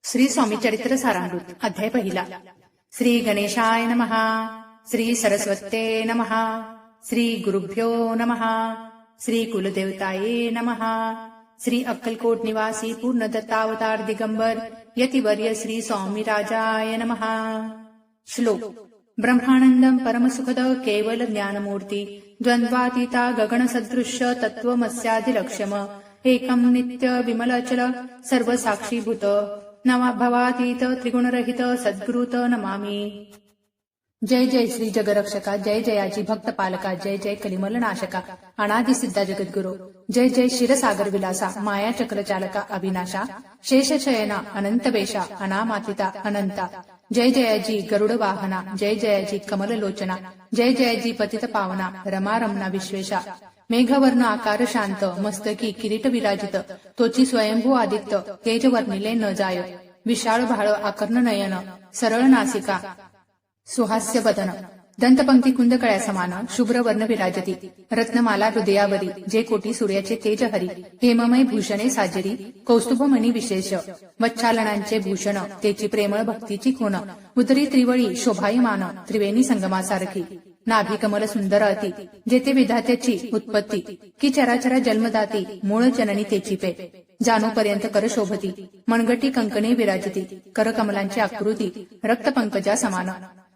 श्री स्वामी चरित्र सारामृत अध्याय पहिला. श्री गणेशाय नमः. श्री सरस्वत्ये नमः. श्री गुरुभ्यो नमः. श्री कुलदेवताये नमः. श्री अक्कलकोट निवासी पूर्ण दत्तावतार दिगंबर यतिवर्य श्री स्वामी राजाय नमः. श्लोक. ब्रह्मानंदम परमसुखद केवल ज्ञानमूर्ती द्वंद्वातीता गगन सदृश्य तत्वमस्यादिलक्ष्यम एकम नित्य विमलचल सर्व साक्षीभूत नवाभवातीत त्रिगुणरहित सद्गुरुत नमामि. जय जय श्री जगरक्षका. जय जयाची भक्त पालका. जय जय कलिमल नाशका अनादि सिद्धा जगद्गुरु. जय जय क्षीरसागर विलासा माया चक्र चालका अविनाशा शेषशयना अनंत वेशा अनामातिता अनंता. जय जयाजी गरुड वाहना. जय जयाजी कमल लोचना. जय जयाजी पतित पावना रमा रमना विश्वेशा. मेघवर्ण आकार शांत मस्तकी किरीट विराजित तोची स्वयंभू आदित्य तेज वर्णिले न जाय. विशाळ भाळ आकर्ण नयन सरळ नासिका सुहास्य बदन दंतपंक्ती कुंदकळ्या समान शुभ्र वर्ण विराजती. रत्नमाला हृदयावरी जे कोटी सूर्याचे तेज हरी. हेममय भूषणे साजरी कौस्तुभमणी विशेष. वच्छालनांचे भूषण तेची प्रेमळ भक्तीची खूण. उदरी त्रिवळी शोभायमान त्रिवेणी संगमासारखी. नाभी कमल सुंदर अति जेथे विधात्याची उत्पत्ती की चराचरा जन्मदाती मूळ जननी तेची पे. जानूपर्यंत कर शोभती मनगटी कंकणे विराजती. कर कमलांची आकृती रक्तपंकजा समान.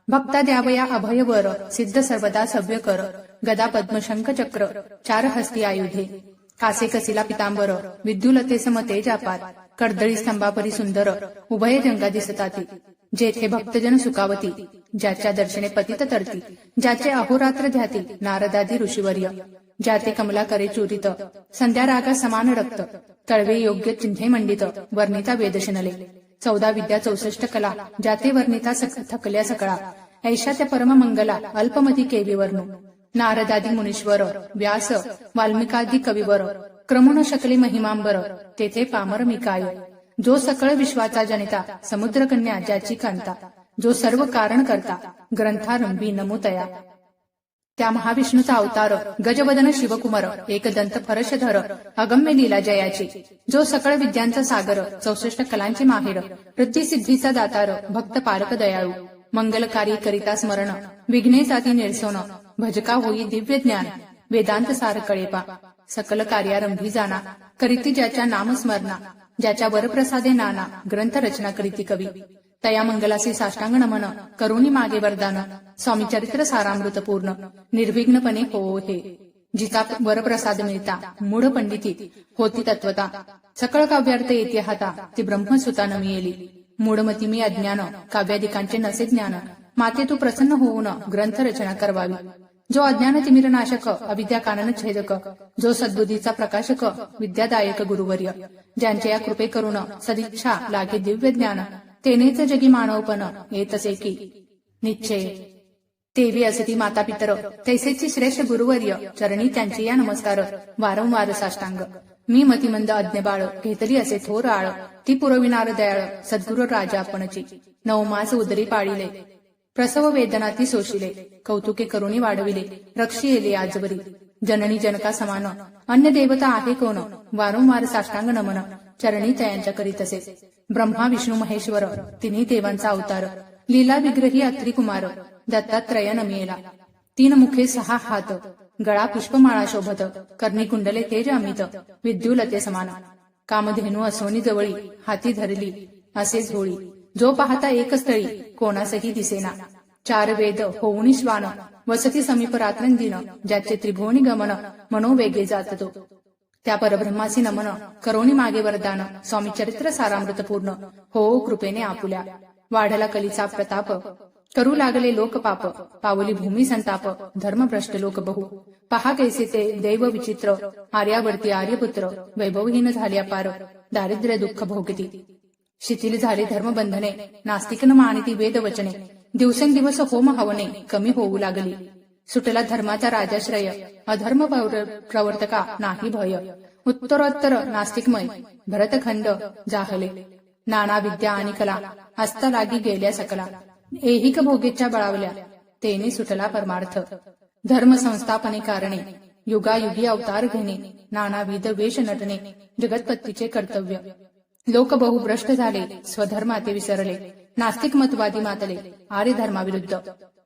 भक्ता द्यावया अभय वर सिद्ध सर्वदा सव्य कर. गदा पद्मशंख चक्र चार हस्ती आयुधे. कासे कसिला पितांबर विद्युलते समते जापात. कर्दळी स्तंभापरी सुंदर उभय जंगा दिसताती. जेथे भक्तजन सुखावती ज्याच्या दर्शने पतित तरती. ज्याचे अहोरात्र ध्याती नारदादी ऋषीवर्य. ज्याते कमला करे चूरित संध्या रागा समान रक्त. तळवे योग्य चिन्हे मंडित वर्णिता वेदशनले. 14 विद्या 64 कला ज्याते वर्णिता थकल्या सकळा. ऐशा त्या परम मंगला अल्पमती केवी वर्णू. नारदादी मुनीश्वर व्यास वाल्मिकादी कविवर. क्रमण शकले महिमांबर तेथे पामर मिकाय. जो सकळ विश्वाचा जनिता समुद्रकन्या ज्याची कांता. जो सर्व कारण करता ग्रंथारंभी नमुतया. त्या महाविष्णूचा अवतार गजवदन शिवकुमार एकदंत फरशधर अगम्य लीला जयाची. जो सकळ विद्यांचा सागर 64 कलांची माहेर. वृद्धी सिद्धीचा दातार भक्त पालक दयाळू. मंगलकारी करिता स्मरण विघ्ने जाती निरसोन. भजका होई दिव्य ज्ञान वेदांत सार कळेपा. सकल कार्यारंभी जाना करीती ज्याच्या नामस्मरणा. ज्याच्या वरप्रसादे नाना ग्रंथ रचना करीती कवी. तया मंगलासी साष्टांग नमन करुणी मागे वरदान. स्वामी चरित्र सारामृत पूर्ण निर्विघ्नपणे हो हे. जिचा वरप्रसाद मिळता मूढ पंडिती होती तत्वता. सकळ काव्यार्थ येते हाता ती ब्रह्मसुता नमियेली. मूढमती मी अज्ञान काव्यादिकांचे नसे ज्ञान. माते तू प्रसन्न होऊन ग्रंथ रचना करवावी. जो अज्ञान तिमिर नाशक अविद्या कानन छेदक. जो सद्बुद्धीचा प्रकाशक विद्यादायक गुरुवर्य. ज्यांच्या या कृपे करून सदिच्छा लागे दिव्य ज्ञान. तेनेच जगी मानवपण येतसे की निश्चय. तेवी असती माता पितर तैसेची श्रेष्ठ गुरुवर्य. चरणी त्यांची या नमस्कार वारंवार साष्टांग. मी मतिमंद अज्ञबाळ घेतली असे थोर आळ. ती पुरविणार दयाळ सद्गुरु राजा आपणची. 9 मास उदरी पाळिले प्रसव वेदना ती सोशिले. कौतुके करुणी वाढविले रक्षी येले आजवरी. जननी जनका समान अन्य देवता आहे कोण. वारंवार साष्टांग नमन चरणी तयांच्या करीत असे. ब्रह्मा विष्णू महेश्वर तिन्ही देवांचा अवतार. लीला विग्रही अत्री कुमार दत्तात्रय नमियेला. 3 मुखे 6 हात गळा पुष्पमाळा शोभत. कर्णी कुंडले तेज अमित विद्युलते समान. कामधेनू असोनी जवळी हाती धरली असे झोळी. जो पाहता एक स्थळी कोणासही दिसेना. 4 वेद होऊनी श्वान वसती समीप रात्रंदिन. ज्याचे त्रिभुवनी गमन मनोवेगे जात तो. त्या परब्रह्मासी नमन करोनी मागे वरदान. स्वामी चरित्र सारामृत पूर्ण हो कृपेने आपुल्या. वाढला कलीचा प्रताप करू लागले लोक पाप. पावली भूमी संताप धर्मभ्रष्ट लोक बहु. पहा कैसे ते दैव विचित्र. आर्यावरती आर्यपुत्र वैभवहीन झाल्या पार. दारिद्र्य दुःख भोगती शिथिल झाले धर्मबंधने. नास्तिकन मानिती वेद वचने. दिवसेंदिवस होम हवने कमी होऊ लागली. सुटला धर्माचा राजाश्रय अधर्म प्रवर्तका नाही भय. उत्तरोत्तर नास्तिकमय भरतखंड जाहले. नाना विद्या आणि कला हस्ता लागी गेल्या सकला. ऐहिक भोगेच्या बळावल्या तेने सुटला परमार्थ. धर्म संस्थापने कारणे युगायुगी अवतार घेणे. नानाविध वेश नटणे जगतपत्तीचे कर्तव्य. लोक बहुभ्रष्ट झाले, स्वधर्माते विसरले, नास्तिक मतवादी मातले, आर्य धर्माविरुद्ध.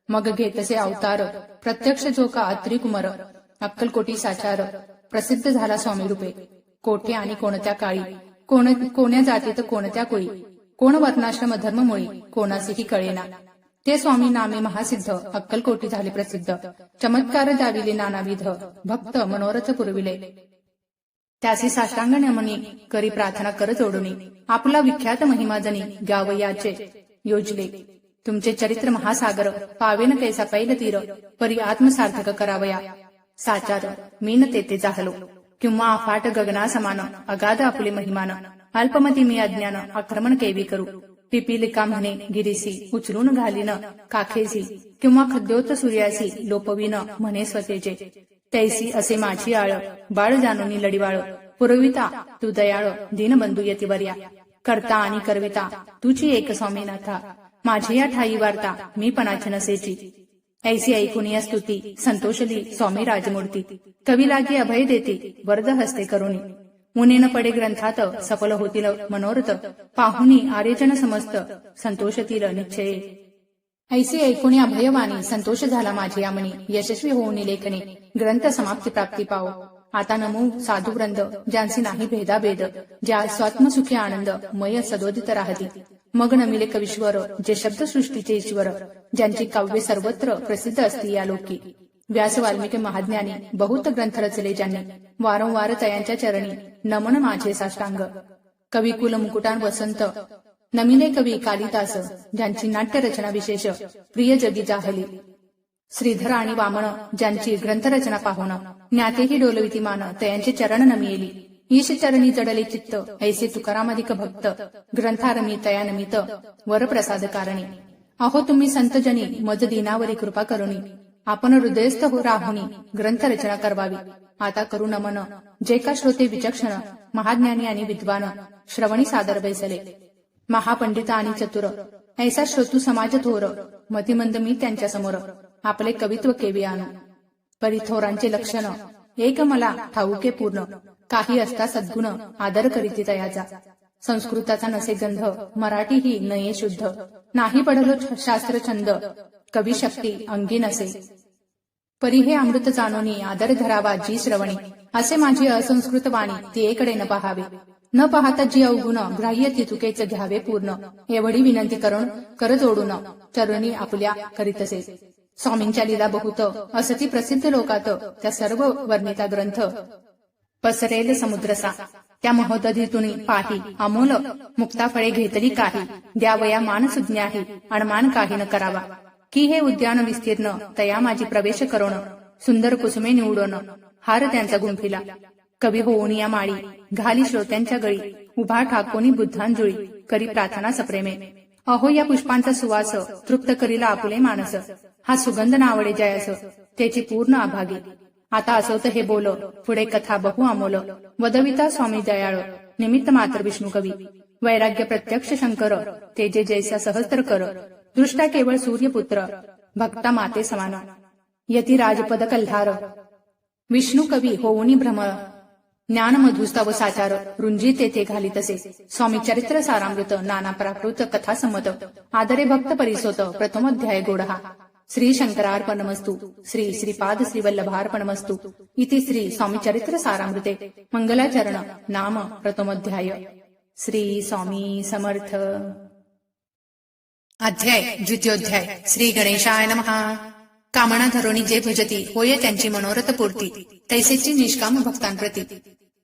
मग घेतसे अवतार, प्रत्यक्ष जो का अत्री कुमार, अक्कलकोटी साचार, प्रसिद्ध झाला स्वामी रूपे. कोठे आणि कोणत्या काळी, कोण्या जातीत कोणत्या कुळी, कोण वर्णाश्रम धर्ममुळी, कोणासेही कळेना. ते स्वामी नामे महासिद्ध, अक्कलकोटी झाले प्रसिद्ध. चमत्कार दाविले नानाविध, भक्त मनोरथ पुरविले. त्यासी साष्टांग नमनी, करी प्रार्थना कर जोडुनी. आपला विख्यात महिमा जनी, गावयाचे योजले. तुमचे चरित्र महासागर, पावेन कैसा पैल तीर, परी आत्मसार्थक करावया. साचार मीन तेथे जाहलो, किंवा अफाट गगना समान, अगाध आपले महिमान. अल्पमती मी अज्ञान, आक्रमण केवी करू. पिपीलिका म्हणे गिरीसी, उचलून घालीन काखेसी, किंवा खद्योत सूर्यासी, लोपवीन म्हणे स्वतेजे. तैसी असे माझी आळ, बाळ जाणूनी लढीवाळ. पुरविता तू दयाळ, दीनबंधू यतिवर्या. करता आणि करविता तुझी एक स्वामीनाथा. माझी या ठाई वार्ता, मी पणाची नसेची. ऐसी ऐकुनिया स्तुती, संतोषली स्वामी राजमूर्ती. कवी लागी अभय देती, वरद हस्ते करुणी. मुनीन पडे ग्रंथात, सफल होतील मनोरथ. पाहुनी आर्यजन समस्त, संतोषतील निश्चये. ऐसी ऐकुनी अभयवाणी, संतोष झाला माझी यामनी. यशस्वी होऊन लेखने, ग्रंथ समाप्ती प्राप्ती पाओ. आता नमो साधू वृंद, ज्यांचे नाही भेदाभेद, ज्या स्वात्मसुखी आनंद मय सदोदित राहती. मग नमिले कवीश्वर, जे शब्द सृष्टीचे ईश्वर, ज्यांची काव्य सर्वत्र प्रसिद्ध असती या लोकी. व्यास वाल्मिकी महाज्ञानी, बहुत ग्रंथ रचले ज्यांनी. वारंवार तयांच्या चरणी, नमन माझे साष्टांग. कविकुल मुकुटान वसंत, नमिले कवी कालिदास, ज्यांची नाट्य रचना विशेष, प्रिय जगी जाहली. श्रीधर आणि वामन, ज्यांची ग्रंथरचना पाहुण, ज्ञातेही डोलविती मान, तयांचे चरण नमियेली. ईश चरणी जडले चित्त, ऐसे तुकारामाधिक भक्त. ग्रंथारमी तया नमित, वरप्रसाद कारणी. अहो तुम्ही संतजनी, मज दीनावरी कृपा करुणी. आपण हृदयस्थ हो राहुनी, ग्रंथरचना करवावी. आता करू नमन, जे का श्रोते विचक्षण, महाज्ञानी आणि विद्वान, श्रवणी सादर बैसले. महापंडित आणि चतुर, ऐसा श्रोतू समाज थोर. मतिमंद मी त्यांच्या समोर, आपले कवित्व केवी आणू. परिथोरांचे लक्षण, एक मला ठाऊके पूर्ण. काही असता सद्गुण, आदर करीती तयाचा. संस्कृताचा नसे गंध, मराठी ही नये शुद्ध. नाही पडलो शास्त्र छंद, कवी शक्ती अंगी नसे. परी हे अमृत जाणोनी, आदर धरावा जी श्रवणी. असे माझी असंस्कृत वाणी, ती एकडे न पहावी. न पाहता जी अवगुण, ग्राह्य ती तुकेच घ्यावे पूर्ण. एवढी विनंती करून कर जोडून, चरणी आपल्या करीतसे. स्वामींच्या लीला बहुत, असती प्रसिद्ध लोकात. त्या सर्व वर्णिता ग्रंथ, पसरेल समुद्रसा. त्या महोदधीतून पाही, अमोल मुक्ताफळे घेतली काही. द्यावया मान सुज्ञाही, अणमान काही न करावा. की हे उद्यान विस्तीर्ण, तया माझी प्रवेश करोण. सुंदर कुसुमे निवडोन, हार त्यांचा गुंफिला. कवी होऊन या माळी, घाली श्रोत्यांच्या गळी. उभा ठाकोनी बुद्धांजुळी, करी प्रार्थना सप्रेमे. अहो या पुष्पांचा सुवास, तृप्त करीला आपुले मानस. हा सुगंध नावडे जयास, त्याची पूर्ण अभागी. आता असोत हे बोल, पुढे कथा बहु अमोल. वदविता स्वामी दयाळ, निमित्त मात्र विष्णू कवी. वैराग्य प्रत्यक्ष शंकर, तेजे जैसा सहस्त्र कर. दृष्टा केवळ सूर्यपुत्र, भक्ता माते समान. यती राजपद कल्हार, विष्णू कवी होऊनी भ्रमर. ज्ञान मधुस्तव साचार, रुंजी तेथे घाली तसे. स्वामी चरित्र सारामृत, नाना प्राकृत कथा संमत. आदरे भक्त परिसोत, प्रथमोध्याय गोडहा. श्री शंकरार्पणमस्तु. श्री श्रीपाद श्रीवल्लभार्पणमस्तु. इति श्री स्वामी चरित्र सारामृते मंगलाचरण नाम प्रथमोध्याय. श्री स्वामी समर्थ. अध्याय द्वितीयोध्याय. श्री गणेशाय नमः. कामना धरोणी जे भजती, होय त्यांची मनोरथ पूर्ती. तैसेची निष्काम भक्तांप्रती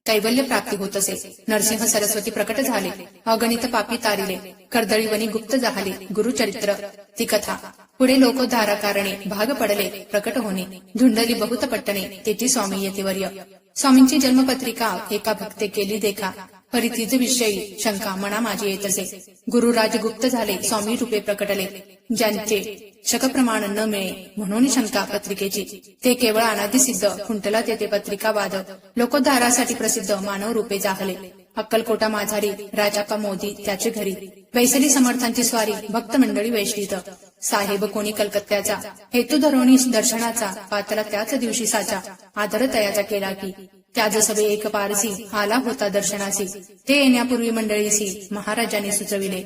कैवल्य प्राप्ती होत असे. नरसिंह सरस्वती प्रकट झाले, अगणित पापी तारिले. कर्दळीवनी गुप्त जाहले, गुरुचरित्र ती कथा. पुढे लोकोद्धारा कारणे, भाग पडले प्रकट होणे. धुंडली बहुत पट्टणे, तेची स्वामी यतिवर्य. स्वामींची जन्मपत्रिका एका भक्ते केली देखा. परितीज विषयी शंका मना माझी येत असे. गुरुराज गुप्त झाले, स्वामी रूपे प्रकटले. ज्यांचे शकप्रमाण न मिळे म्हणून शंका पत्रिकेची. ते केवळ अनादिसिद्ध, खुंटला तेथे पत्रिका वाद. लोकोद्धारासाठी प्रसिद्ध मानव रूपे जाहले. अक्कलकोटा माझारी, राजापा मोदी त्याचे घरी. वैसली समर्थांची स्वारी, भक्त मंडळी वैष्णीत. साहेब कोणी कलकत्त्याचा, हेतू धरोणी दर्शनाचा. पातला त्याच दिवशी साचा, आदर तयाचा केला की. त्या जसवे एक पारसी आला होता दर्शनासी, ते येण्यापूर्वी मंडळीसी महाराजांनी सुचविले.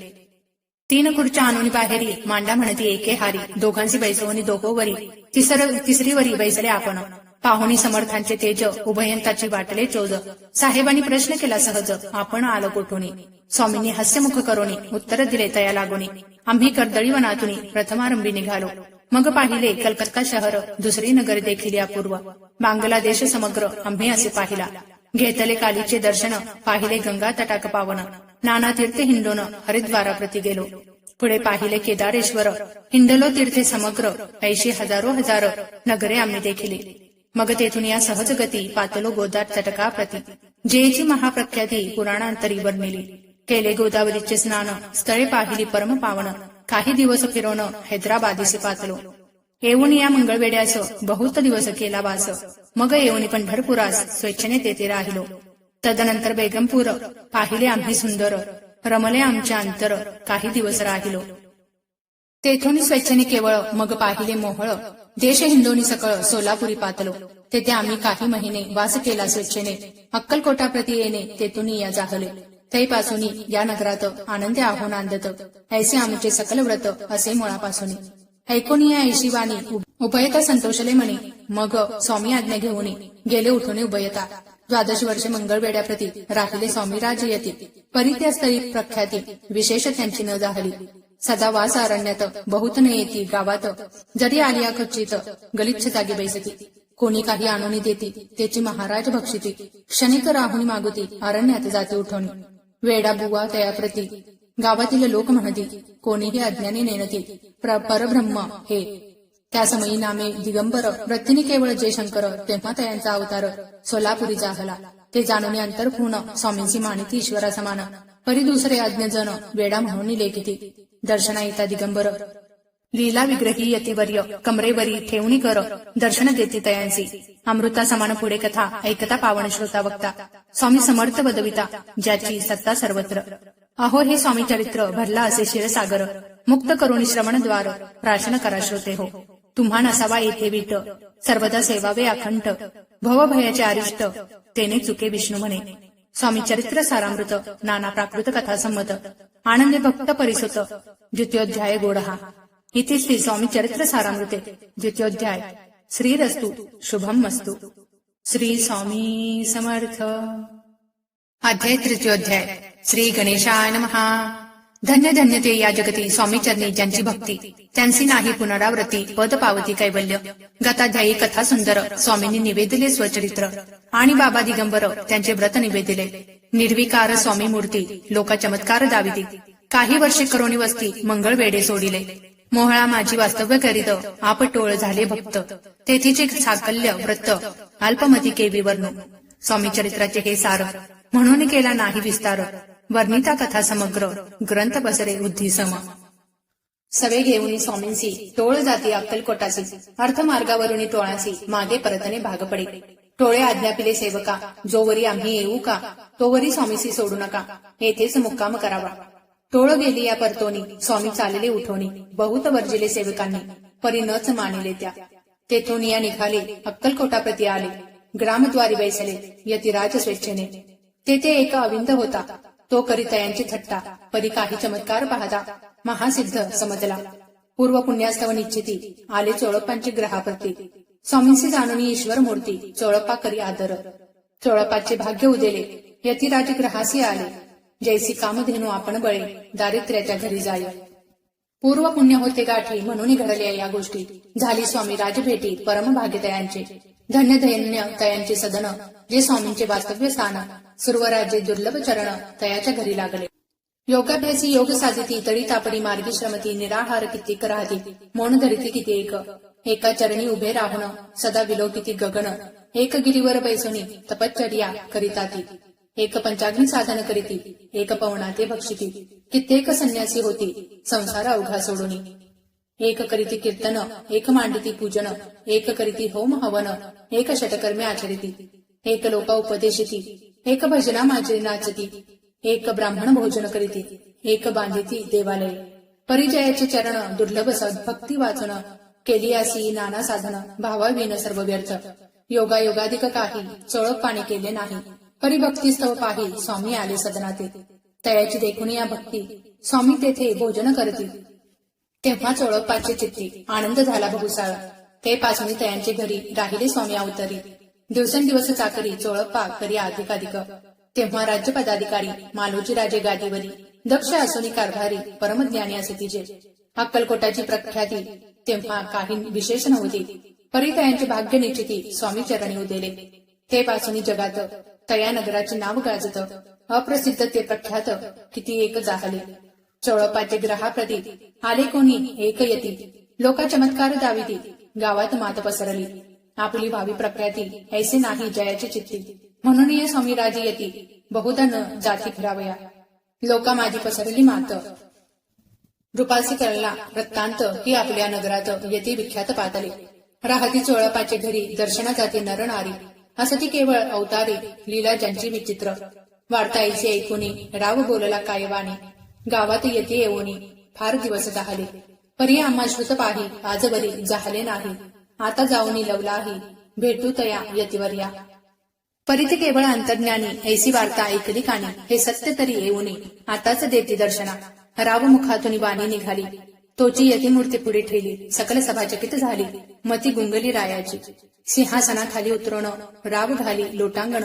3 खुर्च्या आणून बाहेरी मांडा म्हणती एके हारी, दोघांची बैसवणी दोघोवरी, तिसरी वरी बैसले आपण. पाहुणी समर्थांचे तेज, उभयंताची वाटले चोज. साहेबांनी प्रश्न केला सहज, आपण आलो कोठुनी. स्वामींनी हास्यमुख करोनी उत्तर दिले तया लागोनी. आम्ही कर्दळीवनातुनी प्रथमारंभी निघालो. मग पाहिले कलकत्ता शहर, दुसरी नगर देखील अपूर्व. बांगलादेश समग्र आम्ही असे पाहिला. घेतले कालीचे दर्शन, पाहिले गंगा तटाक पावन. नाना तीर्थे हिंडोन हरिद्वारा प्रति गेलो. पुढे पाहिले केदारेश्वर, हिंडलो तीर्थे समग्र. 80 हजारो हजार नगरे आम्ही देखिले. मग तेथून या सहज गती, पातलो गोदार तटका प्रति. जेची महाप्रख्याती पुराणांतरी वर्णिली. केले गोदावरीचे स्नान, स्थळे पाहिली परम पावन. काही दिवस फिरवण हैदराबादीसे पातलो. येऊन या मंगळवेड्यास बहुत दिवस केला वास. मग येऊन पंढरपुरास स्वेच्छेने तेथे राहिलो. तदनंतर बेगमपूर पाहिले आम्ही सुंदर. रमले आमच्या अंतर, काही दिवस राहिलो. तेथून स्वेच्छेने केवळ मग पाहिले मोहळ. देश हिंदोनी सकळ सोलापुरी पातलो. तेथे आम्ही काही महिने वास केला स्वेच्छेने. अक्कलकोटा प्रति येणे तेथून या जाहले. तैपासून या नगरात आनंदे आहो नांदत. ऐसे आमचे सकल व्रत असे मुळापासून. ऐकून या ऐशिवानी उभयता संतोषले म्हणे. मग स्वामी आज्ञा घेऊन गेले उठून उभयता. 12 वर्षे मंगळवेड्याप्रती राहिले स्वामी राजयती. परित्यास्तरी प्रख्याती विशेष त्यांची न जाहली. सदा वास अरण्यात बहुत न येती गावात. जरी आलिया खच्चित गलिच्छ जागी बैसती. कोणी काही आणून देती त्याची महाराज भक्षिती. क्षणिक राहुनी मागुती अरण्यात जाती उठवणी. वेडा बुवा तयाप्रती गावातील लोक म्हणती. कोणीही अज्ञानी नेणती परब्रह्म हे. त्या समयी नामे दिगंबर, वृत्तीने केवळ जयशंकर. तेव्हा तयांचा अवतार सोलापुरी जाहला. ते जाणून अंतर्पूर्ण स्वामींची मानिती ईश्वरा समान. परी दुसरे अज्ञजन वेडा म्हणून लेखिती. दर्शना येता दिगंबर, लीला विग्रही यतिवर्य. कमरेवरी ठेवणी कर, दर्शन देते तयांची. अमृता समान पुढे कथा ऐकता पावन श्रोता वक्ता. स्वामी समर्थ वदविता, ज्याची सत्ता सर्वत्र. अहो हे स्वामी चरित्र भरला असे क्षीरसागर. मुक्त करुणी श्रवणद्वार, प्राशन करा श्रोते हो. तुम्हा नसावा येथे वीट, सर्वदा सेवावे अखंड. भवभयाचे अरिष्ट, तेने चुके विष्णू म्हणे. स्वामी चरित्र सारामृत, नाना प्राकृत कथा संमत. आनंदे भक्त परिसुत, द्वितीयोध्याय गोडहा. इथे श्री स्वामी चरित्र सारामृते द्वितीयोध्याय. श्रीरस्तु शुभम मस्तु. श्री स्वामी समर्थ. अध्याय तृतीयोध्याय. श्री गणेशाय नमः. धन्य धन्य ते या जगती स्वामी चरणी ज्यांची भक्ती. त्यांची नाही पुनरावृत्ती, पद पावती कैवल्य. गताध्यायी कथा सुंदर, स्वामींनी निवेदिले स्वचरित्र. आणि बाबा दिगंबर त्यांचे व्रत निवेदिले. निर्विकार स्वामी मूर्ती, लोका चमत्कार दाविती. काही वर्षे करोनी वस्ती, मंगळवेढे सोडिले. मोहळा माझी वास्तव्य करीत, आप टोळ झाले भक्त. तेथीचे साकल्य व्रत, अल्पमती केवी वर्णू. स्वामी चरित्राचे हे सार, म्हणून केला नाही विस्तार. वर्णिता कथा समग्र, ग्रंथ बसरे बुद्धी सम. सवे घेऊन स्वामींसी टोळ जाती अक्कलकोटासी. अर्थमार्गावरून टोळासी मागे परतने भाग पडे. टोळे आज्ञापिले सेवका, जोवरी आम्ही येऊ का, तोवरी स्वामीसी सोडू नका. येथेच मुक्काम करावा. टोळ गेली या परतोनी, स्वामी चालले उठवणी. बहुत वर्जिले सेवकांनी, परी नच मानिले त्या. तेथून या निघाले, अक्कलकोटाप्रती आले. ग्रामद्वारी बैसले, यतिराज स्वेच्छेने. तेथे एक अविंद होता, तो करी तयांची थट्टा. परी काही चमत्कार पाहता महासिद्ध समजला. पूर्व पुण्यास्तव निश्चिती, आले चोळप्पांची ग्रहाप्रती. स्वामींशी जाणून ईश्वर मूर्ती, चोळप्पा करी आदर. चोळप्पाचे भाग्य उदेले, यतिराज ग्रहासी आले. जैसी कामधेनू आपण बळे, दारिद्र्याच्या घरी जाय. पूर्व पुण्य होते गाठी, म्हणून घडल्या या गोष्टी. झाली स्वामी राजभेटी, परमभाग्य तयांचे. धन्य धन्य तयांचे सदन, जे स्वामींचे वास्तव्य स्थान. सुरवराजे दुर्लभ चरण, तयाच्या घरी लागले. योगाभ्यासी योग साधिती, तळी तापडी मार्गी श्रमती. निराहार कितीक राहती, मौन धरिती किती एक. एका चरणी उभे राहून, सदा विलोकिती गगन. एक गिरीवर बैसोनी, तपश्चर्या करिता ती. एक पंचाग्नी साधन करीती, एक पवनाते भक्षिती. कित्येक संन्यासी होती, संसार अवघा सोडून. एक करीती कीर्तन, एक मांडिती पूजन. एक करीती होम हवन, एक षटकर्मे आचरिती. एक लोका उपदेशिती, एक भजना माझे नाचती. एक ब्राह्मण भोजन करीती, एक बांधिती देवालय. परिचयाचे चरण दुर्लभ सद्भक्ती वाचन. केली असी नाना साधन, भावाविन सर्व व्यर्थ. योगायोगाधिक काही चोळप पाणी केले नाही. परिभक्तीस्तव पाही स्वामी आले सदनाते. तयाची देखून या भक्ती स्वामी तेथे भोजन करती. तेव्हा चोळप्पाचे चित्ती आनंद झाला बहुसाळ. ते पासून तयांचे घरी राहिले स्वामी अवतरी. दिवसेंदिवस चाकरी चोळप्पा करी अधिकाधिक. तेव्हा राज्य पदाधिकारी मालोजी राजे गादीवरी. दक्ष असोनी कारभारी परमज्ञानी असे तिचे. अक्कलकोटाची प्रख्याती तेव्हा काही विशेष नव्हती. परी तयांचे भाग्य निश्चिती स्वामी चरणी उदेले. ते पासून जगात तया नगराचे नाव गाजत. अप्रसिद्ध ते प्रख्यात किती एक जाहले. चोळप्पाचे ग्रहाप्रती आले कोणी एक यती. लोका चमत्कार दाविती गावात मात पसरली. आपली भावी प्रख्याती ऐसे नाही जयाची चित्ती. म्हणून ये स्वामी राजे यती बहुधा न जाती फिरावया. लोका माझी पसरली मात. रूपासी कळला वृत्तांत ही आपल्या नगरात यती विख्यात पातले. राहती चोळप्पाचे घरी दर्शना जाती नर नारी. असती केवळ अवतारी लीला ज्यांची विचित्र. वार्ता ऐसे ऐकूनी राव बोलला काय वाणी. गावात येते येऊनी फार दिवस जाहले. परी आम्हा श्रुत पाही आजवरी जाहले नाही. आता जाऊनी लवलाही भेटू तया यतिवर्या. परी केवळ अंतर्ज्ञानी ऐसी वार्ता ऐकली कानी. हे सत्य तरी येऊनी आताच देती दर्शना. राव मुखातून वाणी निघाली. तोची यतिमूर्ती पुढे ठेवली. सकल सभा चकित झाली. मती गुंगली रायाची. सिंहासनाखाली उतरणं राव घाली लोटांगण.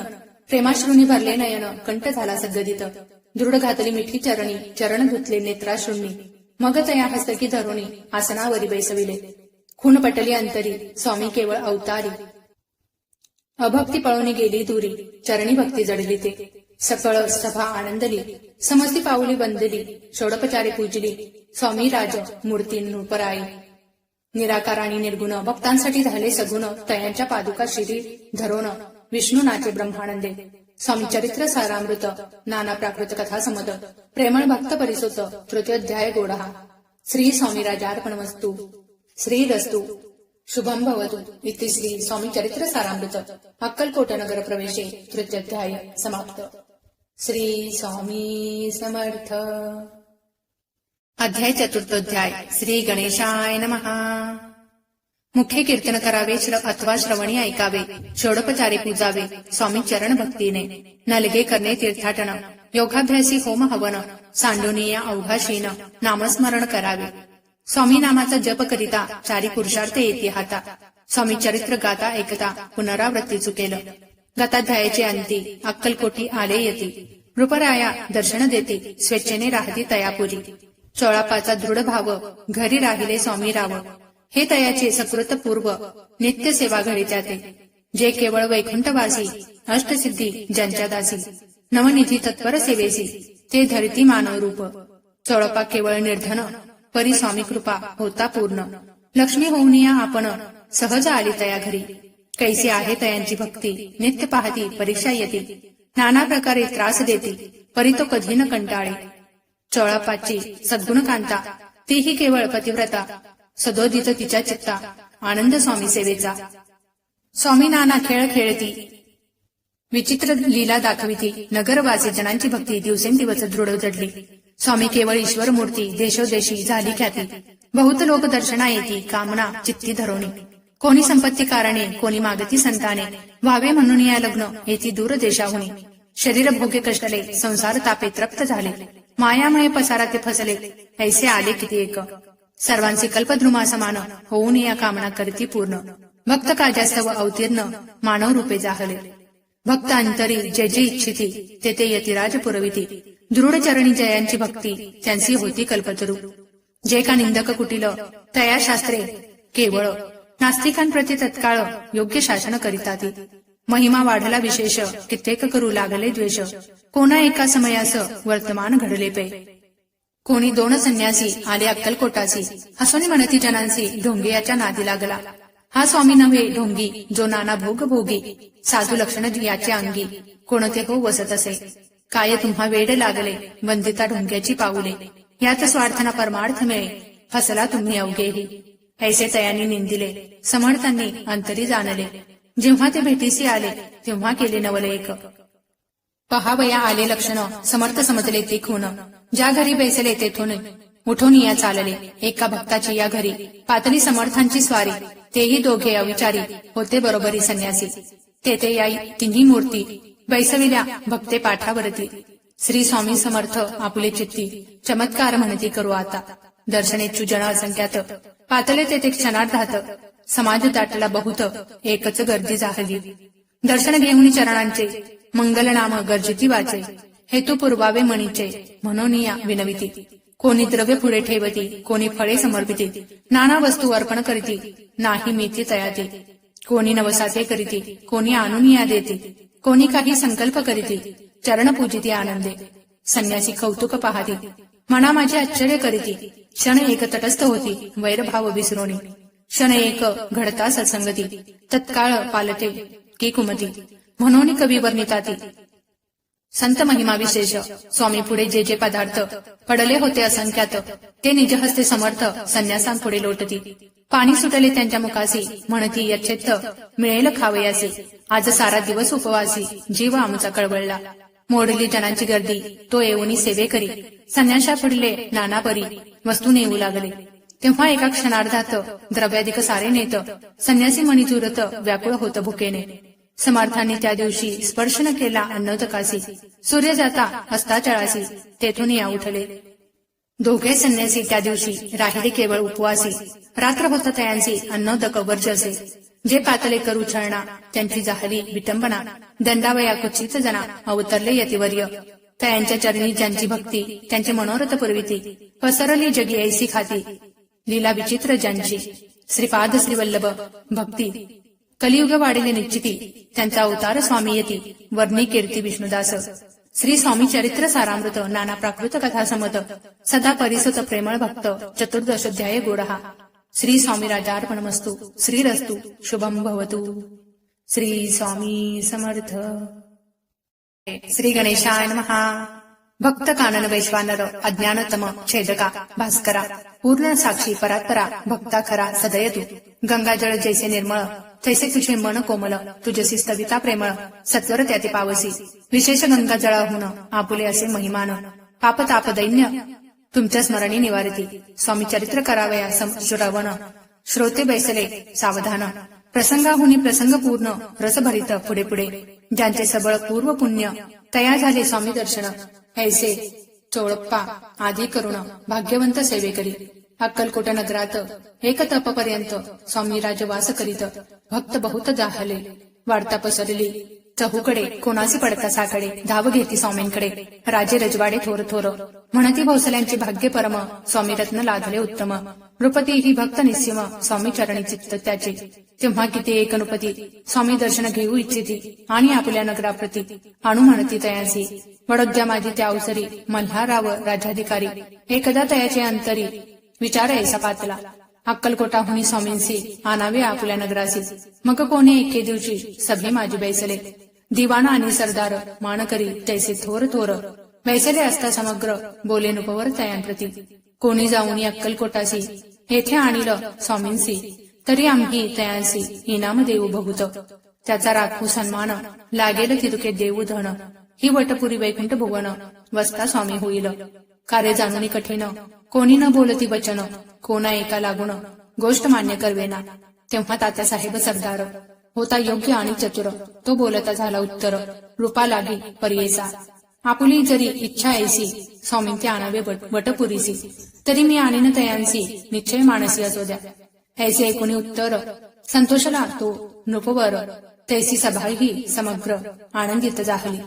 प्रेमाश्रुनी भरले नयन कंठ झाला सद्गदित. दृढ घातली मिठी चरणी चरण धुतले नेत्राश्रूंनी. मग तया हस्तकी धरुणी आसनावरी बैसविले. खून पटली अंतरी स्वामी केवळ अवतारी. अभक्ती पळून गेली दुरी चरणी भक्ती जडली ते. सकळ सभा आनंदली समस्ती पाऊली बंदली. षोडपचारी पूजली स्वामी राज मूर्ती नृपराई. निराकार आणि निर्गुण भक्तांसाठी झाले सगुण. तयांच्या पादुका शिरी धरोण विष्णू नाचे ब्रह्मानंदे. स्वामी चरित्र सारामृत नाना प्राकृत कथा समद. प्रेमळ भक्त परिसुत तृतीयोध्याय गोडहा. श्री स्वामी राजार्पणमस्तु. श्रीरस्तु शुभम भवतु. इति श्री स्वामी चरित्र सारामृत अक्कलकोट नगर प्रवेशे तृतीयोध्याय समाप्त. श्री स्वामी समर्थ. अध्याय चतुर्थोध्याय. श्री गणेशाय नमः. मुख्य कीर्तन करावे अथवा श्रवणी ऐकावे. षोडपचारी पूजावे स्वामी चरण भक्तीने. नलगे करणे तीर्थाटन. योगाभ्यासी होम हवन. सांडोनिया अवघाशीन नामस्मरण करावे. स्वामी नामाचा जप करिता चारी पुरुषार्थ येते हाता. स्वामी चरित्र गाता ऐकता पुनरावृत्ती चुकेल. गताध्यायाचे अंती अक्कलकोटी आले येती. नृपराया दर्शन देते स्वेच्छेने राहती तयापुरी. चोळप्पाचा दृढ भाव घरी राहिले स्वामी राव. हे तयाचे सकृत पूर्व नित्य सेवा घडीत्या ते. जे केवळ वैकुंठवासी अष्टसिद्धी ज्यांच्या दासी. नवनिधी तत्पर सेवेसी ते धरती मानव रूप. चोळप्पा केवळ निर्धन परी स्वामी कृपा होता पूर्ण. लक्ष्मी होऊनिया आपण सहज आली तया घरी. कैसी आहे तयांची भक्ती नित्य पाहती परीक्षा येती. नाना प्रकारे त्रास देती परी तो कधी न कंटाळे. चोळप्पाची सद्गुण कांता तीही केवळ पतिव्रता. सदोदित तिच्या चित्ता आनंद स्वामी सेवेचा. स्वामी नाना खेळ खेळती विचित्र लीला दाखविती. नगरवासी जनांची भक्ती दिवसेंदिवस दृढ जडली. स्वामी केवळ ईश्वर मूर्ती देशोदेशी झाली ख्याती. बहुत लोक दर्शना येती कामना चित्ती धरोणी. कोणी संपत्ती कारणे कोणी मागती संताने. व्हावे म्हणून या लग्न येती दूर देशाहुनी. शरीर भोगे कष्टले संसार तापे तृप्त झाले. मायामुळे पसारा ते फसले ऐसे आले किती एक. सर्वांचे कल्पद्रुमा समान होऊन या कामना करती पूर्ण. भक्त काजास्तव अवतीर्ण मानव रूपे जाहले. भक्त अंतरी जे जे इच्छिती ते ते यतिराज पुरविती. दृढ चरणी जयांची भक्ती त्यांची होती कल्पतरू. जे का निंदक कुटील तया शास्त्रे केवळ. नास्तिकांप्रती तत्काळ योग्य शासन करिताती. महिमा वाढला विशेष कित्येक करू लागले द्वेष. कोणा एका समयास वर्तमान घडले पे. कोणी दोन संन्यासी आले अक्कलकोटासी. हसोनी म्हणती जनांसी ढोंगे याच्या नादी लागला. हा स्वामी नव्हे ढोंगी जो नाना भोग भोगी. साधू लक्षण याचे अंगी कोणते हो वसत असे. काय तुम्हा वेड लागले वंदिता ढोंग्याची पाऊले. यात स्वार्थना परमार्थ मिळे फसला तुम्ही अवघेही. ऐसे तयानी निंदिले समर्थांनी अंतरी जाणले. जेव्हा ते भेटीसी आले तेव्हा केले नवले एक. पहावया आले लक्षण समर्थ समजले ते खून. ज्या घरी बैसले तेथून उठून या चालले. एका भक्ताची या घरी पातळी समर्थांची स्वारी. तेही दोघे अविचारी होते बरोबरी संन्यासी. तेथे याई तिन्ही मूर्ती बैसविल्या भक्ते पाठावरती. श्री स्वामी समर्थ आपुले चित्ती चमत्कार म्हणती करू आता. दर्शनेच्छु जन असंख्यात पातळे तेथे क्षणार्धात. समाज दाटला बहुत एकच गर्दी जाहली. दर्शन घेऊन चरणांचे मंगल नाम गर्जिती वाचे. हेतू पुरवावे मणीचे म्हणून या विनविती. कोणी द्रव्य पुढे ठेवती, कोणी फळे समर्पिती. नाना वस्तू अर्पण करीती, नाही मीती तयाती. कोणी नवसाचे करीती, कोणी आणून या देती. कोणी काही संकल्प करीती, चरण पूजिती आनंदे. संन्यासी कौतुक पाहती, मना माझे आश्चर्य करीती. क्षण एक तटस्थ होती, वैरभाव विसरोणी. क्षण एक घडता सत्संगती, तत्काळ पालटे की कुमती. म्हणून कवी वर्णिताती. संत महिमा विशेष. स्वामी पुढे जे जे पदार्थ पडले होते असंख्यात, ते निजहस्ते समर्थ संन्यासांपुढे लोटती. पाणी सुटले त्यांच्या मुखासी, म्हणती यच्छेत मिळेल खावयासी. आज सारा दिवस उपवासी, जीव आमचा कळवळला. मोडली जनांची गर्दी, तो येऊनी सेवे करी. संन्याशा पडले नाना परी, वस्तू नेऊ लागले. तेव्हा एका क्षणार्धात द्रव्याधिक सारे नेत. संन्यासी मणी जुरत व्याकुळ होत भुकेने. समर्थांनी त्या दिवशी स्पर्श न केला अन्नोदकासी. सूर्य जाता अस्ताचळासी, तेथून या उठले. दोघे संन्यासी त्या दिवशी राहिले केवळ उपवासी. रात्र होता तयांसी अन्नोदक वर्ज असे. जे पातले करू छळणा, त्यांची जाहली विटंबना. दंडावया कुचित जना, अवतरले यतिवर्य. तयांच्या चरणी ज्यांची भक्ती, त्यांचे मनोरथ पुरविती. पसरली जगी ऐसी खाती, लीला विचित्र ज्यांची. श्रीपाद श्रीवल्लभ भक्ती कलियुग वाढिले निश्चिती. त्यांचा अवतार स्वामी येती, वर्णी कीर्ती विष्णुदास. श्री स्वामी चरित्र सारामृत, नाना प्राकृत कथा समत. सदा परिसुत प्रेमळ भक्त, चतुर्दशोध्याय गोडहा. श्री स्वामी राजार्पणमस्तु. श्रीरस्तु शुभम भवतु. श्री स्वामी समर्थ. श्री गणेशाय नमः. भक्त कानन वैश्वानर, अज्ञानतम छेदका भास्करा. पूर्ण साक्षी परात्परा, भक्ता खरा सदय तू. गंगाजळ जैसे निर्मळ, तैसे तुझे मन कोमल. तुझसी स्तविता प्रेमळ, सत्वर त्याते पावसी. विशेष गंगाजळाहून आपुले असे महिमान. पाप ताप दैन्य तुमच्या स्मरणी निवारिती. स्वामी चरित्र करावया श्रवण, श्रोते बैसले सावधान. प्रसंगाहुनी प्रसंग पूर्ण, रसभरित पुढे पुढे. ज्यांचे सबळ पूर्व पुण्य, तया झाले स्वामी दर्शन. ऐसे चोळप्पा आधी करुण, भाग्यवंत सेवेकरी. अक्कलकोट नगरात एक तपपर्यंत स्वामी राजवास करीत. भक्त बहुत जाहले, वार्ता पसरली चहूकडे. कोणासी पडता साकडे, धाव घेती स्वामींकडे. राजे रजवाडे थोर थोर, म्हणती भोसल्यांचे भाग्य परम. स्वामी रत्न लाधले उत्तम, नृपती ही भक्त निस्सीम. स्वामी चरणी चित्त त्याचे, तेव्हा किती एक नृपती. स्वामी दर्शन घेऊ इच्छिती, आणि आपल्या नगराप्रती आणू म्हणती तयांसी. वडोद्या माझी त्या अवसरी, मल्हाराव राजाधिकारी. एकदा तयाचे अंतरी, विचार ऐसा पातला. अक्कलकोटाहुनी स्वामींसी, आणावे आपल्या नगरासी. मग कोणी एके दिवशी सभे माझी बैसले. दिवाणा आणि सरदार मानकरी तैसे थोर थोर. बैसले असता समग्र, बोले नुपवर तयांप्रती. कोणी जाऊन अक्कलकोटासी, येथे आणिलं स्वामींसी. तरी आम्ही तयांसी इनाम देऊ बहुत. त्याचा राखू सन्मान, लागेल तिरुके देऊ धन. ही वटपुरी वैकुंठ भुवन, वस्ता स्वामी होईल. कार्य जाणून कठीण, कोणी न बोलती वचन. कोणा एका लागून, गोष्ट मान्य करवेना. तेव्हा तात्यासाहेब सरदार होता योग्य आणि चतुर. तो बोलता झाला उत्तर, रूपा लागी पर्येसा. आपुली जरी इच्छा ऐसी, स्वामी ते आणावे वटपुरीसी. तरी मी आणीन तयांसी, निश्चय मानसी असो द्या. ऐसे ऐकुनी उत्तर, संतोषला तो नृपवर. तैसी सभाही समग्र, आनंदित जाहली.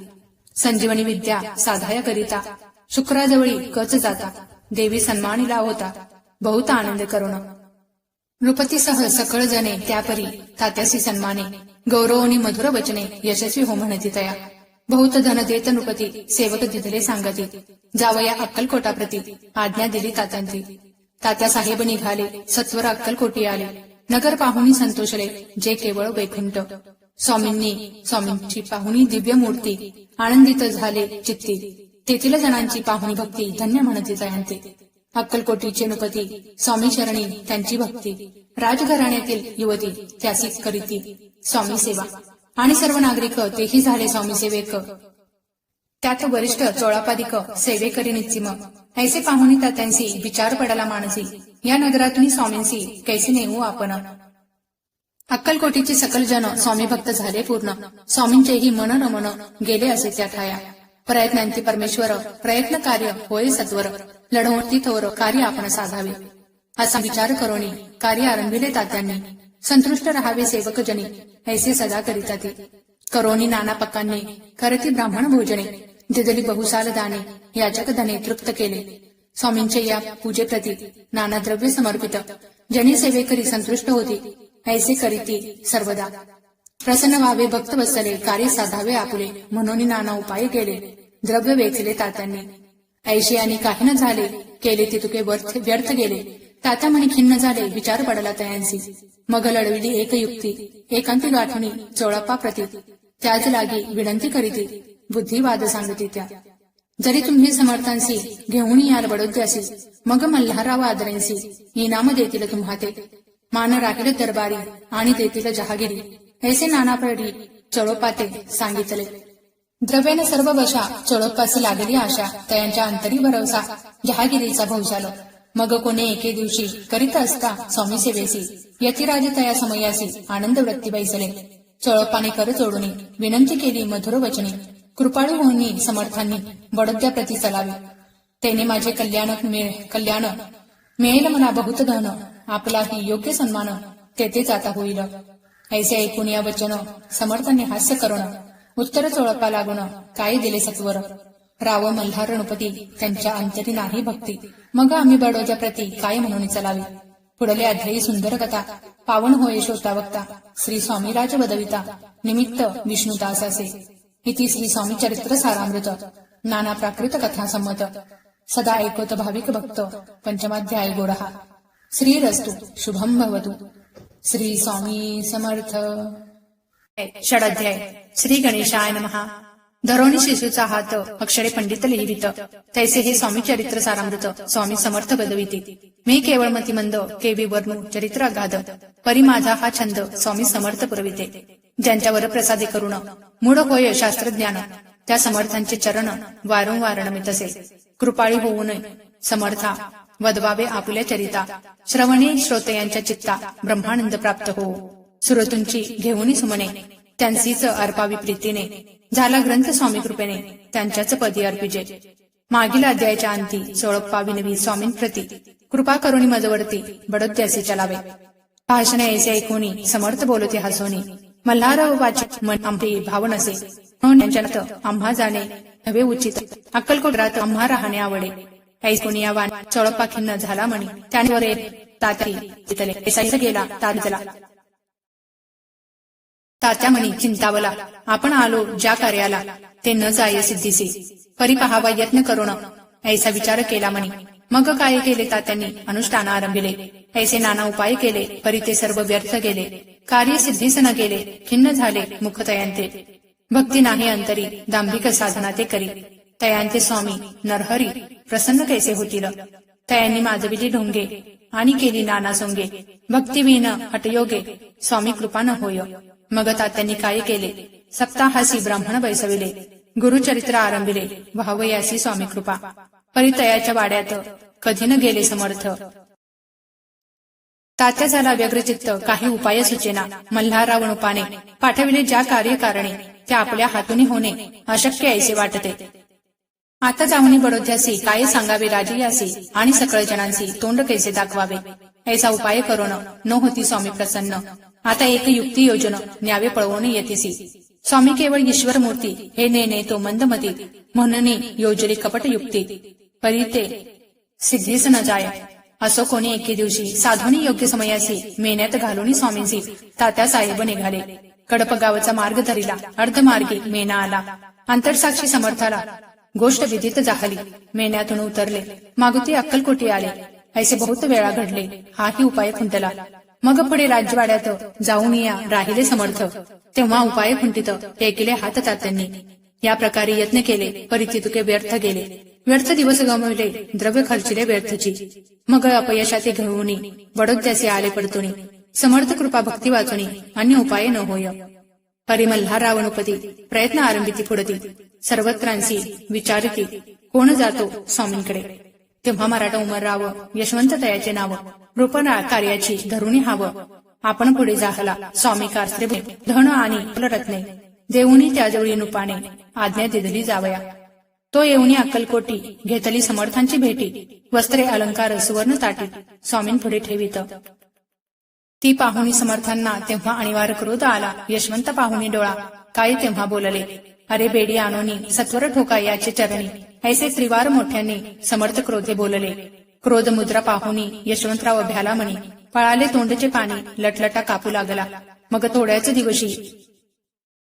संजीवनी विद्या साधाया करिता, शुक्राजवळी कच जाता. देवी सन्मानिला होता, बहुत आनंद करुण. नृपतीसह सकळ जने त्यापरी, तात्यासी सन्माने. गौरवनी मधुर वचने, यशस्वी हो म्हणती तया. बहुत धन देत नृपती, सेवक दिधले सांगती. जावया अक्कलकोटाप्रती, आज्ञा दिली तात्यांती. तात्यासाहेब निघाले, सत्वर अक्कलकोटी आले. नगर पाहुणी संतोषले, जे केवळ वैकुंठ. स्वामींची पाहुणी दिव्य मूर्ती, आनंदित झाले चित्ती. तेथील जणांची पाहुणी भक्ती, धन्य म्हणती तयांते. अक्कलकोटीचे नृपती, स्वामी चरणी त्यांची भक्ती. राजघराण्यातील युवती, त्यासी करीती स्वामी सेवा. आणि सर्व नागरिक तेही झाले स्वामी सेवेक. त्यात वरिष्ठ चोळापादिक सेवेकरी निश्चिम. ऐसे पाहुणी तात्यांसी विचार पडला मानसी, या नगरातून स्वामींसी कैसे नेऊ आपण. अक्कलकोटीचे सकल जन स्वामी भक्त झाले पूर्ण, स्वामींचेही मन रमण गेले असे त्या ठाया. प्रयत्नांती परमेश्वर, प्रयत्न कार्य होय सत्वर, लढवती थोर कार्य आपण साधावे. असा विचार करोनी कार्य आरंभिले तात्यांनी, संतुष्ट राहावे सेवक जनी ऐसे सदा करिता ते. करोनी नाना पक्कांनी करती ब्राह्मण भोजने, दिदली बहुसाल दाने याचक धने तृप्त केले. स्वामींचे या पूजेप्रती नाना द्रव्य समर्पित, जनी सेवेकरी संतुष्ट होती ऐसे करीती सर्वदा. प्रसन्न व्हावे भक्त वत्सले, कार्य साधावे आपुले, म्हणून नाना उपाय केले, द्रव्य वेचले तात्यांनी. ऐशी आणि काही न झाले, केले ते तुके व्यर्थ गेले. तात्या म्हणे खिन्न झाले, विचार पडला तयांसी. मग लढविली एक युक्ती, एकांती गाठुनी चोळप्पा प्रती. त्याच लागी विनंती करीती, बुद्धिवाद सांगती त्या. जरी तुम्ही समर्थांसी घेऊन याल बडोद्यासी, मग मल्हारराव आदरेंसी इनाम देतील तुम्हा ते. मान राखील दरबारी आणि देतील जहागिरी, ऐसे नाना प्रडी चळोपाते सांगितले. द्रव्याने सर्व वशा चळोपासी लागली आशा, तयांच्या अंतरी भरवसा जहागिरीचा भौशाल. मग कोणे एके दिवशी करीत असता स्वामी सेवेसी, यतिराज तया समयासी आनंद वृत्ती बैसले. चळोपाने कर जोडून विनंती केली मधुर वचनी, कृपाळू होऊनी समर्थांनी बडोद्या प्रती चलावे. त्याने माझे कल्याण मिळेल मला बहुत धन, आपलाही योग्य सन्मान तेथेच आता होईल. ऐसे ऐकून या वचन समर्थांनी हास्य करून, उत्तर चोळपा लागून काय दिले सत्वर. राव मल्हार रणपती त्यांच्या अंतरी नाही भक्ती, मग आम्ही बडोद्या प्रती काय म्हणून चलावे. पुढले अध्यायी सुंदर कथा, पावन होय श्रोता वक्ता. श्री स्वामीराज बदविता निमित्त विष्णुदास असे. इति श्री स्वामी चरित्र सारामृत नाना प्राकृत कथा संमत. सदा ऐकत भाविक भक्त पंचमाध्याय गोरहा. श्रीरस्तु शुभम भवतु. श्री स्वामी समर्थ. षडाध्याय. श्री गणेशाय नमः. धरोणी शिशूचा हात अक्षरे पंडित लिहिवित, तैसे हे स्वामी चरित्र सारामृत स्वामी समर्थ बदविते. मी केवळ मतिमंद केवी वर्णू चरित्र अगाध, परी माझा हा छंद स्वामी समर्थ पुरविते. ज्यांच्यावर प्रसादे करुण मूढ होय शास्त्रज्ञान, त्या समर्थांचे चरण वारंवार नमितसे. कृपाळी होऊन समर्था वदवावे आपुल्या चरिता, श्रवणे श्रोतयांच्या चित्ता ब्रह्मानंद प्राप्त हो. सुरतुंची घेऊनी सुमने त्यांचीच अर्पावी प्रीतीने, झाला ग्रंथ स्वामी कृपेने त्यांच्याच पदी अर्पिजे. मागील अध्यायाच्या अंती चोळप्पा विनवी स्वामींप्रती, कृपा करुणी मजवरती बडोद्यासी चलावे. भाषणे ऐसे ऐकूनी समर्थ बोलते हसोनी, मल्हार वाची मन आमचे भावन असे, म्हणून त्यांच्यात आम्हा जाणे नवे उचित. अक्कलकोटरात आम्हा राहणे आवडे. ऐकूनी या वाणी चोळप्पा खिन्न झाला म्हणी, त्यावर तात्या गेला ताजला. तात्या म्हणी चिंतावला, आपण आलो ज्या कार्याला ते न जाय सिद्धीसी, परी पहावा यत्न करून ऐसा विचार केला म्हणी. मग काय केले तात्यांनी अनुष्ठान आरंभिले. ऐसे नाना उपाय केले, परी ते सर्व व्यर्थ गेले. कार्य सिद्धीस न गेले, खिन्न झाले मुख तयांते. भक्ती नाही अंतरी, दांभिक साधना ते करी. तयांचे स्वामी नरहरी प्रसन्न कैसे होतील. तयांनी माजविली ढोंगे आणि केली नाना सोंगे, भक्तिविन हटयोगे स्वामी कृपा न होय. मग तात्यांनी काय केले, सप्ताहासी ब्राह्मण बैसविले, गुरुचरित्र आरंभिले, व्हावयासी स्वामी कृपा. परितयाच्या वाड्यात कधी न गेले समर्थ. तात्या झाला व्यग्रचित्त, काही उपाय सुचेना. मल्हारराव नुपाने पाठविले ज्या कार्यकारणे, त्या आपल्या हातून होणे अशक्य ऐसे वाटते. आता जाऊनी बडोद्यासी काय सांगावे राजयासी, आणि सकळ जनांसी तोंड कैसे दाखवावे. ऐसा उपाय करून न होती स्वामी प्रसन्न. आता एक युक्ती योजन न्यावे पळवून येतेसी. स्वामी केवळ ईश्वर मूर्ती हे नेने तो मंदमती, म्हणून योजली कपट युक्ती, परी ते सिद्धीस न जाय. असो कोणी एके दिवशी साधूनी योग्य समयासी मेन्यात घालून स्वामींसी तात्या साहेब निघाले. कडप गावचा मार्ग धरिला, अर्धमार्गी मेना आला. अंतरसाक्षी समर्थाला गोष्ट विदित झाली. मेन्यातून उतरले, मागुती अक्कलकोटी आले. ऐसे बहुत वेळा घडले, हाही उपाय खुंटला. मग पुढे राजवाड्यात जाऊन या राहिले समर्थ. तेव्हा उपाय खुंटीत टेकिले हात तात्यांनी. या प्रकारे यत्न केले, परिचितुके व्यर्थ गेले. व्यर्थ दिवस गमवले, द्रव्य खर्चिले व्यर्थची. मग अपयशाचे घेऊनी बडोद्यासी आले पडतुनी. समर्थ कृपा भक्ती वाचुनी अन्य उपाय न होय. परी मल्हारराव नुपती प्रयत्न आरंभिती पुढती. सर्वत्रांसी विचारती कोण जातो स्वामींकडे. तेव्हा मराठा उमरराव यशवंत तयाचे नाव रूपना कार्याची धरुणी हावं. आपण पुढे जाहला स्वामी कारस्त्रे धन आणि रत्ने देऊनी त्याजवळी नुपाने आज्ञा दिधली जावया. तो येऊनी अक्कलकोटी घेतली समर्थांची भेटी वस्त्रे अलंकार सुवर्ण ताटी स्वामींपुढे ठेवित. ती पाहुणी समर्थांना तेव्हा अनिवार्य क्रोध आला. यशवंत पाहुणी डोळा काय तेव्हा बोलले, अरे बेडी आणोनी सत्वर ठोका याचे चरणी. ऐसे त्रिवार मोठ्याने समर्थ क्रोधे बोलले. क्रोध मुद्रा पाहुणी यशवंतराव भ्याला म्हणी. पळाले तोंडचे पाणी लटलटा कापू लागला. मग थोड्याच दिवशी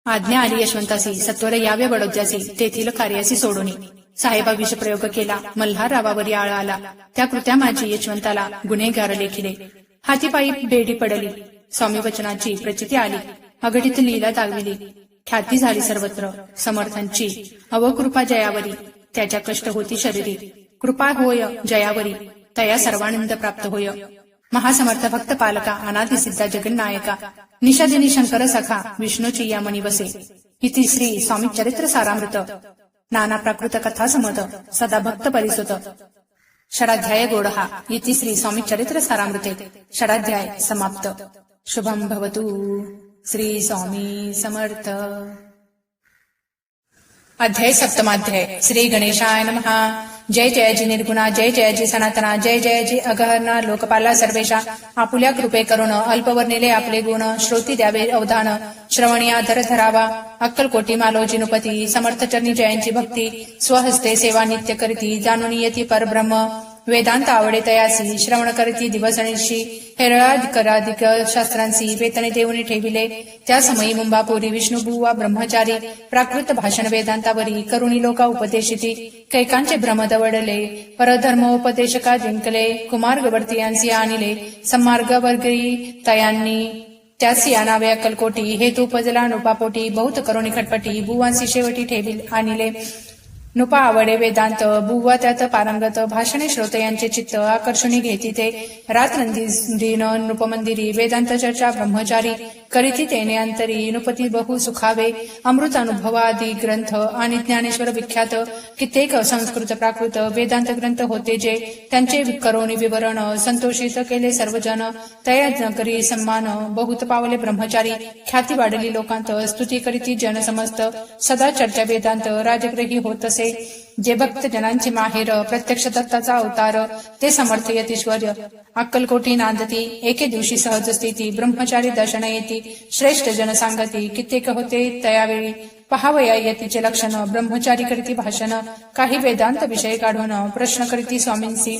आज्ञा आली यशवंतासी सत्वर यावे बडोद्यासी तेथील कार्यासी सोडोनी. साहेबा विषप्रयोग केला मल्हार रावावरी आळ आला. त्या कृत्या माझी यशवंताला गुन्हेगार लेखिले. हातीपायी बेडी पडली. स्वामी वचनाची प्रचिती आली. अघटित लीला दागविली. ख्याती झाली सर्वत्र समर्थांची अवकृपा जयावरी. त्याच्या कष्ट होती शरीरी कृपा होय जयावरी. तया सर्वानंद प्राप्त होय. महासमर्थ भक्त पालका अनादि सिद्धा जगन्नायका निषादिनी शंकर सखा विष्णूची या मनी बसे. इति श्री स्वामी चरित्र सारामृत नाना प्राकृत कथा समत सदा भक्त परिसुत षडाध्याय गोडहा. इति श्री स्वामी चरित्र सारामृते षडाध्याय समाप्त. शुभम भवतु. श्री स्वामी समर्थ. अध्याय सप्तमाध्याय. श्री गणेशाय नमः. जय जयजी निर्गुणा जय जयजी सनातना जय जयजी अगहरणा लोकपाला सर्वेशा. आपुल्या कृपे करुण अल्पवर्णिले आपले गुण श्रोती द्यावे अवधान श्रवणिया धर धरावा. अक्कलकोटी मालोजी नुपती समर्थ चरणी जयांची भक्ती स्वहस्ते सेवा नित्य करीती जाणून येती परब्रह्म. वेदांत आवडे तयासी श्रवण करीती दिवसनिशी हेरळाधिक शास्त्रांसी वेतने देऊनी ठेविले. त्या समयी मुंबापुरी विष्णुबुवा ब्रह्मचारी प्राकृत भाषण वेदांतावरी करुणी लोका उपदेशिती. कैकांचे भ्रम दवडले परधर्मोपदेशका जिंकले. कुमार्गवर्तीयांसी आणिले सम्मार्ग वर्गी तयांनी त्यासी आणावे अक्कलकोटी. हेतू उपजला नृपापोटी बहुत करुणी खटपटी बुवांसी शेवटी ठेविल आणिले. नुपा आवडे वेदांत बुवा त्यात पारंगत भाषणे श्रोतयांचे चित्त आकर्षणी घेती ते. रात्रंदिन नृपमंदिरी वेदांत चर्चा ब्रह्मचारी करीती तेने अंतरी. नुपती बहु सुखावे अमृत अनुभवादी ग्रंथ आणि ज्ञानेश्वर विख्यात कित्येक संस्कृत प्राकृत वेदांत ग्रंथ होते जे त्यांचे करोनी विवरण संतोषित केले सर्वजन. तया नगरी सन्मान बहुत पावले ब्रह्मचारी. ख्याती वाढली लोकांत स्तुती करीती जन समस्त. सदा चर्चा वेदांत राजग्रही होत असे. जे भक्त जनांचे माहेर प्रत्यक्ष दत्ताचा अवतार ते समर्थ यतीश्वर. अक्कलकोटी नांदती एके दिवशी सहज स्थिती ब्रह्मचारी दर्शन येती. श्रेष्ठ जन सांगती कित्येक होते तयावेळी. पहावया यतीचे लक्षण ब्रह्मचारी करीती भाषण. काही वेदांत विषय काढून प्रश्न करीती स्वामींसी.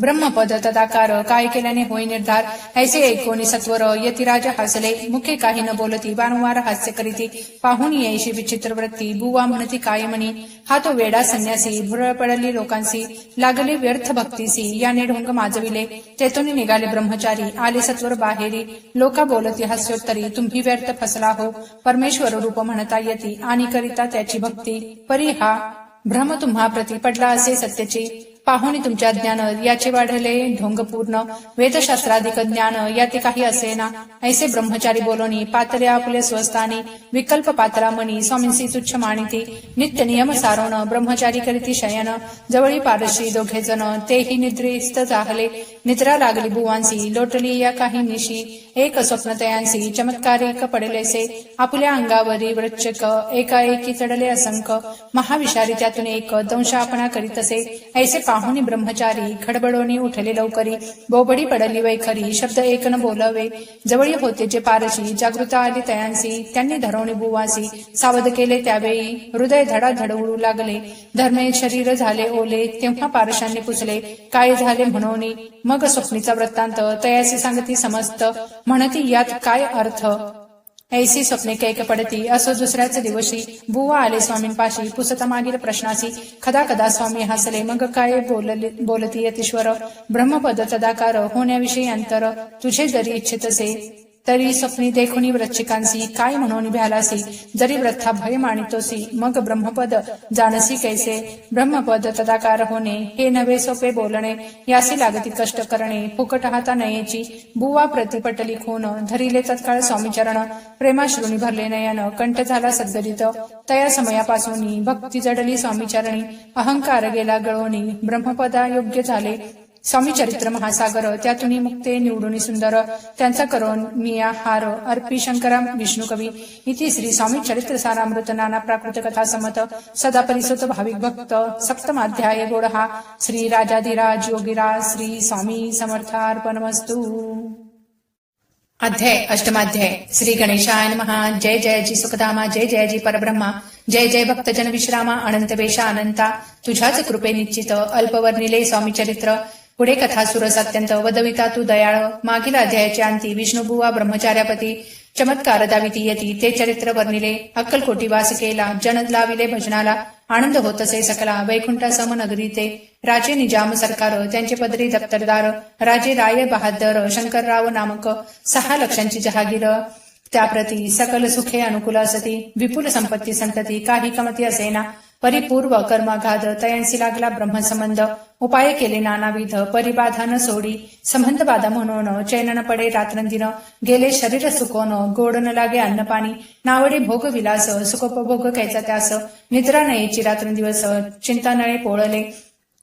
ब्रह्मपद तदाकार काय केल्याने होई निर्धार. ऐसे ऐकोनी सत्वर यतिराज हसले मुखे काही न बोलती वारंवार हास्य करीती. पाहून येईशी विचित्र वृत्ती बुवा म्हणती काय म्हणी. हा तो वेडा संन्यासी भुरळ पडली लोकांसी लागले व्यर्थ भक्तीसी. याने ढोंग माजविले तेथून निघाले ब्रह्मचारी आले सत्वर बाहेरी. लोका बोलती हास्योत्तरी तुम्ही व्यर्थ फसला हो. परमेश्वर रूप म्हणता येती आणि करिता त्याची भक्ती. परी हा भ्रम तुम्हा प्रती पडला असे सत्याची. पाहुणी तुमच्या ज्ञान याचे वाढले ढोंग पूर्ण. वेदशास्त्राधिक ज्ञान याते काही असे ना. ऐसे ब्रह्मचारी बोलोनी पातले आपले स्वस्थानी. विकल्प पातला मनी स्वामींसी तुच्छ मानिती. नित्य नियम सारोण ब्रह्मचारी करीती शयन. जवळी पारशी दोघे जण तेही निद्रिस्त जाहले. निद्रा लागली बुवांसी लोटली या काही निशी. एक स्वप्न तयांसी चमत्कारिक पडलेसे. आपल्या अंगावरी वृच्छक एकाएकी चढले असंख्य. महाविषारी त्यातून एक दंशापणा करीत असे. ऐसे पाहुणी ब्रह्मचारी खडबडोनी उठले लवकरी. बोबडी पडली वैखरी शब्द एक न बोलावे. जवळी होते जे पारशी जागृत आली तयांसी. त्यांनी धरवणी बुवासी सावध केले त्यावेळी. हृदय धडाधड उडू लागले धर्मे शरीर झाले ओले. तेव्हा पारशांनी पुसले काय झाले म्हणून. मग स्वप्नीचा वृत्तांत तयासी सांगती समस्त. म्हणती यात काय अर्थ. ऐसी स्वप्ने कैक पडती. असो दुसऱ्याच दिवशी बुवा आले स्वामींपाशी पुसता मागील प्रश्नासी. कदा कदा स्वामी हसले मग काय बोलती यतीश्वर. ब्रह्मपद तदाकार होण्याविषयी अंतर तुझे जरी इच्छित असे तरी स्वप्नी देखुनी वृश्चिकांसी काय म्हणून भ्यालासी जरी वृथा भय मानितोसी मग ब्रह्मपद जानसी कैसे ब्रह्मपद तदाकार होणे हे नव्हे सोपे बोलणे यासी लागती कष्ट करणे फुकट हाता नयेची बुवा प्रतिपटली खून धरिले तत्काळ स्वामीचरण प्रेमाश्रुनी भरले नयन कंठ झाला सद्गदित तया समयापासून भक्ती जडली स्वामीचरणी अहंकार गेला गळोनी ब्रह्मपदा योग्य झाले स्वामी चरित्र महासागर त्यातून मुक्ते निवडून सुंदर त्यांचा करून मिया हार अर्पी शंकरा विष्णू कवी इति श्री स्वामी चरित्र सारामृत नाना प्राकृत कथा समत सदा परिसुत भाविक भक्त सप्तमाध्याय गोडहा श्री राजाधिराज योगीराज श्री स्वामी समर्थार्पणमस्तु। अध्याय अष्टमाध्याय श्री गणेशाय नमः। जय जय जी सुखधामा जय जय जी परब्रह्मा जय जय भक्तजन विश्रामा अनंत वेशा अनंता तुझ्याच कृपे निश्चित अल्पवर्णिले स्वामी चरित्र पुढे कथा सुरस अत्यंत वदविता तू दयाळ मागील अध्यायाचे अंती विष्णुबुवा ब्रह्मचार्यापती चमत्कार दाविती यती ते चरित्र वर्णिले अक्कलकोटी वास केला जन लाविले भजनाला आनंद होत असे सकला वैकुंठा सम नगरी ते राजे निजाम सरकार त्यांचे पदरी दप्तरदार राजे राय बहादर शंकरराव नामक 6 लक्षांची जहागीर त्याप्रती सकल सुखे अनुकूल असती विपुल संपत्ती संतती काही कमती असेना परिपूर्व कर्माघात तयांसी लागला ब्रह्मसंबंध उपाय केले नानाविध परिबाधा न सोडी संबंध बाधा म्हणून चैन न पडे रात्रंदिन गेले शरीर सुकोन गोड न लागे अन्नपाणी नावडे भोग विलास सुखोपभोग कैचा त्यास निद्रा नयेची रात्रंदिवस चिंता नळे पोळले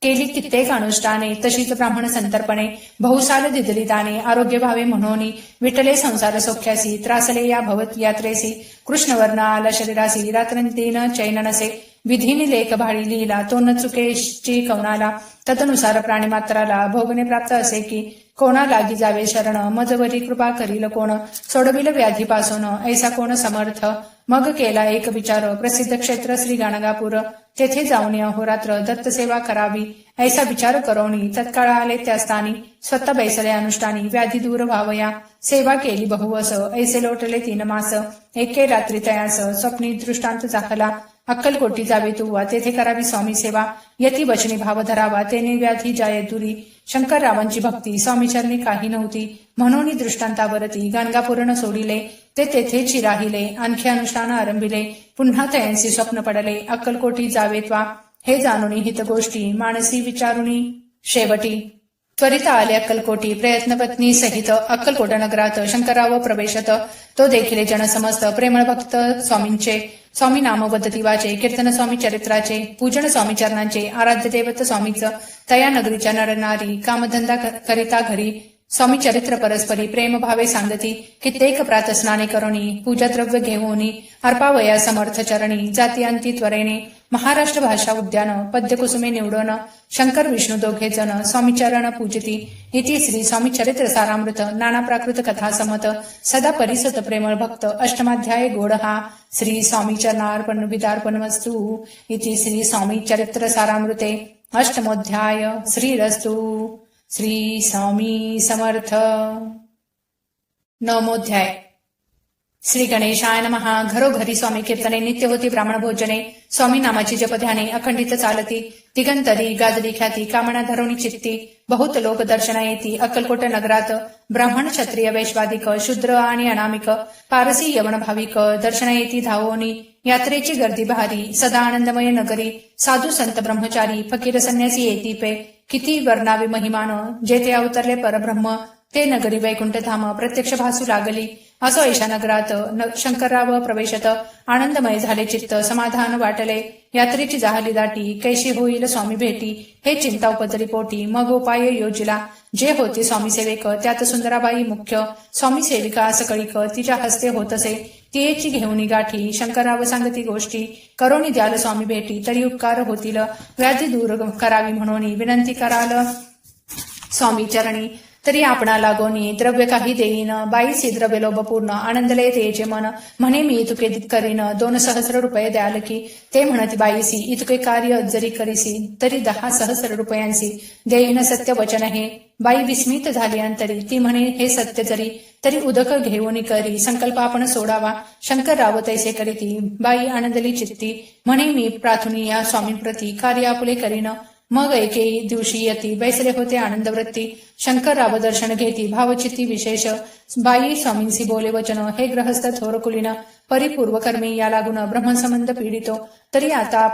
केली कित्येक अनुष्ठाने तशीच ब्राह्मण संतर्पणे बहुसाल दिदली दाने आरोग्य भावे म्हणून विटले संसार सौख्यासी त्रासले या भवत यात्रेसी कृष्णवर्ण आला शरीरासी रात्रंदिन चैन नसे विधीने लेख भाळी लिहिला तो न चुकेची कवनाला तदनुसार प्राणीमात्राला भोगणे प्राप्त असे की कोणा लागी जावे शरण मजवरी कृपा करील कोण सोडविल व्याधीपासून ऐसा कोण समर्थ मग केला एक विचार प्रसिद्ध क्षेत्र श्री गाणगापूर तेथे जाऊन अहोरात्र दत्त सेवा करावी ऐसा विचार करवणी तत्काळ आले त्या स्थानी स्वतः बैसले अनुष्ठानी व्याधी दूर व्हावया सेवा केली बहुवस ऐसे लोटले 3 मास एके रात्री तयास स्वप्नी दृष्टांत दाखला अक्कलकोटी जावे तू तेथे करावी स्वामी सेवा यती वचनी भाव धरावा तेने व्याधी जाये दुरी शंकररावांची भक्ती स्वामीचरणी काही नव्हती म्हणून दृष्टांतावरती गाणगापूर्ण सोडिले ते तेथेची राहिले आणखी अनुष्ठान आरंभिले पुन्हा तयांसी स्वप्न पडले अक्कलकोटी जावे त्वा हे जाणून हित गोष्टी मानसी विचारुणी शेवटी त्वरित आले अक्कलकोटी प्रयत्नपत्नी सहित अक्कलकोट नगरात शंकरराव प्रवेशत तो देखील जन समस्त प्रेमळ भक्त स्वामींचे स्वामी नाम वदती वाचे कीर्तन स्वामी चरित्राचे पूजन स्वामी चरणांचे आराध्य देवत स्वामीच तया नगरीच्या नरनारी कामधंदा करिता घरी स्वामी चरित्र परस्परी प्रेम भावे सांगती कित्येक प्रातस्नाने करुणी पूजा द्रव्य घेऊनी अर्पावया समर्थ चरणी जातीयांती त्वरेने महाराष्ट्र भाषा उद्यान पद्यकुसुमे निवडून शंकर विष्णू दोघे जण स्वामीचरण पूजती इति श्री स्वामी चरित्र सारामृत नाना प्राकृत कथा समत सदा परिसत प्रेमळ भक्त अष्टमाध्याय गोडहा श्री स्वामी चरणार्पण विदार्पणमस्तु इति श्री स्वामी चरित्र सारामृते अष्टमोध्याय श्रीरस्तु श्री स्वामी समर्थ। नवमोध्याय श्री गणेशाय नमः। घरोघरी स्वामी कीर्तने नित्य होती ब्राह्मण भोजने स्वामी नामाची जपध्याने अखंडित चालती दिगंतरी गाजली ख्याती कामना धरुणी चित्ती बहुत लोक दर्शना येती अक्कलकोट नगरात ब्राह्मण क्षत्रिय वैश्वादिक शूद्र आणि अनामिक पारसी यवन भाविक दर्शना येती धावोनी यात्रेची गर्दी भारी सदा आनंदमय नगरी साधू संत ब्रह्मचारी फकीर संन्यासी येती पे किती वर्णावी महिमान जेथे अवतरले परब्रह्म ते नगरी वैकुंठ धाम प्रत्यक्ष भासू लागली असो ऐशा नगरात शंकरराव प्रवेशत आनंदमय झाले चित्त समाधान वाटले यात्रेची जाहली दाटी कैशी होईल स्वामी भेटी हे चिंता उपजली पोटी मग उपाय योजिला जे होते स्वामी सेवेक त्यात सुंदराबाई मुख्य स्वामी सेविका सकळीक तिच्या हस्ते होत असे तियेची घेऊन गाठी शंकरराव सांगती गोष्टी करोनी द्याल स्वामी भेटी तरी उपकार होतील व्याधी दूर करावी म्हणून विनंती कराल स्वामी चरणी तरी आपणा लागोनी द्रव्य काही देईन बाईसी द्रव्य लोभपूर्ण आनंदले तेजे मन म्हणे मी इतके करीन 2,000 रुपये द्याल की ते म्हणत बाईसी इतके कार्य जरी करीसी तरी 10,000 रुपयांसी देईन सत्य वचन हे बाई विस्मित झाली अंतरी ती म्हणे हे सत्य जरी तरी उदक घेऊन करी संकल्प आपण सोडावा शंकरराव तैसे करीती बाई आनंदली चित्ती म्हणे मी प्रार्थनी या स्वामींप्रती कार्य आपुले करीन मग एके दिवशी यती बैसले होते आनंदवृत्ती. शंकरराव दर्शन घेती भावचित्ती विशेष. बाई स्वामींसी बोले वचन, हे ग्रहस्थ थोर कुलीन. परिपूर्व कर्मी या लागून ब्रह्मसंबंध पीडितो. तरी आता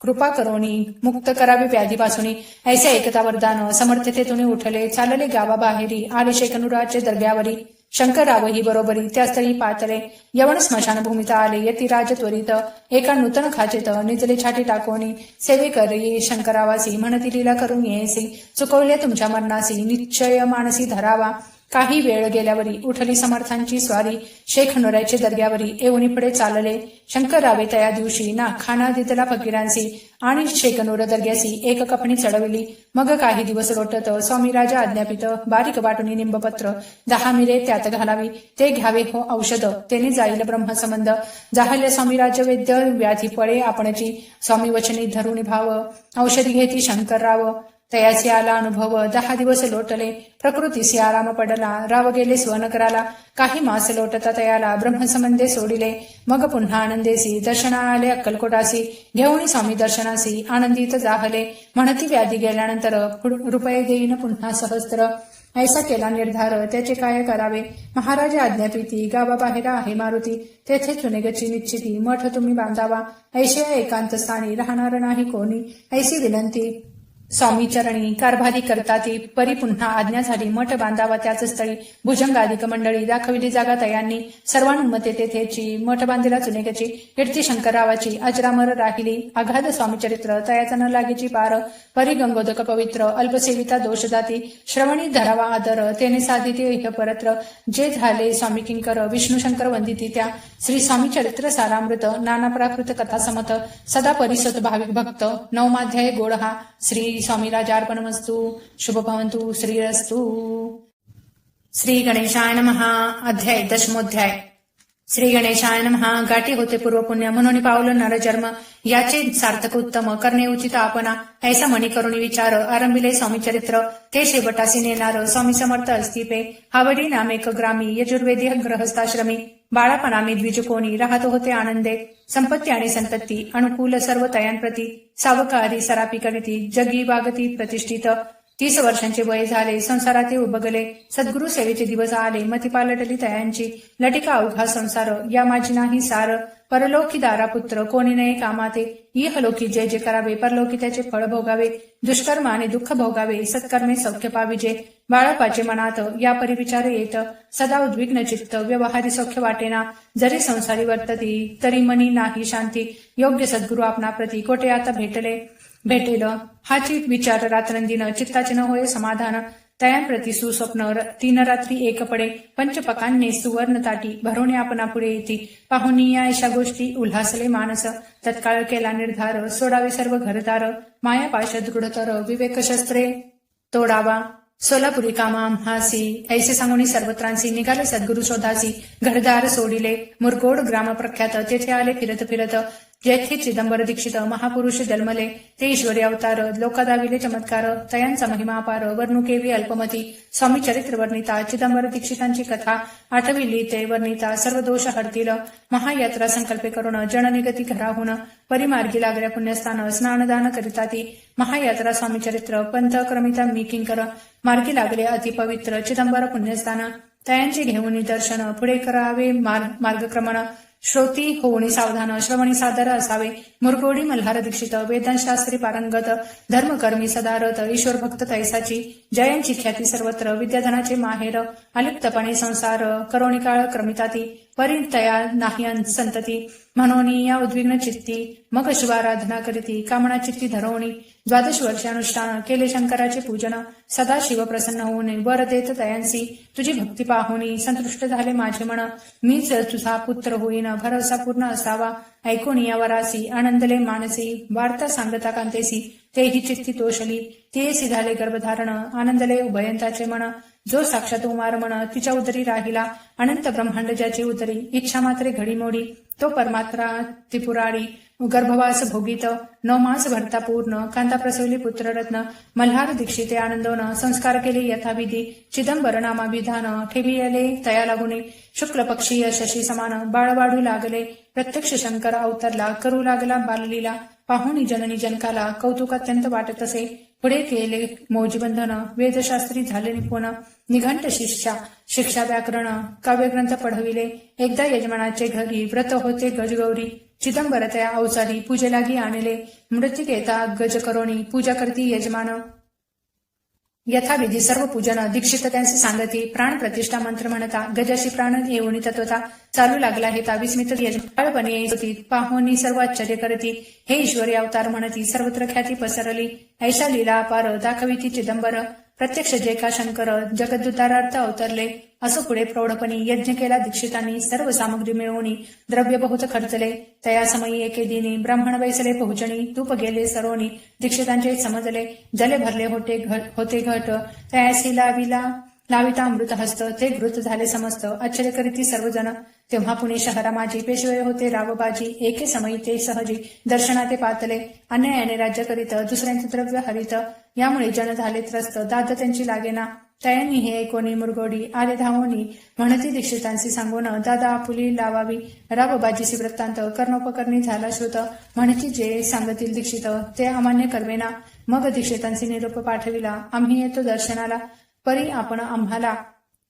कृपा करोनी मुक्त करावे व्याधीपासून. ऐसे ऐकता वरदान समर्थतेतून उठले. चालले गावाबाहेरी आले शेकनुराचे दर्ग्यावरी. शंकरराव ही बरोबरी त्या स्थळी पातळे. यवन स्मशानभूमीत आले यती राज त्वरित. एका नूतन खाचेत निजले छाटी टाकोनी. सेवे करी शंकरावासी म्हणती लीला करून येसी. चुकवले तुमच्या मरणासी निश्चय मानसी धरावा. काही वेळ गेल्यावरी उठली समर्थांची स्वारी. शेख नुराचे दर्ग्यावरी येऊनी पुढे चालले. शंकररावे त्या दिवशी ना खाना दितला फकीरांसी. आणि शेकनूर दर्ग्यासी एक कपणी चढविली. मग काही दिवस लोटत स्वामी राजा आज्ञापित. बारीक वाटुनी निंबपत्र 10 मिरे त्यात घालावी. ते घ्यावे हो औषध तेने जाईल ब्रह्मसंबंध. जाहल्य स्वामी राज वैद्य व्याधी पळे आपणची. स्वामी वचनी धरुणी भाव औषधी घेती शंकरराव. तयासी आला अनुभव 10 दिवस लोटले. प्रकृतीसी आराम पडला. राव गेले स्वनकराला. काही मास लोटता तयाला ब्रह्मसंबंधे सोडिले. मग पुन्हा आनंदेसी दर्शना आले अक्कलकोटासी. घेऊन स्वामी दर्शनासी आनंदित जाहले. म्हणती व्याधी गेल्यानंतर रुपये देईन पुन्हा सहस्त्र. ऐसा केला निर्धार त्याचे काय करावे. महाराज आज्ञापिती गावाबाहेर आहे मारुती. तेथे चुनेगची निश्चिती मठ तुम्ही बांधावा. ऐशा एकांत स्थानी राहणार नाही कोणी. ऐसी विनंती स्वामी चरणी कारभारी करता ती. परी पुन्हा आज्ञा झाली मठ बांधावा त्याच स्थळी. भुजंगाधिक मंडळी दाखविली जागा तयांनी. सर्वानुमते तेथेची मठ बांधिला चुनेगची. कीर्ती शंकररावाची अजरामर राहिली. अगाध स्वामीचरित्र तयाचा न लागेची पार. परी गंगोदक पवित्र अल्पसेविता दोष जाती. श्रवणी धरावा आदर तेने साधिते इह परत्र. जे झाले स्वामी किंकर विष्णू शंकर वंदिती त्या. श्री स्वामी चरित्र सारामृत नाना प्राकृत कथा समत. सदा परिसत भाविक भक्त. 9वाध्याय गोड हा. श्री स्वामी राजार्पणमस्तु. शुभ भवन्तु. श्रीरस्तु. श्री गणेशाय नमः. अध्याय 10मोध्याय. श्री गणेशाय नमः. गाठी होते पूर्वपुण्य म्हणून पावलं नरजन्म. याचे सार्थक उत्तम करणे उचित आपणा. ऐसा मणी करुणी विचार आरंभिले स्वामी चरित्र. ते शेवटासी नेणार स्वामी समर्थ अस्तिपे. हावडी नामेक ग्रामी यजुर्वेदी ग्रहस्थाश्रमी. बाळापणामी द्विजकोणी राहत होते आनंदे. संपत्ती आणि संतती अनुकूल सर्व तयांप्रती. सावकारी सरापी करीती जगी वागती प्रतिष्ठित. 30 वर्षांचे वय झाले संसारात उबगले. सद्गुरु सेवेचे दिवस आले मती पालटली तयांची. लटिका अवघा संसार या माझी नाही सार. परलोकी दारापुत्र कोणी नये कामाते. इहलोकी जय जे करावे परलोकी त्याचे फळ भोगावे. दुष्कर्म आणि दुःख भोगावे सत्कर्मे सौख्य पाविजे. बाळपाचे मनात या परिविचार येत. सदा उद्विग्न चित्त व्यवहारी सौख्य वाटेना. जरी संसारी वर्तती तरी मनी नाही शांती. योग्य सद्गुरु आपणा प्रती कोठे आता भेटेल. हाची विचार रात्रंदिन चित्ताचे न होय समाधान. तयांप्रती सुस्वप्न 3 रात्री एक पडे. पंचपकांनी सुवर्ण ताटी भरवणे आपणा पुढे येती. पाहुणी या अशा गोष्टी उल्हासले मानस. तत्काळ केला निर्धार सोडावे सर्व घरदार. मायापाश दृढतर विवेक शस्त्रे तोडावा. सोलापुरी कामा आम्हासी ऐसे सांगून सर्वत्रांसी. निघाले सद्गुरु शोधासी घरदार सोडिले. मुरगोड ग्राम प्रख्यात तेथे आले फिरत फिरत. जेथे चिदंबर दीक्षित महापुरुष जन्मले. ते ईश्वरी अवतार लोकादाविले चमत्कार. तयांचा महिमा अपार वर्णुकेवी अल्पमती. स्वामी चरित्र वर्णिता चिदंबर दीक्षितांची कथा. आठविली ते वर्णिता सर्व दोष हरतील. महायात्रा संकल्पे करून जननिगती घराहून. परिमार्गी लागल्या पुण्यस्थान स्नानदान करिता ती. महायात्रा स्वामी चरित्र पंथ क्रमिता मी किंकर. मार्गी लागले अतिपवित्र चिदंबर पुण्यस्थान. तयांचे घेऊन दर्शन पुढे करावे मार्गक्रमण. श्रोती होऊनी सावधान श्रवणी सादर असावे. मुरगोडी मल्हार दीक्षित वेदांशास्त्री पारंगत. धर्मकर्मी सदारत ईश्वर भक्त तैसाची. जयांची ख्याती सर्वत्र विद्याधनाचे माहेर. अलिप्तपणे संसार करोणी काळ क्रमिताती. परितया नाही संतती म्हणून या उद्विग्न चित्ती. मग शिवाराधना करीती कामना चित्ती धरवणी. 12 वर्षे अनुष्ठान केले शंकराचे पूजन. सदा शिव प्रसन्न होऊन वर देत तयांसी. तुझी भक्ती पाहुनी संतुष्ट झाले माझे मन. मीच तुझा पुत्र होईन भरवसा पूर्ण असावा. ऐकून या वरासी आनंदले मानसी. वार्ता सांगता कांतेसी तेही चित्ती तोषली. ते झाले गर्भधारण आनंदले उभयंताचे मन. जो साक्षात उमार मन तिच्या उदरी राहिला. अनंत ब्रह्मांड ज्याची उदरी. इच्छा मात्रे घडीमोडी. तो परमात्मा त्रिपुरारी. गर्भवास भोगित 9 मास भरता पूर्ण. कांता प्रसवली पुत्ररत्न. मल्हार दीक्षिते आनंदोन संस्कार केले यथाविधी. चिदंबर नामाभिधान ठेविले तया लागुने. शुक्ल पक्षीय शशी समान बाळ वाढू लागले. प्रत्यक्ष शंकर अवतरला करू लागला बाललीला. पाहुणी जननी जनकाला कौतुक अत्यंत वाटत असे. पुढे केले मौजीबंधन, वेदशास्त्री झाले निपुण, निघंट शिक्षा व्याकरण, काव्यग्रंथ पढविले. एकदा यजमानाचे घरी व्रत होते गजगौरी, चिदंबर त्या अवचारी पूजेलागी आणले. मृत्तिकेता गज करोनी पूजा करती यजमान, यथाविधी सर्व पूजन दीक्षित त्यांचे सांगती. प्राण प्रतिष्ठा मंत्र म्हणता गजाशी प्राण येऊनी तत्वता चालू लागला हे विस्मित यजमानपणे पाहुणी सर्व आश्चर्य करती. हे ईश्वरी अवतार म्हणती सर्वत्र ख्याती पसरली. ऐशा लीला अपार दाखविती चिदंबर, प्रत्यक्ष जे का शंकर जगदुद्धारार्थ अवतरले. असो पुढे प्रौढपणी यज्ञ केला दीक्षितांनी, सर्व सामग्री मिळवणी द्रव्य बहुत खर्चले. तया समयी एके दिनी ब्राह्मण बैसले पोहोचणी, तूप गेले सरोनी दीक्षितांचे समजले. जले भरले होते घट, तयासी लाविता अमृत हस्त, ते घृत झाले समस्त आश्चर्य करीती सर्वजण. तेव्हा पुणे शहरा माझी पेशवे होते रावबाजी, एके समयी ते सहजी दर्शना ते पातले. अन्यायाने राज्य करीत दुसऱ्यांचे द्रव्य हरित, यामुळे जन झाले त्रस्त दाद त्यांची लागेना. तयांनी हे ऐकोनी मुरगोडी आले धावोनी, म्हणती दीक्षितांशी सांगून दादा आपुली लावावी. रावबाजीसी वृत्तांत कर्णोपकरणी झाला श्रुत, म्हणती जे सांगतील दीक्षित ते अमान्य करवेना. मग दीक्षितांशी निरोप पाठविला, आम्ही येतो दर्शनाला, परी आपण आम्हाला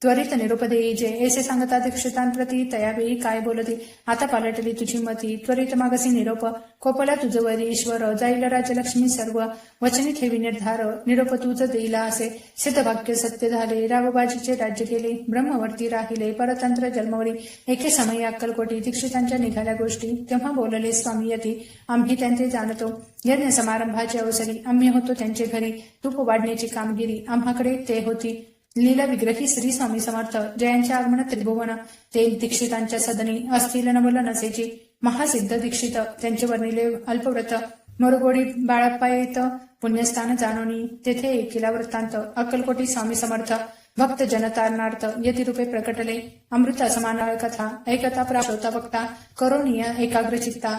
त्वरित निरोप देईजे. ऐसे सांगता दीक्षितांप्रती तयावेळी काय बोलती, आता पालटली तुझी मती, त्वरित मागसी निरोप. कोपला तुझवरी ईश्वर, जाईल राजलक्ष्मी सर्व, वचनी ठेवी निर्धार, निरोप तुझ देईला असे. सिद्धभाग्य सत्य झाले, रावबाजीचे राज्य केले, ब्रह्मवर्ती राहिले, परतंत्र जन्मवरी. एके समयी अक्कलकोटी दीक्षितांच्या निघाल्या गोष्टी, तेव्हा बोलले स्वामी यती, आम्ही त्यांचे जाणतो. यज्ञ समारंभाची अवसरी आम्ही होतो त्यांचे घरी, तूप वाढण्याची कामगिरी आम्हाकडे ते होती. लीला विग्रही श्री स्वामी समर्थ, जयांचे आगमन त्रिभुवन, ते दीक्षितांच्या सदनी असतील नवल नसेची. महासिद्ध दीक्षित त्यांचे वर्णिले अल्पव्रत, मुरगोडी बाळप्पा येत पुण्यस्थान जानोनी, तेथे एकिला वृत्तांत. अक्कलकोटी स्वामी समर्थ भक्त जनतारणार्थ यतिरूपे प्रकटले. अमृत समान कथा ऐकता प्राप्त वक्ता, करोनिय एकाग्रचित्ता.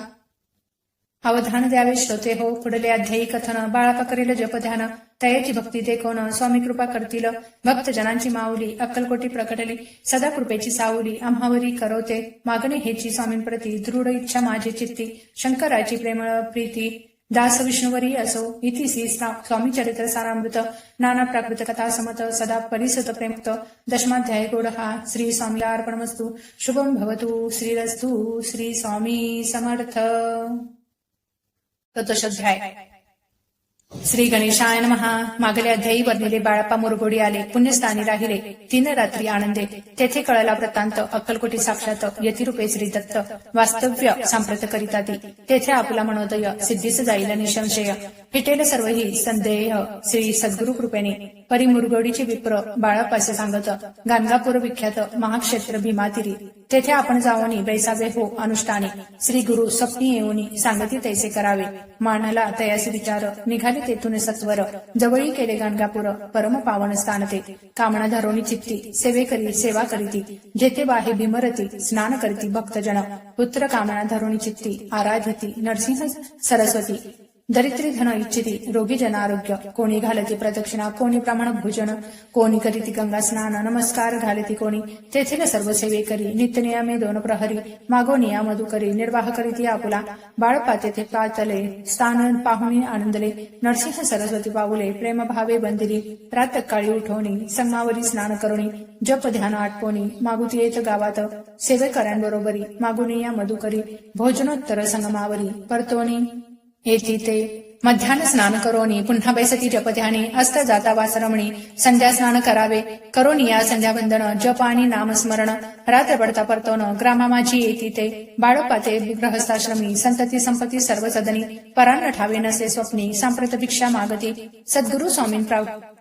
अवधान द्यावे श्रोते हो, पुढले अध्यायी कथन. बाळापा करेल जपध्यान, तयाची भक्ती देखोन, स्वामी कृपा करतील. भक्त जनांची माऊली अक्कलकोटी प्रकटली, सदा कृपेची सावली आम्हावरी करवते. मागणे हेची स्वामींप्रती दृढ इच्छा माझी चित्ती, शंकराची प्रेमळ प्रीती दास विष्णुवरी असो. इतिसी स्वामी चरित्र सारामृत, नाना प्राकृत कथा समत, सदा परिसत प्रेमक्त. दशमाध्याय गोड हा. श्री स्वामीला अर्पणमस्तु. शुभम भवतु. श्रीरस्तु. श्री स्वामी समर्थ. चतुर्थाध्याय. श्री गणेशाय नमः. मागले अध्यायी वर्णिले बाळप्पा मुरगोडी आले, पुण्यस्थानी राहिले 3 रात्री आनंदे. तेथे कळला वृत्तांत, अक्कलकोटी साक्षात यतिरूपे श्री दत्त वास्तव्य सांप्रत करिता ती. तेथे आपला मनोदय सिद्धीस जाईल निसंशय, फिटेल सर्वही संदेह श्री सद्गुरु कृपेने. परी मुरगोडीचे विप्र बाळप्पासे सांगत, गाणगापूर विख्यात महाक्षेत्र भीमातिरी, तेथे आपण जावनी बैसावे हो अनुष्ठानी. श्री गुरु स्वप्नी येऊनी सांगती तैसे करावे, मानला तयासी विचार. निघाले तेथून सत्वर, जवळी केले गाणगापूर परम पावन स्थान ते. कामना धरोणी चित्ती सेवे करी सेवा करीती, जेथे बाहे भीमरती स्नान करती भक्तजन. पुत्र कामना धरोणी चित्ती आराध्यती नरसिंह सरस्वती. दरिद्री धन इच्छिती रोगी जन आरोग्य, कोणी घालती प्रदक्षिणा कोणी ब्राह्मण भोजन, कोणी करीती गंगा स्नान नमस्कार घालती कोणी. तेथील सर्व सेवे करी नित्यनियमे 2 प्रहरी, मागोनिया मधुकरी निर्वाह करीती आपुला. बाळप्पा तेथे पातले स्थान पाहुणी आनंदले, नरसिंह सरस्वती पाऊले प्रेमभावे बंदिली. प्रातःकाळी उठवणी संगमावरी स्नान करुणी, जप ध्यान आटपोणी मागुती येत गावात. सेवेकऱ्यांबरोबरी मागुनिया मधुकरी, भोजनोत्तर संगमावरी परतोणी येती ते. मध्यान्ह स्नान करोनी पुन्हा बैसती जपध्यानी, अस्त जाता वासरमणी संध्या स्नान करावे. करोनिया संध्यावंदन जप आणि नामस्मरण, रात्र पडता परतोन ग्रामा माझी येती ते. बाळप्पा ते गृहस्थाश्रमी संतती संपत्ती सर्व सदनी, परान्न ठावे नसे स्वप्नी सांप्रत भिक्षा मागती. सद्गुरु स्वामीं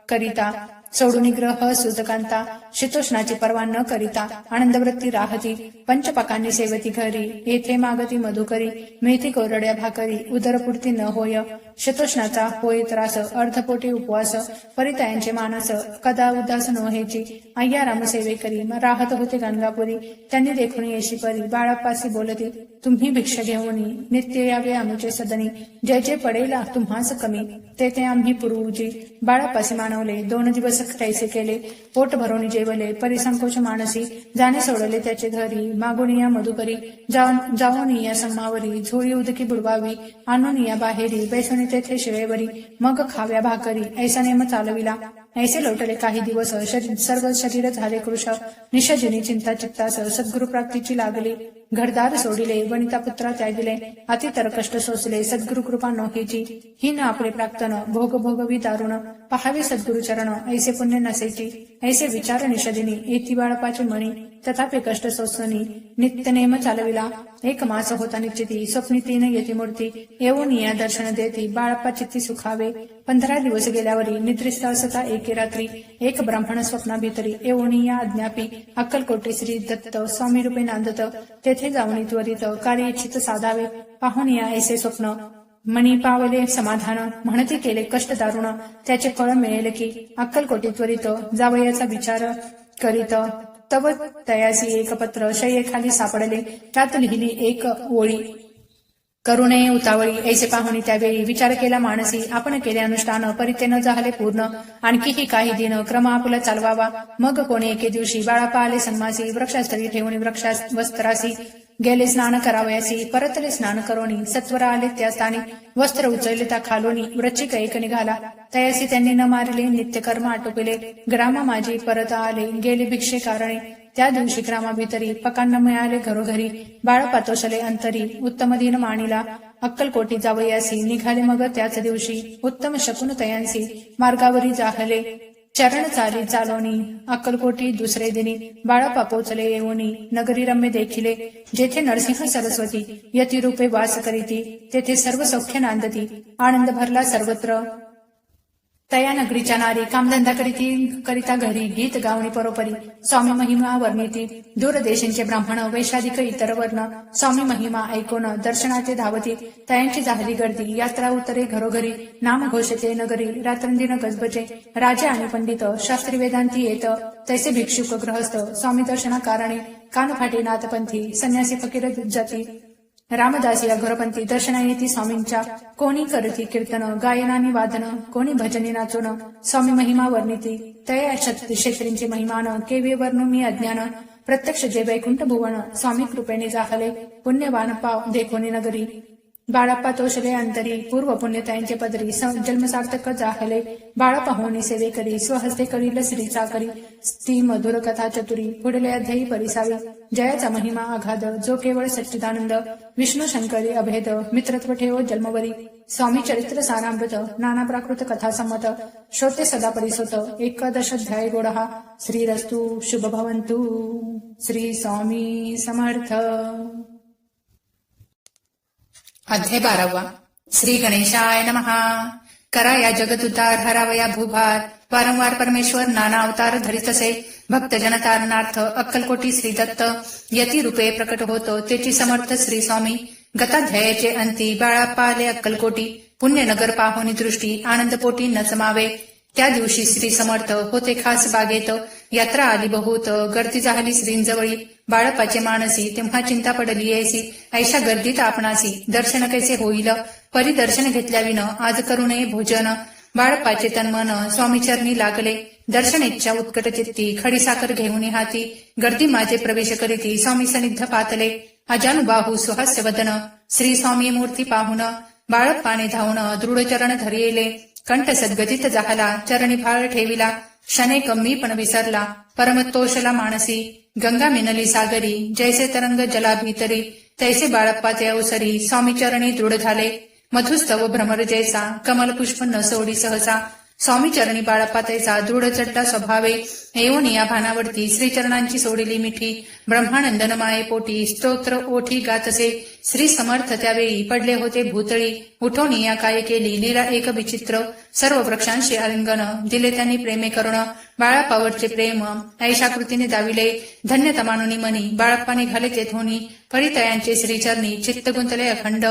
करिता सोडून ग्रह सुतकांता, शीतोष्णाची पर्वा न करिता आनंदवृत्ती राहती. पंचपाकांनी सेवती घरी, येथे मागती मधुकरी. मिळती कोरड्या भाकरी उदरपूर्ती न होय, शीतोष्णाचा होय त्रास अर्धपोटी उपवास. परितायांचे मानस कदा उदास न हेची, अय्याराम सेवे करी राहत होते गाणगापुरी. त्यांनी देखून येशी परी बाळप्पासी बोलती, तुम्ही भिक्षा घेऊनी नित्य यावे आमचे सदनी. जे जे पडेला तुम्हास कमी, ते ते आम्ही पुरवूजी. बाळप्पासी मानवले 2 दिवस तैसे केले. पोट भरून जेवले परिसंकोच मानसी, जाणे सोडले त्याचे घरी. मागून या मधुकरी, जाऊन या सम्मावरी. झोळी उदकी बुडवावी, आणून या बाहेरी. बैसुनी तेथे शिळेवरी, मग खाव्या भाकरी. ऐसा नेम चालविला, ऐसे लोटले काही दिवस. सर्व शरीर झाले कृश, निषजिनी चिंता चित्तास. सद्गुरु प्राप्तीची लागली, घरदार सोडिले. वनिता पुत्रा त्यागिले, अतितर कष्ट सोसले. सद्गुरु कृपा नोहीची, ही न आपले प्राक्तन. भोग भोगवी दारुण, पहावे सद्गुरु चरण. ऐसे पुण्य नसेची, ऐसे विचार निषदिनी. येती बाळपाचे मणी, तथापि कष्ट सोसनी. नित्य नेम चालविला, एक मास होता निश्चिती. स्वप्नी तीन येती मूर्ती, येऊन या दर्शन देती. बाळप्पा चित्ती सुखावे, 15 दिवस गेल्यावरी. निद्रिस्त असता एके रात्री, एक ब्राह्मण स्वप्ना भीतरी. येऊन या अज्ञापी, अक्कलकोटे श्री दत्त. स्वामी रूपे नांदत, तेथे जाऊन त्वरित. कार्य इच्छित साधावे, पाहून या ऐसे स्वप्न. मनी पावले समाधान, म्हणती केले कष्ट दारुण. त्याचे फळ मिळेल की, अक्कलकोटी त्वरित. जावयाचा विचार करीत, तव तयासी एक पत्र. शय्येखाली सापडले, त्यात लिहिली एक ओळी. करू नये उतावळी, ऐसे पाहुणी त्यावेळी. विचार केला मानसी, आपण केले अनुष्ठान. परिते न झाले पूर्ण, आणखीही काही दिन. क्रम आपुला चालवावा, मग कोणी एके दिवशी. बाळापा आले सन्मासी, वृक्षास्थळी ठेवून वृक्षास वस्त्रासी. गेले स्नान करावयासी, परतले स्नान करोनी. सत्वर आले त्या स्थानी, वस्त्र उचलले त्या खालोनी. वृश्चिक एक निघाला, तयासी त्यांनी न मारले. नित्यकर्म आटोपिले, ग्रामा माझी परत आले. गेले भिक्षे कारणे, त्या दिवशी ग्रामाभितरी. पकांना मिळाले घरोघरी, बाळ पातोषले अंतरी. उत्तम दिन मानिला, अक्कलकोटी जावयासी. निघाले मग त्याच दिवशी, उत्तम शकुन तयांसी. मार्गावरी जाहले, चरण चाली चालोनी. अक्कलकोटी दुसरे दिनी, बाळप्पा पोचले येऊनी. नगरी रम्य देखिले, जेथे नरसिंह सरस्वती. यतिरूपे वास करीती, तेथे सर्व सौख्य नांदती. आनंद भरला सर्वत्र, तया नगरीच्या नारी. कामधंदा करिता घरी, गीत गावणी परोपरी. स्वामी महिमा वर्णिती, दूरदेशांचे ब्राह्मण. वैशाधिक इतर वर्ण, स्वामी महिमा ऐकून. दर्शनाचे धावती, तयांची झाली गर्दी. यात्रा उतरे घरोघरी, नाम घोषते नगरी. रात्रंदिन गजबजे, राजे आणि पंडित. शास्त्री वेदांती येत, तैसे भिक्षुक गृहस्थ. स्वामी दर्शना कारणे, कानफाटे नाथपंथी. संन्यासी फकीर जाती, रामदासी अघोरपंथी. दर्शना येती स्वामींच्या, कोणी करती कीर्तन. गायनानी वादन, कोणी भजनी नाचून. स्वामी महिमा वर्णिती, तया क्षेत्रींची महिमान. केव्य वर्णू मी अज्ञान, प्रत्यक्ष जे वैकुंठ भुवन. स्वामी कृपेने जाहले, पुण्यवान पाव देखोनी नगरी. बाळप्पा तोषले अंतरी, पूर्व पुण्यताईंचे पदरी. जन्मसार्थक जाहले, बाळप्पा होणी सेवे करी. स्वहस्ते करील श्री चाकरी, ती मधुर कथा चतुरी. पुढले अध्यायी परिसावी, जयाचा महिमा अगाध. जो केवळ सच्चिदानंद, विष्णू शंकरी अभेद. मित्रत्व ठेवो जन्मवरी, स्वामी चरित्र सारामृत. नाना प्राकृत कथा संमत, श्रोते सदा परिसोत. 11 अध्याय गोडहा. श्रीरस्तु शुभ भवन्तु. श्री स्वामी समर्थ. अध्याय 12. श्री गणेशाय नमः. करा या जगदुद्धार, हरावया भूभार. वारंवार परमेश्वर नाना अवतार धरितसे. भक्त जनतारणार्थ अक्कलकोटी श्री दत्त. यती रूपे प्रकट होतो, त्याची समर्थ श्री स्वामी. गताध्यायाचे अंती. बाळाप्पा आले अक्कलकोटी, पुण्यनगर पाहुनी दृष्टी. आनंदपोटी न समावे, त्या दिवशी श्री समर्थ. होते खास बागेत, यात्रा आली बहुत. गर्दी झाली श्रींजवळी, बाळप्पाचे मानसी. तेव्हा चिंता पडली ऐसी, ऐशा गर्दीत आपणासी. दर्शन कैसे होईल, परिदर्शन घेतल्याविन. आज करू नये भोजन, बाळप्पाचे तन्मन. स्वामीचरणी लागले, दर्शन इच्छा उत्कट चित्ती. खडीसाखर घेऊन हाती, गर्दी माझे प्रवेश करीती. स्वामी सनिध पातले, अजानुबाहू सुहास्य वदन. श्री स्वामी मूर्ती पाहुन, बाळप्पाने धावून. दृढ चरण धरिले, कंठ सद्गतीत जाहला. चरणी फाळ ठेविला, क्षणे कमी पण विसरला. परमतोषला मानसी, गंगा मिनली सागरी. जैसे तरंग जला भीतरी, तैसे बाळप्पाचे अवसरी. स्वामी चरणी दृढ झाले, मधुस्तव भ्रमर जैसा. कमल पुष्प न सोडी सहसा, स्वामी चरणी बाळप्पा तैसा. दृढ चट्टा स्वभावे, येऊन या भानावरती. श्रीचरणांची सोडिली मिठी, ब्रह्मानंदन माये पोटी. स्तोत्र ओठी गातसे, श्री समर्थ त्यावेळी. पडले होते भूतळी, उठवून या काय केली. लीला एक विचित्र, सर्व वृक्षांशी आलिंगन. दिले त्यांनी प्रेमे करुण, बाळप्पावरचे प्रेम. ऐशा कृतीने दाविले, धन्य तमानुनी मनी. बाळप्पाने घाले तेथोनी, परितयांचे श्रीचरणी. चित्त गुंतले अखंड,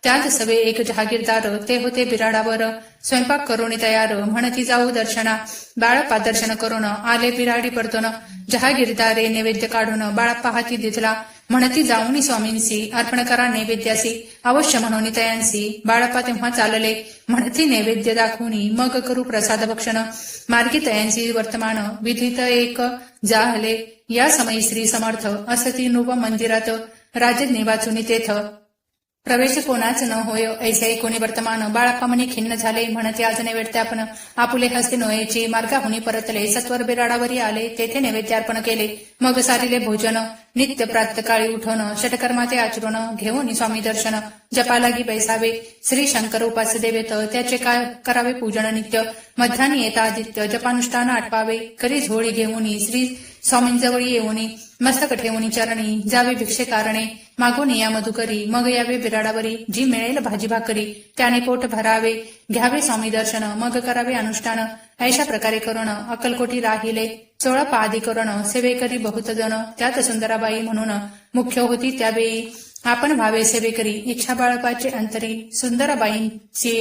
त्यात सवे एक जहागीरदार ते होते बिराडावर स्वयंपाक करून तयार म्हणती जाऊ दर्शना बाळप्पा दर्शन करून आले बिराडी परतून जहागीरदारे नैवेद्य काढून बाळप्पा हाती दिसला म्हणती जाऊनी स्वामींसी अर्पण करा नैवेद्यासी अवश्य म्हणून तयांसी बाळप्पा तेव्हा चालले म्हणती नैवेद्य दाखवूनी मग करू प्रसाद भक्षण मार्गी तयांसी वर्तमान विधित एक जाहले या समयी श्री समर्थ असती नुव मंदिरात राजज्ञे वाचुनी तेथ प्रवेश कोणाच न होय ऐसे कोणी वर्तमान बाळप्पा म्हणे खिन्न झाले म्हणते आज नैवेद्य आपण आपुले हस्ते नोयेची मार्गाहुनी परतले सत्वर बिराडावरी आले तेथे नैवेद्यार्पण केले मग सारिले भोजन नित्य प्रातकाळी उठवण षटकर्माचे आचरण घेऊन स्वामी दर्शन जपालागी बैसावे श्री शंकर उपास देवेत त्याचे काय करावे पूजन नित्य मध्यानी येता आदित्य जपानुष्ठान आटपावे करी झोळी घेऊन श्री स्वामींजवळी येऊनी मस्तक ठेवून चरणी जावे भिक्षे कारणे मागून या मधुकरी मग यावे बिराडावरी जी मिळेल भाजी भाकरी त्याने पोट भरावे घ्यावे स्वामी दर्शन मग करावे अनुष्ठान अशा प्रकारे करून अक्कलकोटी राहिले 16 पादी करून सेवेकरी बहुत जण त्यात सुंदराबाई म्हणून मुख्य होती त्यावेळी आपण व्हावे सेवेकरी इच्छा बाळपाचे अंतरी सुंदराबाईंची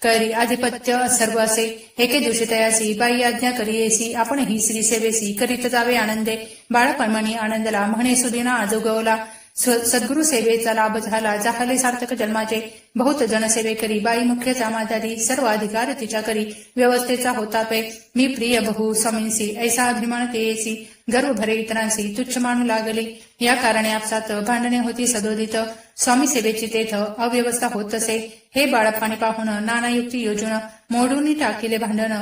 करी आधिपत्य सर्व असे एके दिवशी तयासी बाई आज्ञा करीयेसी आपण ही श्री सेवेसी करीत जावे आनंदे बाळपणमणी आनंदला म्हणे सुदिना आजोगवला सद्गुरु सेवेचा लाभ झाला जाहले सार्थक जन्माचे बहुत जन सेवेकरी बाई मुख्य जामादारी सर्व अधिकार तिच्या करी व्यवस्थेचा होता पे मी प्रिय बहु स्वामींसी ऐसा अभिमान तेयेसी गर्व भरे इतरांसी तुच्छ मानू लागली या कारणे आपसात भांडणे होती सदोदित स्वामी सेवेची तेथ अव्यवस्था होत असे हे बाळप्पाने पाहून नाना युक्ती योजून मोडून टाकिले भांडण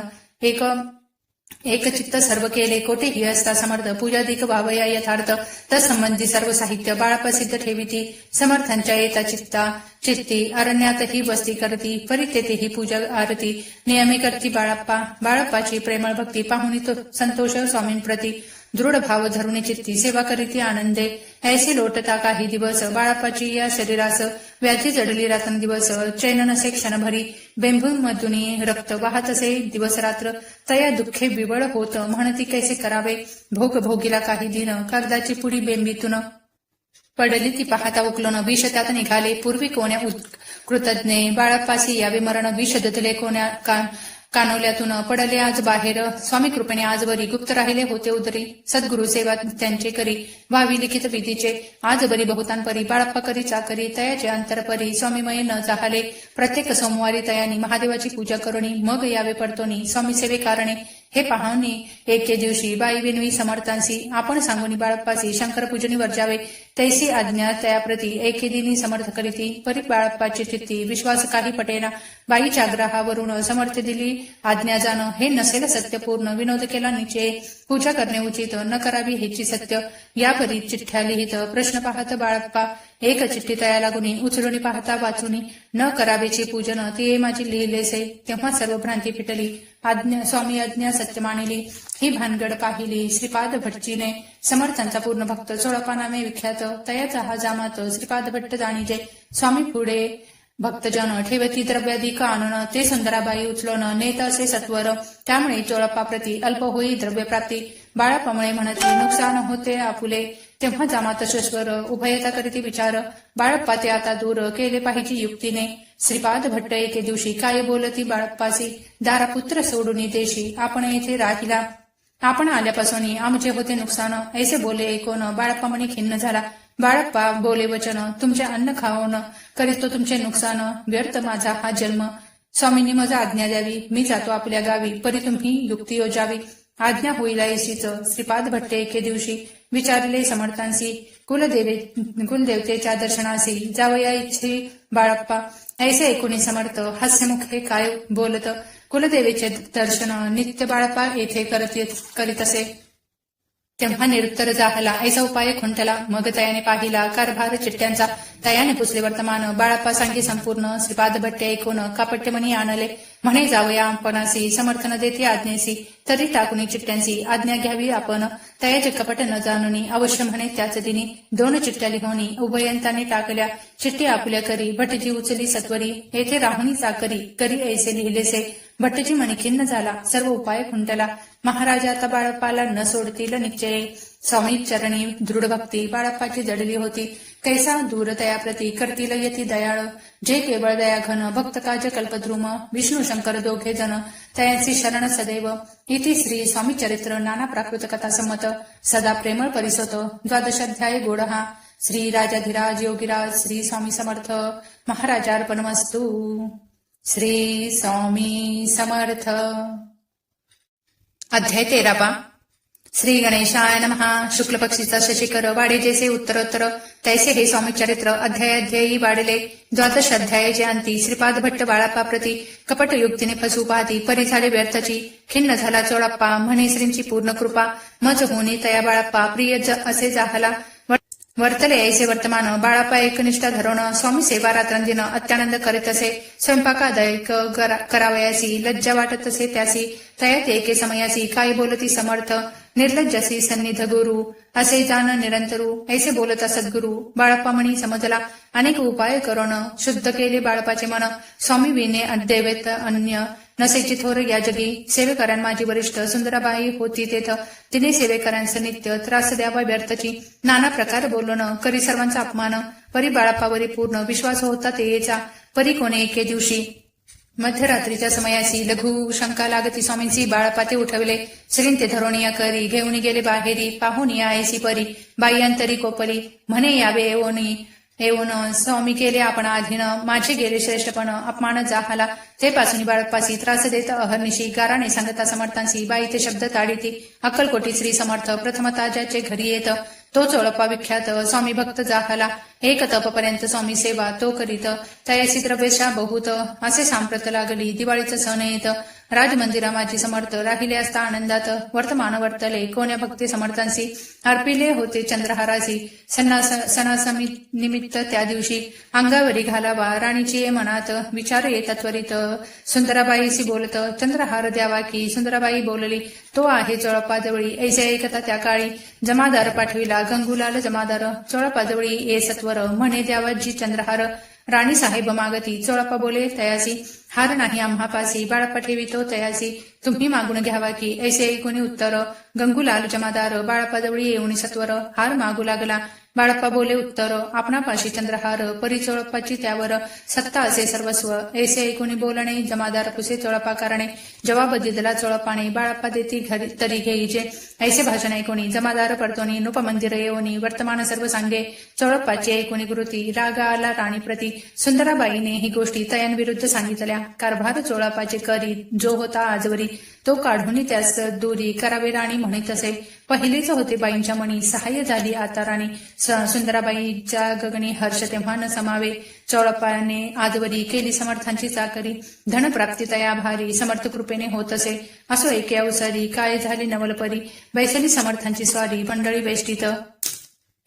एक चित्त सर्व केले कोठेही असता समर्थ पूजाधिक व्हावया यथार्थ तत्संबंधी सर्व साहित्य बाळप्पा सिद्ध ठेविती समर्थांच्या येता चित्ती अरण्यातही वस्ती करती परितेही पूजा आरती नियमे करती बाळप्पाची प्रेमळ भक्ती पाहुणी तो संतोष स्वामींप्रती दृढ भाव धरुणी चित्ती सेवा करीती आनंदे ऐसे लोटता काही दिवस बाळप्पाची या शरीरास व्याधी जडली रात्रंदिवस चैन नसे क्षणभरी बेंबूमधुनी रक्त वाहत असे दिवस रात्र तया दुःखे विवळ होत म्हणती कैसे करावे भोग भोगीला काही दिन कागदाची पुडी बेंबीतून पडली ती पाहता उकलन विष त्यात निघाले पूर्वी कोण्या कृतज्ञे बाळप्पासी यावे मरण विष दधले कोण्या कानोल्यातून पडले आज बाहेर स्वामी कृपेने आजवरी गुप्त राहिले होते उदरी सद्गुरु सेवा त्यांचे करी व्हावी लिखित विधीचे आजवरी बहुतांपरी बाळप्पा करी चाकरी तयाचे अंतरपरी स्वामीमय न जाहले प्रत्येक सोमवारी तयानी महादेवाची पूजा करुणी मग यावे पडतोनी स्वामी सेवे कारणे हे पाहुणी एके दिवशी बाई विनवी समर्थांसी आपण सांगूनी बाळप्पासी शंकर पूजनी वर्जावे तैसी आज्ञा तयाप्रती एके दिनी समर्थ करीती परी बाळप्पाची चित्ती विश्वास काही पटेना बाईच्या ग्रहावरून समर्थ दिली आज्ञा जाणं हे नसेल सत्यपूर्ण विनोद केला निश्चय पूजा करणे उचित न करावी हेची सत्य यापरी चिठ्ठ्या लिहित प्रश्न पाहत बाळप्पा एक चिठ्ठी तया लागुनी उचलून पाहता वाचुनी न करावेची पूजन ती माझी लिहिलेसे तेव्हा सर्व भ्रांती फिटली स्वामी आज्ञा सत्य मानिली ही भानगड पाहिली श्रीपाद भटजीने समर्थांचा पूर्ण भक्त 16 नामे विख्यात तयाचा हा जामात श्रीपाद भट्ट जाणीजे स्वामी पुढे भक्तजन ठेवती द्रव्याधिक आणन ते सुंदराबाई उचलून नेत असे सत्वर त्यामुळे चोळप्पाप्रती अल्प होई द्रव्य प्राप्ती बाळप्पामुळे म्हणते नुकसान होते आपुले तेव्हा जामात श्वेश्वर उभयता करीती विचार बाळप्पा ते आता दूर केले पाहिजे युक्तीने श्रीपाद भट्ट एके दिवशी काय बोलती बाळप्पासी दारापुत्र सोडून देशी आपण येथे राहिला आपण आल्यापासून आमचे होते नुकसान ऐसे बोले ऐकून बाळप्पा म्हणे खिन्न झाला बाळप्पा बोले वचन तुमचे अन्न खाऊन करीतो तुमचे नुकसान व्यर्थ माझा हा जन्म स्वामींनी माझा आज्ञा द्यावी मी जातो आपल्या गावी परी तुम्ही युक्ती योजावी आज्ञा होईल ऐशीच श्रीपाद भट्ट एके दिवशी विचारले समर्थांसी कुलदेवतेच्या दर्शनासी जावया इच्छे बाळप्पा ऐसे ऐकून समर्थ हास्यमुखे काय बोलत कुलदेवीचे दर्शन नित्य बाळप्पा येथे करीत असे तेव्हा निरुत्तर जाहला ऐसा उपाय खुंटला मग तयाने पाहिला कारभार चिठ्ठ्यांचा तयाने पुसले वर्तमान बाळप्पा सांगे संपूर्ण श्रीपाद भट्टे ऐकून कापट्यमणी आणले म्हणे जावया आपणासी समर्थन देते आज्ञेसी तरी टाकुनी चिठ्ठ्यांसी आज्ञा घ्यावी आपण तयाचे कपट न जाणुनी अवश्य म्हणे त्याच दिनी 2 चिठ्ठ्या लिहोनी उभयंतांनी टाकल्या चिठ्ठी आपल्या करी भटजी उचली सत्वरी येथे राहुनी चाकरी करी ऐसे लिहिलेसे भट्टजी म्हणे खिन्न झाला सर्व उपाय खुंटला महाराजा आता बाळप्पाला न सोडतील निश्चय स्वामी चरणी दृढ भक्ती बाळप्पाची जडली होती कैसा दूर तया प्रती करतील यती दयाळ जे केवळ दया घन भक्त काज कल्पद्रुम विष्णू शंकर दोघे जन तयांची शरण सदैव इति श्री स्वामी चरित्र नाना प्राकृत कथा संमत सदा प्रेमळ परिसोत द्वादशाध्याय गोडहा श्री राजाधिराज योगीराज श्री स्वामी समर्थ महाराजार्पणमस्तु. श्री स्वामी समर्थ. अध्याय 13. श्री गणेशाय नमः. शुक्ल पक्षीचा शशिकर वाढे जैसे उत्तरोत्तर तैसे हे स्वामी चरित्र अध्यायी वाढले. द्वादश अध्यायाचे अंती श्रीपाद भट्ट बाळाप्पा प्रती कपट युक्तीने फसू पाहती परी झाले व्यर्थची. खिन्न झाला चोळाप्पा म्हणे श्रींची पूर्ण कृपा मज होनी तया बाळाप्पा प्रिय असे जाहला. वर्तले ऐसे वर्तमान बाळाप्पा एकनिष्ठा धरून स्वामी सेवा रात्रंदिन अत्यानंद करीत असे. स्वयंपाकादायक करावयासी लज्जा वाटत असे त्यासी तयात एके समयासी काही बोलती समर्थ निर्लज्जासी सन्निध गुरु असे जाण निरंतरू ऐसे बोलता सद्गुरु. बाळाप्पा म्हणी समजला अनेक उपाय करून शुद्ध केले बाळाप्पाचे मन. स्वामी विने अद्दैवेत अन्य नसेची थोर या जगी. सेवेकरां माझी वरिष्ठ सुंदराबाई होती तेथ तिने सेवेकरांचं नित्य त्रास द्यावा व्यर्थची. नाना प्रकार बोलून करी सर्वांचा अपमान परी बाळाप्पावरी पूर्ण विश्वास होता ते याचा. परी कोणे एके दिवशी मध्यरात्रीच्या समयासी लघु शंका लागती स्वामींची. बाळाप्पा ते उठवले श्रीं ते धरोणिया करी घेऊन गेले बाहेरी. पाहून या ऐसी परी बाई अंतरी कोपली म्हणे यावे येऊन स्वामी केले आपण आधीन माझे गेले श्रेष्ठपण अपमान जाहाला. ते पासून बाळाप्पासी त्रास देत अहर्निशी गाराने सांगता समर्थांशी. बाई ते शब्द ताडिती अक्कलकोटी श्री समर्थ प्रथमता ज्याचे घरी येत तो चोळप्पा विख्यात स्वामी भक्त जाहाला. एक तपपर्यंत स्वामी सेवा तो करीत तयासी द्रव्यशा बहुत असे सांप्रत लागली. दिवाळीचं सण येत राजमंदिरा माझी समर्थ राहिले असता आनंदात. वर्तमान वर्तले कोण्या भक्ती समर्थांशी अर्पिले होते चंद्रहारासी. सणासमी निमित्त त्या दिवशी अंगावरी घालावा राणीची ये मनात विचार येतात त्वरित. सुंदराबाईशी बोलत चंद्रहार द्यावा की सुंदराबाई बोलली तो आहे चोळप्पाजवळी. ऐसे ऐकता त्या काळी जमादार पाठविला गंगूलाल जमादार. चोळप्पाजवळी ये सत्वर म्हणे द्यावा जी चंद्रहार. राणी साहेब मागती चोळप्पा बोले तयासी हार नाही आम्हापासी. बाळाप्पा ठेवितो तयासी तुम्ही मागून घ्यावा की. ऐसे ऐकून उत्तर गंगूलाल जमादार बाळाप्पाजवळी येऊन सत्वर हार मागू लागला. बाळाप्पा बोले उत्तर आपणापाशी चंद्रहार परी चोळप्पाची त्यावर सत्ता असे सर्वस्व. ऐसे ऐकून बोलणे जमादार पुसे चोळप्पा करणे. जवाब दिला चोळप्पाने बाळाप्पा देती तरी घेईजे. ऐसे भाषण ऐकून जमादार परतोनी नृपमंदिर येऊनी वर्तमान सर्व सांगे. चोळप्पाची ऐकून कृती रागा आला राणी प्रती. सुंदराबाईने ही गोष्टी तयांविरुद्ध सांगितल्या. कारभार चोळप्पाचे करी जो होता आजवरी तो काढून त्यास दूरी करावे राणी म्हणत असे. पहिलेच होते बाईंच्या मणी सहाय्य झाली आता राणी. सुंदराबाईच्या गगनी हर्ष तेव्हा न समावे. चोळप्पाने आजवरी केली समर्थांची चाकरी. धनप्राप्ती तया भारी समर्थ कृपेने होत असे. असो एके अवसरी काय झाली नवलपरी बैसली समर्थांची स्वारी मंडळी वेष्टीत.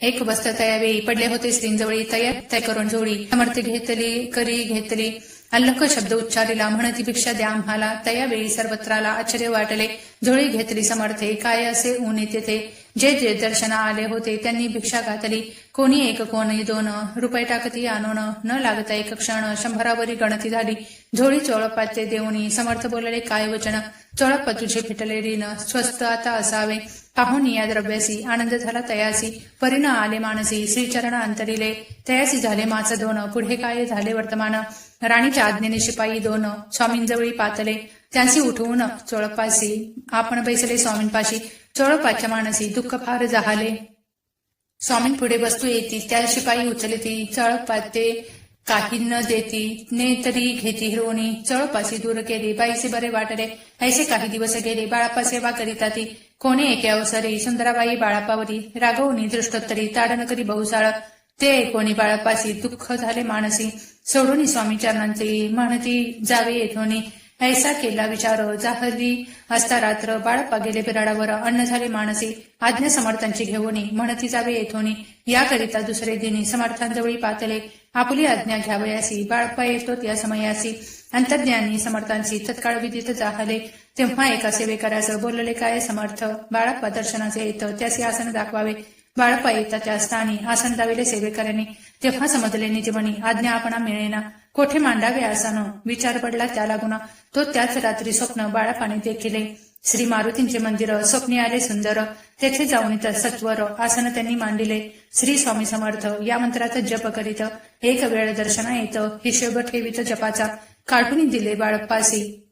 एक वस्त्र तयावेळी पडले होते श्रींजवळी तया त्या करून जोडी. समर्थ घेतली अल्लख शब्द उच्चारिला म्हणती भिक्षा द्या आम्हाला. तयावेळी सर्वत्राला आश्चर्य वाटले. झोळी घेतली समर्थे काय असे ऊन येते ते. जे जे दर्शना आले होते त्यांनी भिक्षा घातली. कोणी एक कोणी 2 रुपये टाकती आणून न लागता एक क्षण 100वरी गणती झाली. झोळी चोळप्पाचे देऊनी समर्थ बोलले काय वचन. चोळप्पा तुझे फिटले रीन स्वस्त आता असावे. पाहून या द्रव्यासी आनंद झाला तयासी. परिण आले मानसी श्रीचरण अंतरिले. तयासी झाले माच 2 पुढे काय झाले वर्तमान. राणीच्या आज्ञेने शिपाई 2 स्वामींजवळी पातले. त्यांची उठवून चोळप्पासी आपण बैसले स्वामींपाशी. चोळप्पाच्या मानसी दुःख फार जाहले. स्वामींपुढे वस्तू येती त्या शिपाई उचलती. चोळप्पा ते काही न देती ने तरी घेती हिरवणी. चोळप्पासी दूर केली बाईचे बरे वाटले. ऐसे काही दिवस गेले. बाळाप्पा सेवा करीता ती. कोणे एके अवसरी सुंदराबाई बाळाप्पावरी रागवणी दृष्टोत्तरी ताडन करी बहुसाळ. ते कोणी बाळाप्पासी दुःख झाले मानसी. सोडून स्वामी चरणांचे म्हणती जावे येथोनी. ऐसा केला विचार जाहली असता रात्र. बाळाप्पा गेले बिराडावर अन्न झाले मानसी. आज्ञा समर्थांची घेऊनी म्हणती जावे येथोनी. याकरिता दुसरे दिनी समर्थांजवळी पातले. आपली आज्ञा घ्यावयासी बाळाप्पा येतो त्या समयासी. अंतर्ज्ञानी समर्थांची तत्काळ विदित जाहले. तेव्हा एका सेवेकरास बोलले काय समर्थ. बाळाप्पा दर्शनाचे येतं त्याचे आसन दाखवावे. बाळाप्पा येता त्या स्थानी आसन दाविले सेवेकरांनी. तेव्हा समजले निजमणी आज्ञा आपणा मिळेना. कोठे मांडावे आसन विचार पडला त्या लागुना. तो त्याच रात्री स्वप्न बाळाप्पाने देखिले. श्री मारुतींचे मंदिर स्वप्नी आले सुंदर, तेथे जाऊन सत्वर आसन त्यांनी मांडिले. श्री स्वामी समर्थ या मंत्राचा जप करीत एक वेळ दर्शना येत, हिशोब ठेवीत जपाचा काढून दिले बाळप्पासी.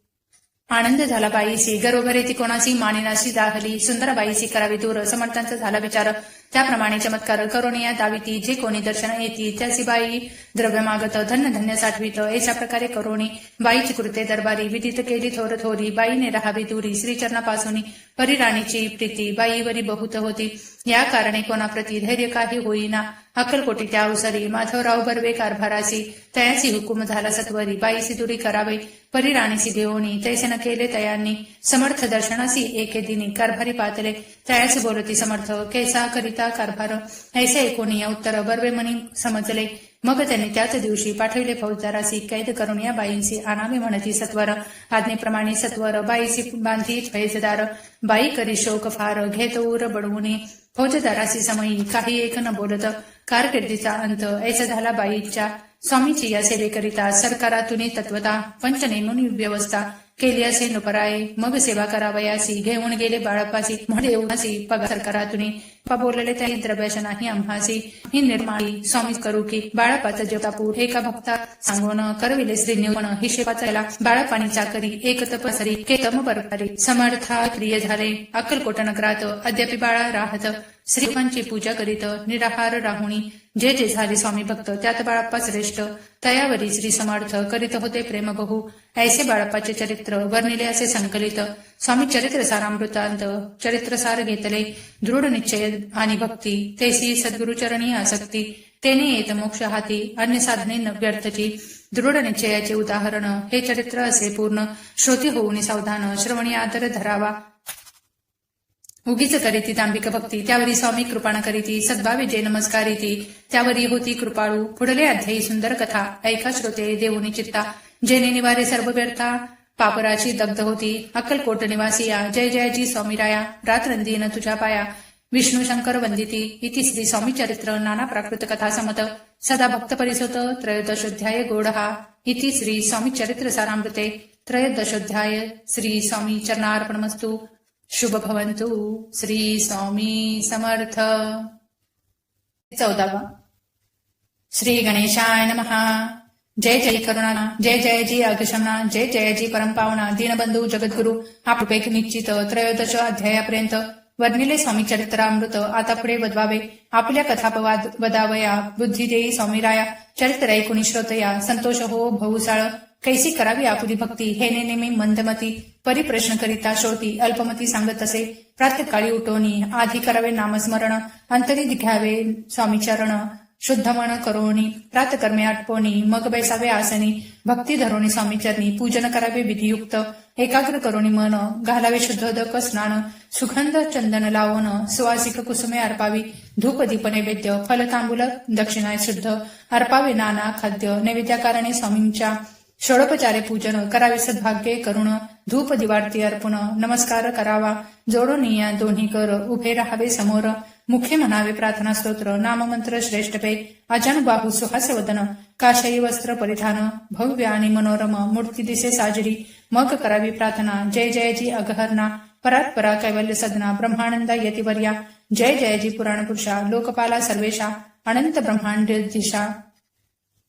आनंद झाला बाईसी, गरोगरे ती कोणाची मानिनाशी दाहली. सुंदर बाईसी करावी दूर, समर्थांचा झाला विचार. त्याप्रमाणे चमत्कार करुणिया दाविती, जे कोणी दर्शन येती त्याची बाई द्रव्य मागत, धन्य धन्य साठवित. अशा प्रकारे करुणी बाईची कृते दरबारी, विदित केली थोर थोरी. बाईने राहावी दूरी श्रीचरणापासून, परिराणीची प्रीती बाईवरी बहुत होती. या कारणे कोणाप्रती धैर्य काही होईना. अक्कलकोटी त्या अवसरी माधवराव बर्वे कारभारासी, तयासी हुकुम झाला सत्वरी. बाईसी दुरी करावे परिराणीसी घेऊनी, तैसे न केले तयांनी. समर्थ दर्शनासी एके दिनी, कारभारी पातले तयासी बोलती समर्थ. कैसा करिता कारभार ऐसे ऐकून या उत्तर बर्वे मनी समजले. मग त्यांनी त्याच दिवशी पाठविले फौजदारासी, कैद करून या बाईंसी आणावे म्हणती सत्वर. आज्ञेप्रमाणे सत्वर बाईसी बांधी फैजदार. बाई करी शोक फार, घेत उर बडवून. फौजदारासी समयी काही एक न बोलत, कारकिर्दीचा अंत ऐसा झाला बाईच्या. स्वामीची या सेवेकरिता सरकारातून तत्वता, पंचनेमून व्यवस्था केली असे नुपराये. मग सेवा करावयासी घेऊन गेले बाळप्पासी, म्हणून पगार सरकारातून. बोलले त्या द्रव्याच्या नाही आम्हासी, ही निर्माळी स्वामी करू की. बाळप्पाचा जपापूर एका भक्ता सांगून, करविले श्री निवण हिशेबाचा. बाळप्पानी चाकरी एक तपसरी, केतम परकारी. समर्था प्रिय झाले अक्कलकोट नगरात, अद्यापि बाळा राहत. श्रीपांची पूजा करीत निराहार राहुणी. जे जे झाले स्वामी भक्त त्यात बाळप्पा श्रेष्ठ. तयावरी श्री समर्थ करीत होते प्रेम बहु. ऐसे बाळप्पाचे चरित्र वर्णिले असे संकलित. स्वामी चरित्र सारामृतांत चरित्रसार घेतले. दृढ निश्चय आणि भक्ती, तेसी सद्गुरुचरणी आसक्ती. तेने येत मोक्ष हाती, अन्य साधने न व्यर्थची. दृढ निश्चयाचे उदाहरण हे चरित्र असे पूर्ण. श्रोती होऊन सावधान, श्रवणी आदर धरावा. उगीच करीती दांभिक भक्ती, त्यावरी स्वामी कृपाण करीती. सद्भावे जे नमस्कारिती, त्यावरी होती कृपाळू. पुढले अध्यायी सुंदर कथा ऐका श्रोते देऊनी चित्ता. जेने निवारे सर्व व्यर्था, पापराची दग्ध होती. अक्कलकोट निवासिया, जय जयजी स्वामीराया. रात्रंदीन तुझ्या पाया, विष्णू शंकर वंदिती. इति श्री स्वामी चरित्र नाना प्राकृत कथा समत. सदा भक्त परिसोत त्रयोदशोध्याय गोडहा. इति श्री स्वामी चरित्र सारामृते त्रयोदशोध्याय. श्री स्वामी चरणार्पणमस्तु. शुभ भवन्तु. श्री स्वामी समर्थ. 14. श्री गणेशाय नमः. जय जय करुणा, जय जय जी अघशमना, जय जय जी परमपावना, दीनबंधू जगद्गुरु. हा कृपेक निश्चित त्रयोदश अध्यायापर्यंत वर्णिले स्वामी चरित्रामृत आता पुढे वदवावे. आपल्या कथापवाद वदावया, बुद्धी देई स्वामीराया. चरित्र ऐकुनी श्रोतया, संतोष हो भौसाळ. कैसी करावी आपुली भक्ती, हे नेहमी मंदमती. परिप्रश्न करिता श्रोती, अल्पमती सांगत असे. प्रातःकाळी उठोनी आधी करावे नामस्मरण, अंतरी घ्यावे स्वामी चरण. शुद्ध मन करोनी प्रातकर्मे आटपोनी, मग बैसावे आसनी. भक्ती धरोनी स्वामीचरणी, पूजन करावे विधियुक्त. एकाग्र करोनी मन, घालावे शुद्धोदक स्नान. सुगंध चंदन लावून सुवासिक कुसुमे अर्पावी. धूप दीप नैवेद्य फल तांबूल दक्षिणा शुद्ध अर्पावे. नाना खाद्य नैवेद्याकारणे स्वामींच्या. षोडोपचारे पूजन करावे सद्भाग्ये करुण. धूप दिवाळती अर्पण नमस्कार करावा. जोडून या दोन्ही कर उभे राहावे समोर. मुखे म्हणावे प्रार्थना स्तोत्र, नाममंत्र श्रेष्ठ पे. अजानुबाहू सुहास्य वदन, काशाई वस्त्र परिधान. भव्य आणि मनोरम मूर्ती दिसे साजरी. मग करावी प्रार्थना, जय जयजी अगहरणा. परात्परा कैवल्य सदना, ब्रह्मानंदा यतिवर्या. जय जयजी पुराण पुरुषा, लोकपाला सर्वेशा. अनंत ब्रह्मांड दिशा.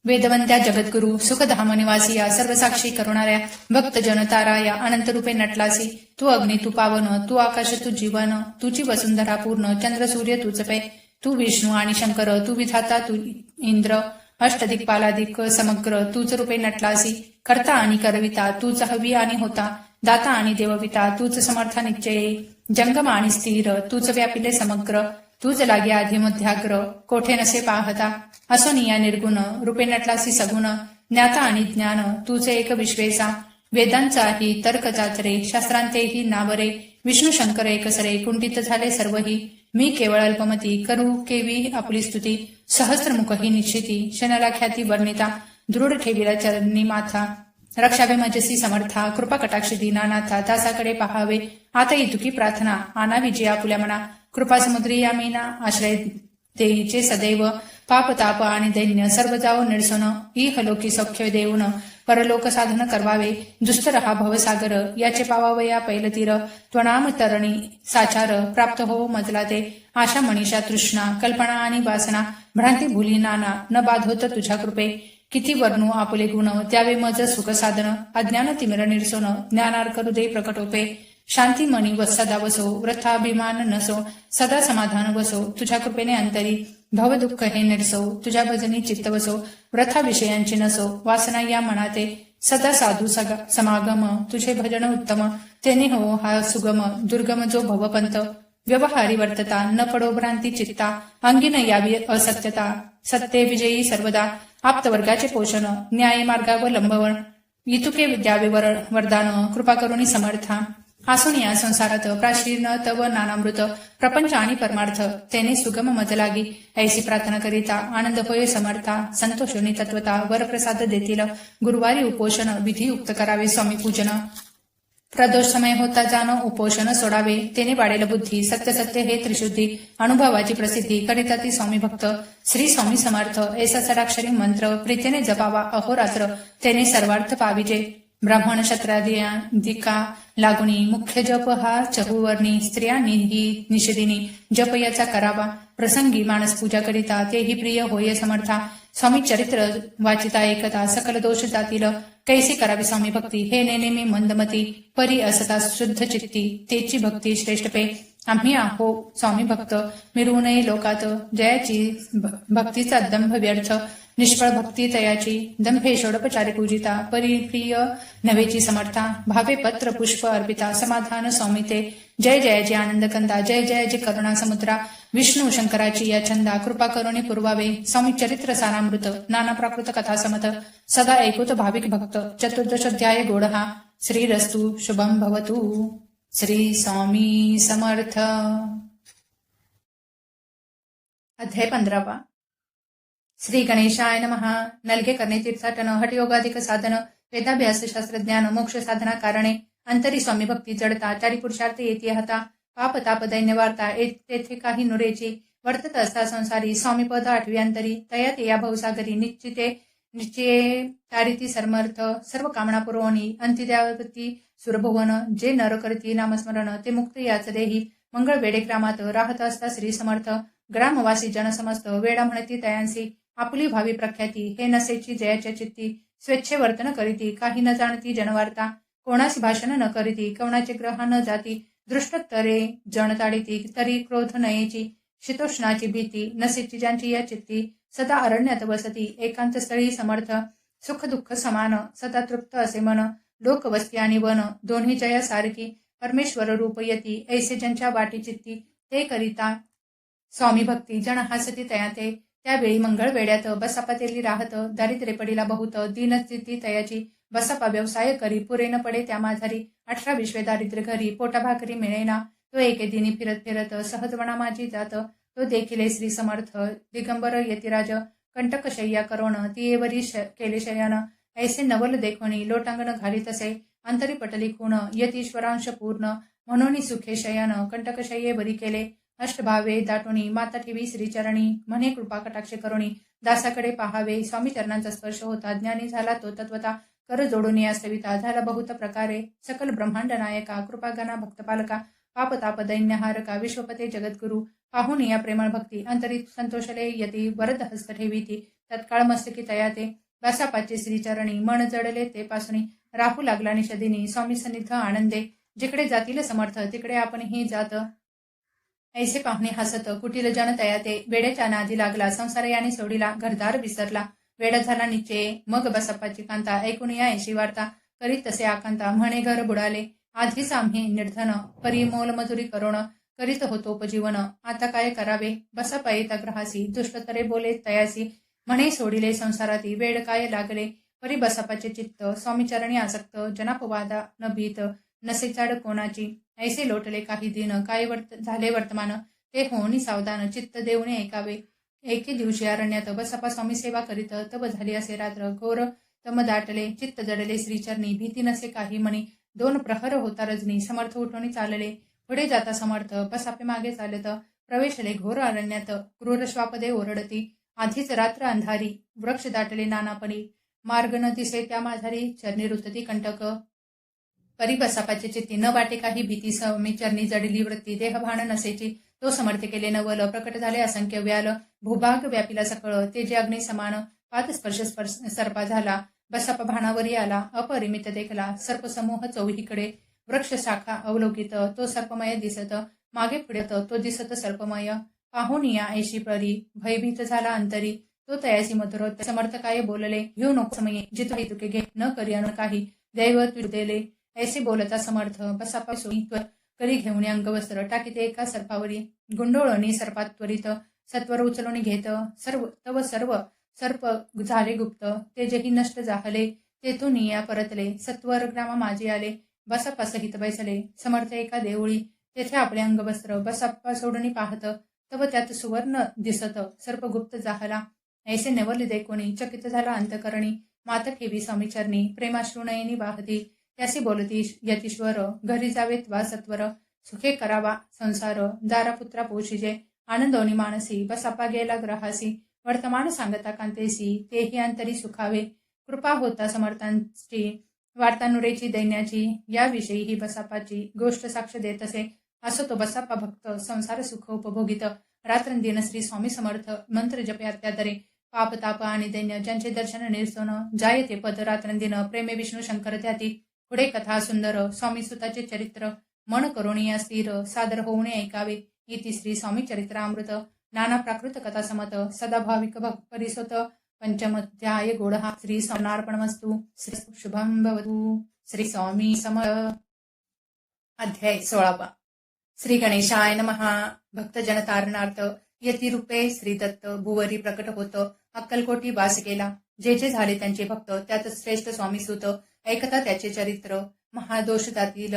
वेदवंत्या जगद्गुरु, सुखधाम निवासिया. सर्वसाक्षी करुणाऱ्या भक्त जनताराया. अनंत रूपे नटलासी, तू अग्नी तू पावन, तू आकाश तू जीवन. तुझी वसुंधरा पूर्ण, चंद्र सूर्य तूच पे. तू विष्णू आणि शंकर, तू विधाता तू इंद्र. अष्टदिक्पालादिक समग्र तूच रूपे नटलासी. कर्ता आणि करविता तूच हवी आणि होता. दाता आणि देवविता तूच समर्था निश्चये. जंगम आणि स्थिर तूच व्यापिले समग्र. तूच लागे आधी मध्याग्र, कोठे नसे पाहता. असोनिया निर्गुण, रूपे नटलासी सगुण. ज्ञाता आणि ज्ञान तूच एक विश्वेसा. वेदांचाही तर्क चाचरे, शास्त्रांतेही नावरे. विष्णू शंकर एकसरे, कुंठित झाले सर्वही. मी केवळ अल्पमती, करू केवी आपली स्तुती. सहस्त्रमुखही निश्चिती, शनला ख्याती वर्णिता. दृढ ठेविला चरणी माथा, रक्षावे मजसी समर्था. कृपा कटाक्षी दीनानाथा, दासाकडे पहावे. आता इतुकी प्रार्थना, आणावी जी आपुल्या मना. कृपा समुद्री या मीना, आश्रय देईचे सदैव. पाप ताप आणि दैन्य सर्व जाओ निरसन इहलोकी सौख्य देऊन परलोक साधन करवावे दुस्तर हा भवसागर याचे पावावया पैलतीर त्वनाम तरणी साचार प्राप्त हो मजला ते आशा मनीषा तृष्णा कल्पना आणि वासना भ्रांती भुली नाना न बाधोत तुझ्या कृपे किती वर्णू आपुले गुण त्यावे मज सुख साधन अज्ञान तिमिर निरसोन ज्ञानार करू दे प्रकटोपे शांती मणी व सदा वसो व्रथाभिमान नसो सदा समाधान वसो तुझ्या कृपेने अंतरी भव दुःख हे निरसो तुझ्या भजनी चित्त वसो व्रथा विषयांची नसो वासना या मनाते सदा साधू समागम तुझे भजन उत्तम तेने हो हा सुगम दुर्गम जो भवपंत व्यवहारी वर्तता न पडो भ्रांती चित्ता अंगी न यावी असत्यता सत्य विजयी सर्वदा आप्तवर्गाचे पोषण न्याय मार्गावलंबवण इतुके द्यावे वरदान कृपा करुणी समर्था आसून या संसारात प्राचीन तव नानामृत प्रपंच आणि परमार्थ तेने सुगम मज लागी ऐसी प्रार्थना करिता आनंद होय समर्था संतोषोनी तत्वता वरप्रसाद देतील गुरुवारी उपोषण विधी उक्त करावे स्वामी पूजन प्रदोष समय होता जाणो उपोषण सोडावे तेने वाढेल बुद्धी सत्य सत्य हे त्रिशुद्धी अनुभवाची प्रसिद्धी करिता ती स्वामी भक्त श्री स्वामी समर्थ ऐसा सडाक्षरी मंत्र प्रीतीने जपावा अहोरात्र तेने सर्वार्थ पाविजे ब्राह्मण क्षत्रादिका लागुनी मुख्य जप हा चहुवर्णी स्त्रियांनी ही निषेधिनी जप याचा करावा प्रसंगी मानस पूजा करिता तेही प्रिय होय समर्था स्वामी चरित्र वाचिता एकता सकल दोष जातील कैसी करावी स्वामी भक्ती हे नेनेमी मंदमती परी असता शुद्ध चित्ती तेची भक्ती श्रेष्ठ पे आम्ही आहो स्वामी भक्त मिरवू नये लोकात जयाची भक्तीचा दंभ व्यर्थ निष्फळ भक्ती तयाची दंभे षोडपचारी पूजिता परिप्रिय नवेची समर्था भावे पत्र पुष्प अर्पिता समाधान स्वामिते जय जयाची आनंद कंदा जय जयाची करुणा समुद्रा विष्णू शंकराची या छंदा कृपा करुणी पुरवावे स्वामी चरित्र सारामृत नाना प्राकृत कथा समत सदा ऐकुत भाविक भक्त चतुर्दशोध्याय गोडहा श्रीरस्तु शुभम भवतु श्री स्वामी समर्थ. अध्याय 15. श्री गणेशाय नमः. नलगे करणे तीर्थाटन हठयोगाधिक साधन वेदाभ्यास शास्त्रज्ञान मोक्ष साधना कारणे अंतरी स्वामी भक्ती जडता चारी पुरुषार्थ येते हता पाप ताप दैन्य वार्ता तेथे काही नुरेची वर्तत असता संसारी स्वामी पद आठव्यांतरी तयात या भवसागरी निश्चये तारिती समर्थ सर्व कामना पुरवणी अंतिद्यावती सुरभुवन जे नर करती नामस्मरण ते मुक्त याच देही मंगळ वेडे ग्रामात राहत असता श्री समर्थ ग्रामवासी जन समस्त वेडा म्हणती तयांसी आपुली भावी प्रख्याती हे नसेची जयाच्या चित्ती स्वेच्छे वर्तन करीती काही न जाणती जनवार्ता कोणासी भाषण न करीती कोणाचे ग्रह न जाती दृष्ट तरे जण ताडिती तरी क्रोध नयेची शीतोष्णाची भीती नसेची ज्यांची या चित्ती सदा अरण्यात वसती एकांत स्थळी समर्थ सुख दुःख समान सदा तृप्त असे मन लोकवस्ती आणि वन दोन्ही जया सारखी परमेश्वर रूप येती ऐसे ज्यांच्या वाटी चित्ती ते करिता स्वामी भक्ती जन हासती तयाते त्यावेळी मंगळ वेड्यात बसापा तेली राहत दारिद्र्य पडीला बहुत दीनस्थिती तयाची बसापा व्यवसाय करी पुरे न पडे त्या माझारी 18-20 दारिद्र्य घरी पोटा भाकरी मिळेना तो एके दिनी फिरत फिरत सहजवणा माझी जात तो देखील श्री समर्थ दिगंबर यतिराज कंटकशय्या करोण ती एवरी केले शयन ऐसे नवल देखोणी लोटांगण घालीत असे अंतरी पटली खूण यतीश्वरांश पूर्ण म्हणून सुखे शयन कंटकशय्ये बरी केले अष्टभावे दाटोणी माता ठेवी श्रीचरणी म्हणे कृपा कटाक्ष करुणी दासाकडे पाहावे स्वामी चरणांचा स्पर्श होता ज्ञानी झाला तो तत्वता कर जोडून या सविता झाला बहुत प्रकारे सकल ब्रह्मांड नायका कृपागणा भक्तपालका पाप ताप दैन्यहारका विश्वपते जगद्गुरु पाहून या प्रेमळ भक्ती अंतरित संतोषले यती वरद हस्त ठेवीती तत्काळ मस्तकी तयाते बसापाचे श्रीचरणी मन जडले ते पासुनी राहू लागला निषदिनी स्वामी सन्निध आनंदे जिकडे जातील समर्थ तिकडे आपणही जात ऐसे पाहुणे हसत कुटील जन तयाते वेड्याच्या नादी लागला संसार याने सोडिला घरदार विसरला वेडा झाला निश्चय मग बसप्पाची कांता ऐकून या ऐशी वार्ता करीत तसे आकांता म्हणे घर बुडाले आधीच आम्ही निर्धन परी मोलमजुरी करोण करीत होतो उपजीवन आता काय करावे बसप्पा येता ग्रहासी दुष्टतरे बोले तयासी म्हणे सोडिले संसाराती वेड काय लागले परी बसप्पाचे चित्त स्वामीचरणी आसक्त जनापवादा न भीत नसे चाड कोणाची ऐसे लोटले काही दिन काय झाले वर्तमान ते होणी सावधान चित्त देऊने ऐकावे एके दिवशी अरण्यात बसप्पा स्वामी सेवा करीत तब झाली असे रात्र घोर तम दाटले चित्त जडले श्रीचरणी भीती नसे काही म्हणी 2 प्रहर होता रजनी समर्थ उठवणी चालले पुढे जाता समर्थ बसापे मागे चालत प्रवेशले घोर अरण्यात क्रूर श्वापदे ओरडती आधीच रात्र अंधारी, वृक्ष दाटले नानापणी, मार्ग न दिसे त्या माझारी, चरणी रुतती कंटक. परी बसापाचे चित्ती न वाटे काही भीती, मी चरणी जडली वृत्ती, देह भान नसेची, तो समर्थ केले नवल, प्रकट झाले असंख्य व्याल, भूभाग व्यापिला सकळ, ते जे अग्नी समान, पात स्पर्श सर्पा झाला, बसापा भाणावरी आला, अपरिमित देखला, सर्पसमूह चौहीकडे, वृक्ष शाखा अवलोकित, तो सर्पमय दिसत, मागे पुढे तो दिसत सर्पमय, पाहून या ऐशी परी, भयभीत झाला अंतरी, तो तयासी मधुर, समर्थ काय बोलले, घेऊ नको समये, जितो तुके घे, न करी अन काही, दैव तू दिले, ऐसे बोलता समर्थ, बसापा सोयी करी घेऊन अंगवस्त्र, टाकीते एका सर्पावरी, गुंडोळणी सर्पात त्वरित, सत्वर उचलून घेत, सर्व सर्प झाले गुप्त, तेजही नष्ट झाले, तेथून या परतले, सत्वर ग्राम माझे आले, बसाप्पा सहित बैसले, समर्थ एका देऊळी, तेथे आपले अंगवस्त्र, बसाप्पा सोडणी पाहत, तव त्यात सुवर्ण दिसत, सर्प गुप्त जाहला, ऐसे नवल देखोनी, चकित झाला अंतकरणी, मात ठेवी स्वामीचरणी, प्रेमाश्रुनयनी वाहती, त्यासी बोलती यतीश्वर, घरी जावेत वा सत्वर, सुखे करावा संसार, दारापुत्रा पोषिजे, आनंदोनी मानसी, बसापा गेला ग्रहासी, वर्तमान सांगता कांतेसी, तेही अंतरी सुखावे, कृपा होता समर्थांची, वार्तानुरेची दैन्याची, याविषयी ही बसापाची गोष्ट साक्ष देत असे, असो तो बसापा भक्त, संसार सुख उपभोगित, रात्रंदिन श्री स्वामी समर्थ, मंत्र जप्या त्यादरे, पाप ताप आणि दैन्य, ज्यांचे दर्शन निरसन, जायते पद रात्रंदिन, प्रेमे विष्णू शंकर त्याती, पुढे कथा सुंदर, स्वामी सुताचे चरित्र, मन करुणिया स्थिर, सादर होऊने ऐकावे, इति श्री स्वामी चरित्रामृत, नाना प्राकृत कथा समत, सदाभाविक भक्त परिसोत, पंचमध्याय गोढा, श्री स्वामीर्पणमस्तु, श्री शुभम भवतु, श्री स्वामी समर्थ. अध्याय 16. श्री गणेशाय नमः. भक्तजन तारणार्थ यती रूपे श्री दत्त भुवरी प्रकट होत, अक्कलकोटी वास केला, जे जे झाले त्यांचे भक्त, त्यात श्रेष्ठ स्वामी सुत, ऐकता त्याचे चरित्र, महादोष जातील,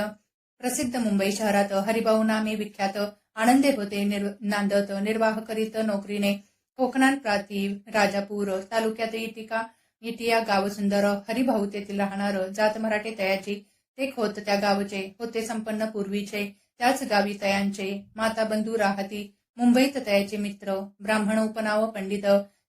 प्रसिद्ध मुंबई शहरात, हरिभाऊ नामे विख्यात, आनंदे होते नांदत, निर्वाह करीत नोकरीने, कोकणात प्राती राजापूर तालुक्यात इटिया गाव सुंदर, हरिभाऊ तेथील राहणार, जात मराठे तयाची, ते खोत त्या गावचे, होते संपन्न पूर्वीचे, त्याच गावी तयांचे, माता बंधू राहती, मुंबईत तयाचे मित्र, ब्राह्मण उपनाव पंडित,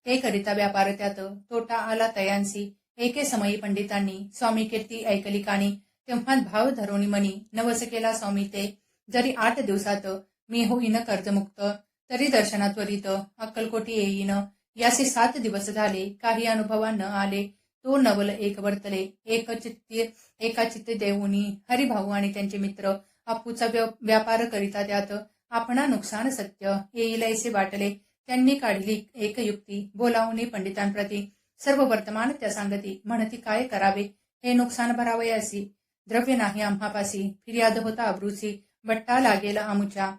ते करिता व्यापार त्यात, तोटा आला तयांसी, एके समयी पंडितांनी, स्वामी कीर्ती ऐकली कानी, तेव्हा भाव धरोणी मनी, नवस केला स्वामी ते, जरी 8 दिवसात मी होईन कर्जमुक्त, तरी दर्शना त्वरित, अक्कलकोटी येईन, याचे 7 दिवस झाले, काही अनुभवा न आले, तो नवल एक वर्तले, एका चित्ते देऊनी, हरिभाऊ आणि त्यांचे मित्र, अप्पूचा व्यापार करिता त्यात, आपणा नुकसान सत्य, येईल ऐसे वाटले, त्यांनी काढली एक युक्ती, बोलावणी पंडितांप्रती, सर्व वर्तमान त्या सांगती, म्हणती काय करावे, हे नुकसान भरावयासी, द्रव्य नाही आम्हापासी, फिर्याद होता अब्रूची, बट्टा लागेल आमुच्या.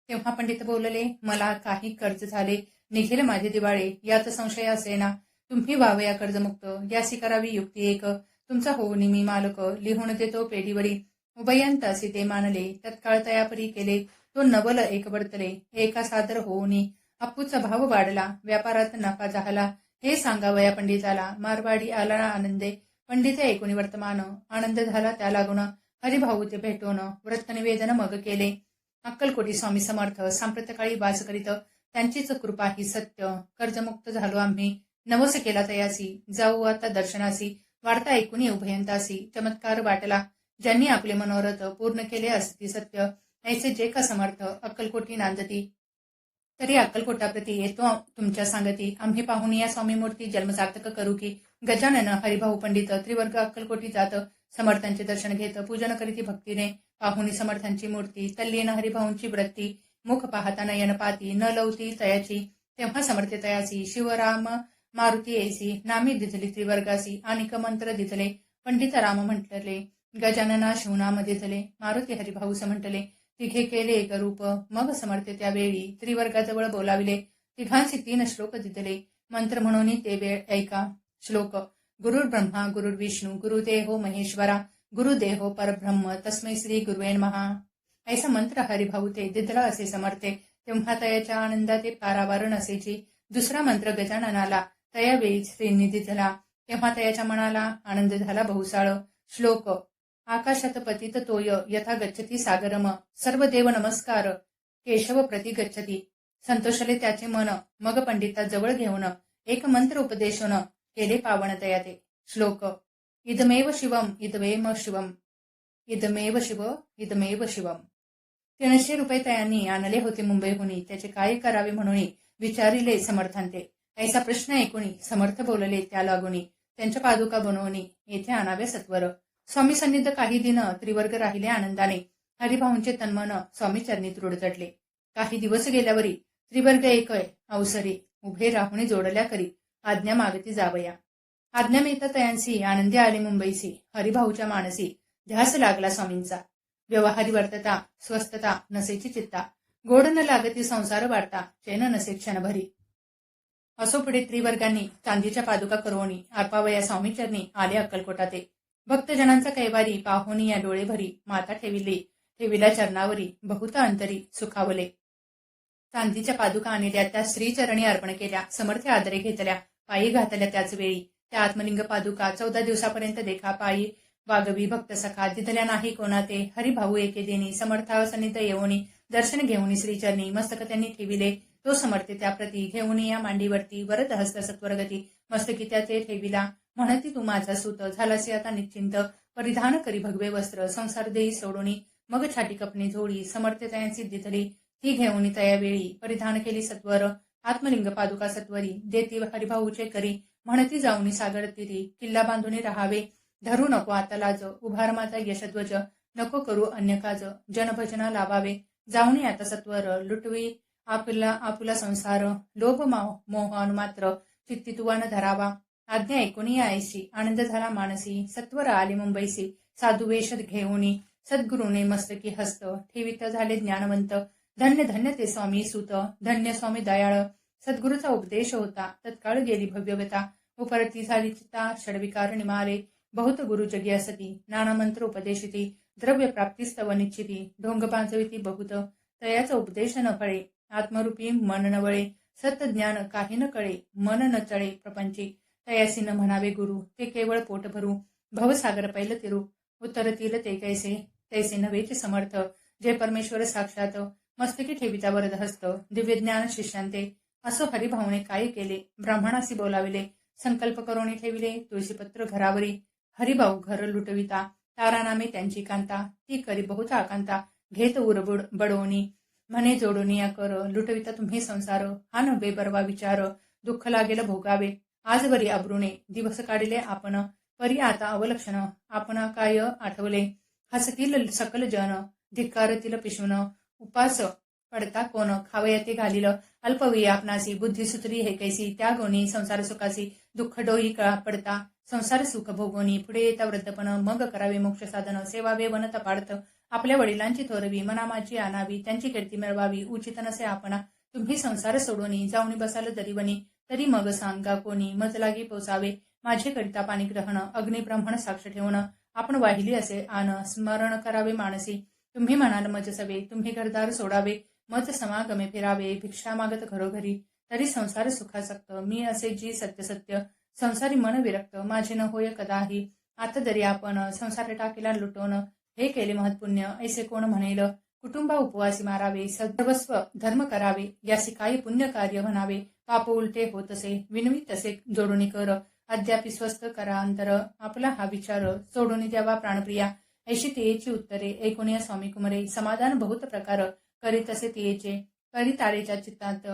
तेव्हा पंडित बोलले, मला काही कर्ज झाले, निघेल माझे दिवाळे, यात संशय असेना, तुम्ही व्हावया कर्जमुक्त, यासी करावी युक्ती एक, तुमचा होऊनी मी मालक, लिहून देतो पेढीवरी, उभयंतासी ते मानले, तत्काळ तयापरी केले, तो नवल एक वर्तले, एका सादर होऊनी, अप्पूचा भाव वाढला, व्यापारात नफा झाला, हे सांगावया पंडिताला, मारवाडी आला आनंदे, पंडित ऐकून वर्तमान, आनंद झाला त्या लागून, हरिभाऊ ते भेटून, व्रत निवेदन मग केले, अक्कलकोटी स्वामी समर्थ, सांप्रतकाळी वास करीत, त्यांचीच कृपा ही सत्य, कर्जमुक्त झालो आम्ही, नवस केला तयासी, जाऊ आता दर्शनासी, वार्ता ऐकून उभयंतासी, चमत्कार वाटला, ज्यांनी आपले मनोरथ पूर्ण केले असती सत्य, ऐसे जे का समर्थ, अक्कलकोटी नांदती, तरी अक्कलकोटाप्रती येतो तुमच्या सांगती, आम्ही पाहून या स्वामी मूर्ती जन्मसार्थक करू की. गजानन हरिभाऊ पंडित त्रिवर्ग अक्कलकोटी जात, समर्थांचे दर्शन घेत, पूजन करीती भक्तीने, पाहुणी समर्थांची मूर्ती, तल्लीन हरिभाऊंची वृत्ती, मुख पाहता नयन पाती, न लवती तयाची, तेव्हा समर्थे तयासी, शिवराम मारुती ऐसी, नामी दिधली त्रिवर्गासी, अनिक मंत्र दिधले, पंडित राम म्हटले, गजानना शिवनाम दिधले, मारुती हरिभाऊस म्हटले, तिघे केले एक रूप, मग समर्थे त्यावेळी, त्रिवर्गाजवळ बोलाविले, तिघांची 3 श्लोक दिधले, मंत्र म्हणून ते वेळ ऐका. श्लोक. गुरुर् ब्रह्मा गुरुर्विष्णू गुरुदेहो महेश्वरा गुरुदेहो परब्रह्म तस्मै श्री गुरुवे नमः. ऐसा मंत्र हरिभाऊ ते दिधला असे समर्थे, तेव्हा तयाच्या आनंदात पारावार नसेची. दुसरा मंत्र गजाननाला तयावेळी श्रींनी दिधला, तेव्हा तयाच्या मनाला आनंद झाला बहुसाळ. श्लोक. आकाशात पतित तोय यथा गच्छती सागरम, सर्व देव नमस्कार केशव प्रति गच्छती. संतोषले त्याचे मन, मग पंडिता जवळ घेऊन एक मंत्र उपदेशून केले पावनतया ते. श्लोक. इदमेव शिवम इदमेव शिवम इदमेव शिव इदमेव शिवम. 300 रुपये तयांनी आणले होते मुंबईहून. त्याचे काय करावे म्हणून विचारिले समर्थांते. ऐसा प्रश्न ऐकून समर्थ बोलले त्या लागून त्यांच्या पादुका बनवून येथे आणाव्या सत्वर. स्वामी सन्निध काही दिन त्रिवर्ग राहिले आनंदाने. हरिभाऊंचे तन्मन स्वामी चरणी रुडतटले. काही दिवस गेल्यावरी त्रिवर्ग एक अवसरी उभे राहुणी जोडल्या करी आज्ञा मागती जावया. आज्ञा मिळता तयांसी आनंदी आले मुंबईसी. हरिभाऊच्या मानसी ध्यास लागला स्वामींचा. व्यवहारी वर्तता स्वस्थता नसेची चित्ता. गोड न लागती संसार वाढता चैन नसे क्षणभरी. असो पुढे त्रिवर्गांनी चांदीच्या पादुका करवणी अर्पावया स्वामीचरणी आले अक्कलकोटाते. भक्तजनांचा कैवारी पाहुणी या डोळे भरी. माता ठेविला चरणावरी बहुत अंतरी सुखावले. चांदीच्या पादुका आणल्या त्या श्रीचरणी अर्पण केल्या. समर्थ आदरे घेतल्या पायी घातल्या त्याच वेळी. त्या आत्मलिंग पादुका 14 दिवसापर्यंत देखा पायी वागवी भक्त सखा. दिधल्या नाही कोणाते हरिभाऊ एके देणी. समर्था सन्निध येऊनी दर्शन घेऊनी श्रीचरणी मस्तक त्यांनी ठेविले. तो समर्थे त्याप्रती घेऊन या मांडीवरती वरद हस्त सत्वरगती. मस्तकी त्याचे ठेविला म्हणती तू माझा सूत. झालासे आता निश्चिंत परिधान करी भगवे वस्त्र. संसार देई सोडोनी मग छाटी कपणी झोळी. समर्थे तयांची दिधली ती घेऊन तयावेळी. परिधान केली सत्वर आत्मलिंग पादुका सत्वरी. देती हरिभाऊचे करी म्हणती जाऊनी सागर तीरी. किल्ला बांधून राहावे धरू नको आता लाज. उभार माझा यशध्वज नको करू अन्य काज. जनभजना लावावे जाऊनी आता सत्वर. लुटवी आपुला संसार लोभ मोहन मात्र चित्ती तुवान धरावा. आज्ञा ऐकून आयशी आनंद झाला मानसी. सत्वर आले मुंबईसी साधू वेश घेऊनी. सद्गुरूने मस्तकी हस्त ठेवित झाले ज्ञानवंत. धन्य धन्य ते स्वामी सुत धन्य स्वामी दयाळ. सद्गुरूचा उपदेश होता तत्काळ गेली भव्यवता. उपरती झाली चित्ता षडविकार निमाले. बहुत गुरु जगी असती नाना मंत्र उपदेशिती. द्रव्य प्राप्तीस्तव निश्चिती ढोंग पांचविती बहुत. तयाचा उपदेश न फळे आत्मरूपी मन न वळे. सत ज्ञान काही न कळे मन न चळे प्रपंची. तयासी न म्हणावे गुरु ते केवळ पोट भरू. भवसागर पैल तिरू उत्तरतील ते कैसे तैसे नव्हेचे समर्थ. जे परमेश्वर साक्षात मस्तकी ठेविता वरद हस्त. दिव्य ज्ञान शिष्यांते असो हरिभाऊने काय केले. ब्राह्मणासी बोलाविले संकल्प करून ठेविले. तुळशीपत्र घरावरी हरिभाऊ घर लुटविता. तारानामे त्यांची कांता ती करी बहुत आकांता. घेत उरबुड बडवणी म्हणे जोडून या कर. लुटविता तुम्ही संसार हा न बेबरवा विचार. दुःख लागेल भोगावे आजवरी अब्रुणे. दिवस काढले आपण परी आता अवलक्षण. आपण काय आठवले हसतील सकल जन. धिक्कारतील पिशून उपास पडता कोण. खावया ते घालील अल्पवी आपणासी. बुद्धी सुतरी हे कैसी त्या गोनी संसार सुखासी. दुःख डोई कळा पडता संसार सुख भोगोनी. पुढे येता वृद्धपण मग करावे मोक्ष साधन. सेवावे वन तपाडत आपल्या वडिलांची थोरवी. मनामाची आणावी त्यांची कीर्ती मिळवावी. उचित नसे आपणा तुम्ही संसार सोडोनी. जाऊनी बसाल दरीवनी तरी मग सांगा कोणी. मज लागी पोसावे माझे करिता पाणी ग्रहण. अग्नि ब्रह्मण साक्ष ठेवून आपण वाहिली असे आन. स्मरण करावे मानसी तुम्ही म्हणाल मज सवे. तुम्ही घरदार सोडावे मज समागमे फिरावे. भिक्षा मागत घरोघरी तरी संसार सुखासक्त. मी असे जी सत्य सत्य संसारी मन विरक्त. माझे न होय कदाही आता दरी आपण. संसार टाकीला लुटवून हे केले महत्पुण्य. ऐसे कोण म्हणेल कुटुंबा उपवासी मारावे. सर्वस्व धर्म करावे यासी काही पुण्य कार्य म्हणावे. पाप उलटे होत असे विनवी तसे जोडून कर. अद्यापि स्वस्थ करा अंतर आपला हा विचार. सोडून द्यावा प्राणप्रिया ऐशी तियेची उत्तरे. ऐकून स्वामी कुमरे समाधान बहुत प्रकार करीत असे तियेचे. करी तारेच्या चित्तात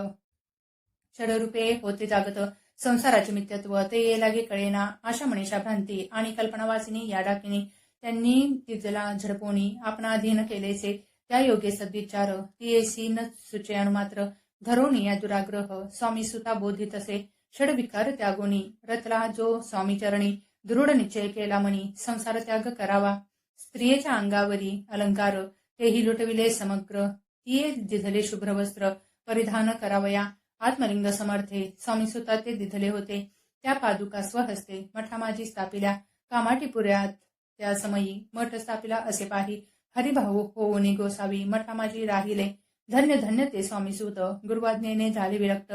षडरूपे होते जागत. संसाराचे मिथ्यत्व ते ये लागे कळेना. आशा मनीषा भ्रांती आणि कल्पनावासिनी या डाकिनी. त्यांनी तिजला झडपोनी आपणाधीन केलेसे. त्या योगे सद्विचार तियेसी न सुचे अनुमात्र. धरोनी या दुराग्रह स्वामी सुता बोधित असे. षडविकार त्यागोनी रतला जो स्वामी चरणी. दृढ निश्चय केला मनी संसार त्याग करावा. स्त्रियेच्या अंगावरी अलंकार तेही लुटविले समग्र. तिये दिधले शुभ्र वस्त्र परिधान करावया. आत्मलिंग समर्थे स्वामी सुता ते दिधले होते. त्या पादुका स्वहस्ते मठामाजी स्थापिल्या. कामाटीपुऱ्यात त्या समयी मठ स्थापिला असे पाही. हरिभाऊ होऊनी गोसावी मठामाजी राहिले. धन्य धन्य ते स्वामीसूत गुरुवाज्ञेने झाले विरक्त.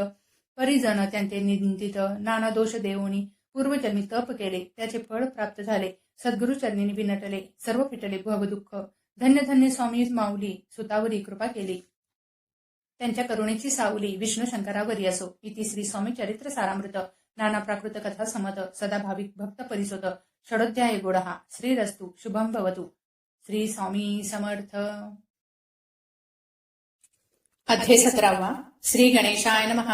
परिजन त्यांचे निंदित नाना दोष देऊनी. पूर्वजन्मी तप केले त्याचे फळ प्राप्त झाले. सद्गुरुचरणी विनटले सर्व फिटले भवदुःख. धन्य धन्य स्वामी माऊली सुतावरी कृपा केली. त्यांच्या करुणेची सावली विष्णू शंकरावरी असो. इति श्री स्वामी चरित्र सारामृत नाना प्राकृत कथा समत सदा भाविक भक्त परिसोत षडोध्याय गोडहा. श्रीरस्तु शुभम भवतु. श्री स्वामी समर्थ. अध्याय 17. श्री गणेशाय नमः.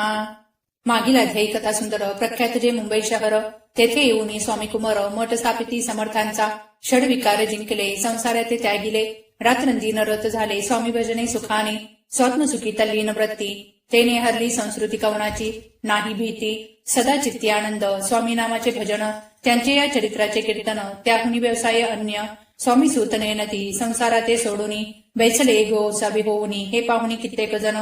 मागील अध्यायी कथा सुंदर. प्रख्यात जे मुंबई शहर तेथे येऊन स्वामी कुमार मठ स्थापिती समर्थांचा षडविकार जिंकले. संसारात त्यागिले. रात्रंदिन रत झाले. स्वामी भजने सुखाने स्वप्नसुखी तल्लीन वृत्ती. तेने हरली संस्कृती कवनाची नाही भीती. सदा चित्ती आनंद. स्वामी नामाचे भजन त्यांचे या चरित्राचे कीर्तन. त्याहुनी व्यवसाय अन्य स्वामी सूत नयनती. संसाराते सोडूनी बैसले गो साबी होऊनी. हे पाहुनी कित्येक जण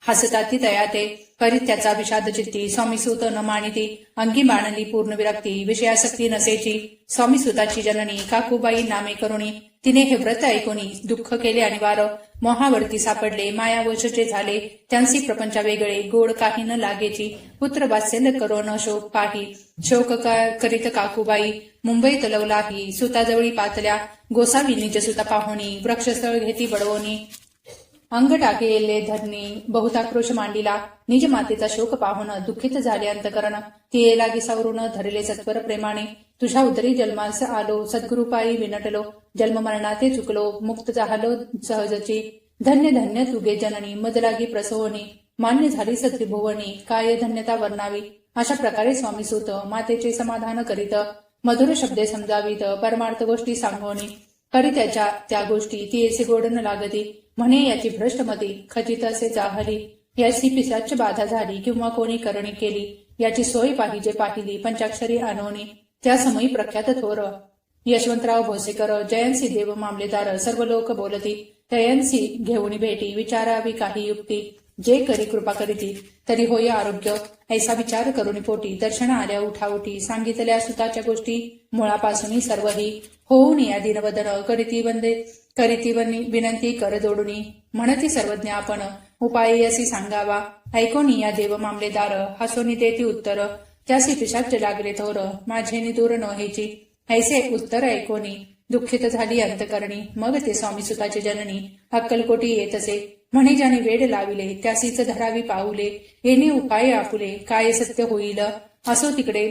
हसताती तयाते. करीत त्याचा विषाद चित्ती. स्वामी सूत न मानिती. अंगी मानली पूर्ण विरक्ती. विषयासक्ती नसेची स्वामी सुताची जननी. काकूबाई नामे करुणी तिने हे व्रत ऐकुनी दुःख केले अनिवार्य. मोहावरती सापडले. मायावशचे झाले त्यांसी प्रपंच वेगळे. गोड काही न लागेची. पुत्र वात्सल्य करो न शोक पाही. शोक करीत काकूबाई मुंबईत लवलाही. सुताजवळी पातल्या गोसावी निज सुता पाहुणी. वृक्षस्थळ घेती बडवोनी. अंग टाकेले धरणी. बहुताक्रोश मांडिला. निज मातेचा शोक पाहून दुःखित झाले अंतकरण. ती लागी सावरून धरले सत्वर प्रेमाने. तुझ्या उदरी जन्मास आलो. सद्गुरुपायी विनटलो. जन्म मरणाते चुकलो. मुक्त झालो सहजची. धन्य धन्य तुगे जननी. मदलागी प्रसवनी. मान्य झाली सत्रिभुवनी. काय धन्यता वर्णावी. अशा प्रकारे स्वामी सूत मातेचे समाधान करीत मधुर शब्दे समजावीत. परमार्थ गोष्टी सांगोनी. करी त्याच्या त्या गोष्टी ती ऐसे गोड न लागती. म्हणे याची भ्रष्टमती खचित असे जाहली. याची पिशाच बाधा झाली किंवा कोणी करणी केली. याची सोय पाहिली पंचाक्षरी आणोनी. त्या समयी प्रख्यात थोर यशवंतराव भोसेकर जयंसी देव मामलेदार सर्व लोक बोलती. तयांसी घेऊन भेटी. विचारावी काही युक्ती. जे करी कृपा करीती तरी होय आरोग्य. ऐसा विचार करून पोटी. दर्शन आल्या उठाउटी. सांगितल्या सुताच्या गोष्टी मुळापासून सर्वही. होऊन या दिनवदन करीती विनंती कर जोडुनी. म्हणती सर्वज्ञ आपण उपाय असी सांगावा. ऐकोनी या देव मामलेदार हसोनी देती उत्तर. त्यासी पिशाच लागले थोर माझे निदूर नोहेची. ऐसे उत्तर ऐकोनी दुःखित झाली अंतकरणी. मग ते स्वामी सुताचे जननी अक्कलकोटी येतसे. म्हणे ज्याने वेड लाविले त्यासीच धरावी पाऊले. येणे उपाय आपुले काय सत्य होईल. असो तिकडे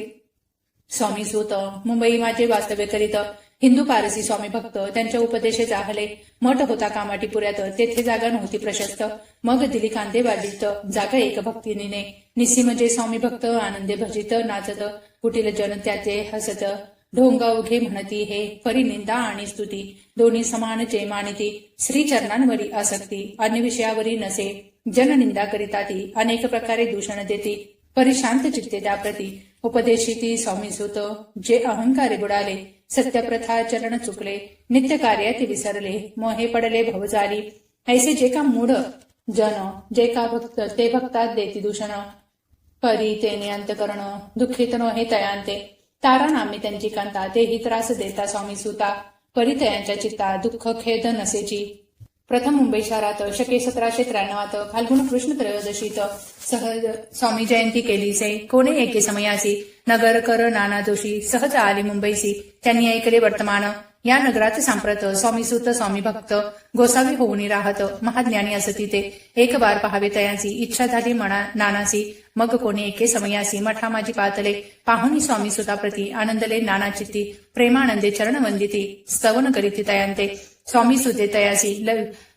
स्वामी सूत मुंबई माझे वास्तव्य करीत. हिंदू पारसी स्वामी भक्त त्यांच्या उपदेशे जाहले. मठ होता कामाटीपुऱ्यात. तेथे जागा नव्हती प्रशस्त. मग दिली कांदे वाढीत जागा एक भक्तिनीने. निस्सीम जे स्वामी भक्त आनंदे भजित नाचत. कुटील जन त्याचे हसत. ढोंगा उघे म्हणती हे परिनिंदा आणि स्तुती. दोन्ही समान जे मानिती. श्री चरणांवरी आसक्ती अन्य विषयावरी नसे. जननिंदा करिता ती अनेक प्रकारे दूषण देती. परिशांत चित्ते त्याप्रती उपदेशिती स्वामी सूत. जे अहंकारे बुडाले सत्यप्रथा चरण चुकले. नित्य कार्यात विसरले मोहे पडले भवजाली. ऐसे जे का मूढ जन जे का भक्त ते भक्तात देती दूषण. परी तेने अंतकरण दुःखित नोहे तयांते. तारा नामे त्यांची कांता. तेही त्रास देता स्वामी सूता. परितयांच्या चित्ता दुःख खेद नसेची. प्रथम मुंबई शहरात शके 1793 फाल्गुन कृष्ण त्रयोदशीत सहज स्वामी जयंती केली से. कोणे एके समयासी नगरकर नाना जोशी सहज आले मुंबईसी. त्यांनी ऐकले वर्तमान. या नगरात सांप्रत स्वामी सूत स्वामी भक्त गोसावी होऊन राहत. महाज्ञानी असती ते. एक बार पहावे तयांसी इच्छा झाली मना नानासी. मग कोणी एके समयासी मठा माझी पातले. पाहुनी स्वामी सुताप्रती आनंदले नाना चित्ती. प्रेमानंदे चरण वंदिती स्तवन करीती तयांते. स्वामी सुते तयासी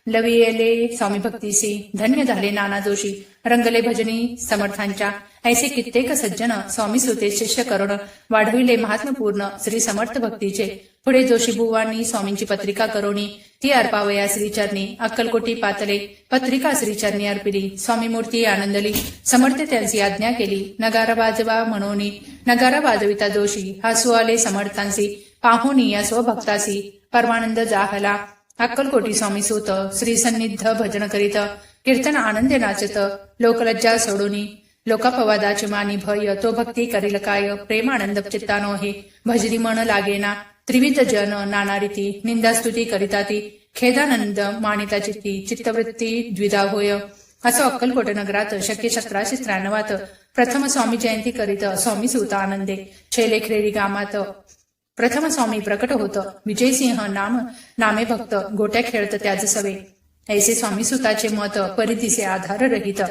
लवियले स्वामी भक्तीसी. धन्य झाले नाना जोशी रंगले भजनी समर्थांच्या. ऐसे कित्येक सज्जन स्वामी सुते शिष्य करून वाढविले महात्मपूर्ण श्री समर्थ भक्तीचे. पुढे जोशी बुवांनी स्वामींची पत्रिका करोनी ती अर्पावया श्रीचरणी. अक्कलकोटी पातले पत्रिका श्रीचरणी अर्पिली. स्वामी मूर्ती आनंदली. समर्थ त्यांची आज्ञा केली. नगारा वाजवा म्हणोनी नगारा वाजविता जोशी. हसू आले समर्थांसी पाहुनी या स्वभक्तासी. परमानंद जाहला. अक्कलकोटी स्वामी सूत श्री सन्निध भजन करीत. कीर्तन आनंदे नाचत. लोकलज्जा सोडूनी लोकापवादाची मानी भय. तो भक्ती करील काय. प्रेमानंद चित्तानो हे भजरी मन लागेना. त्रिविध जन नाना रीती निंदास्तुती करिता ती. खेदानंद मानिता चित्ती चित्तवृत्ती द्विधा होय. असं अक्कलकोट नगरात शके 1793 प्रथम स्वामी जयंती करीत स्वामी सूत आनंदे. शेलेखेरी गामात प्रथम स्वामी प्रकट होत. विजयसिंह नामे भक्त गोट्या खेळत त्याज सवे. ऐसे स्वामी सुताचे मत परिदिसे आधार रहित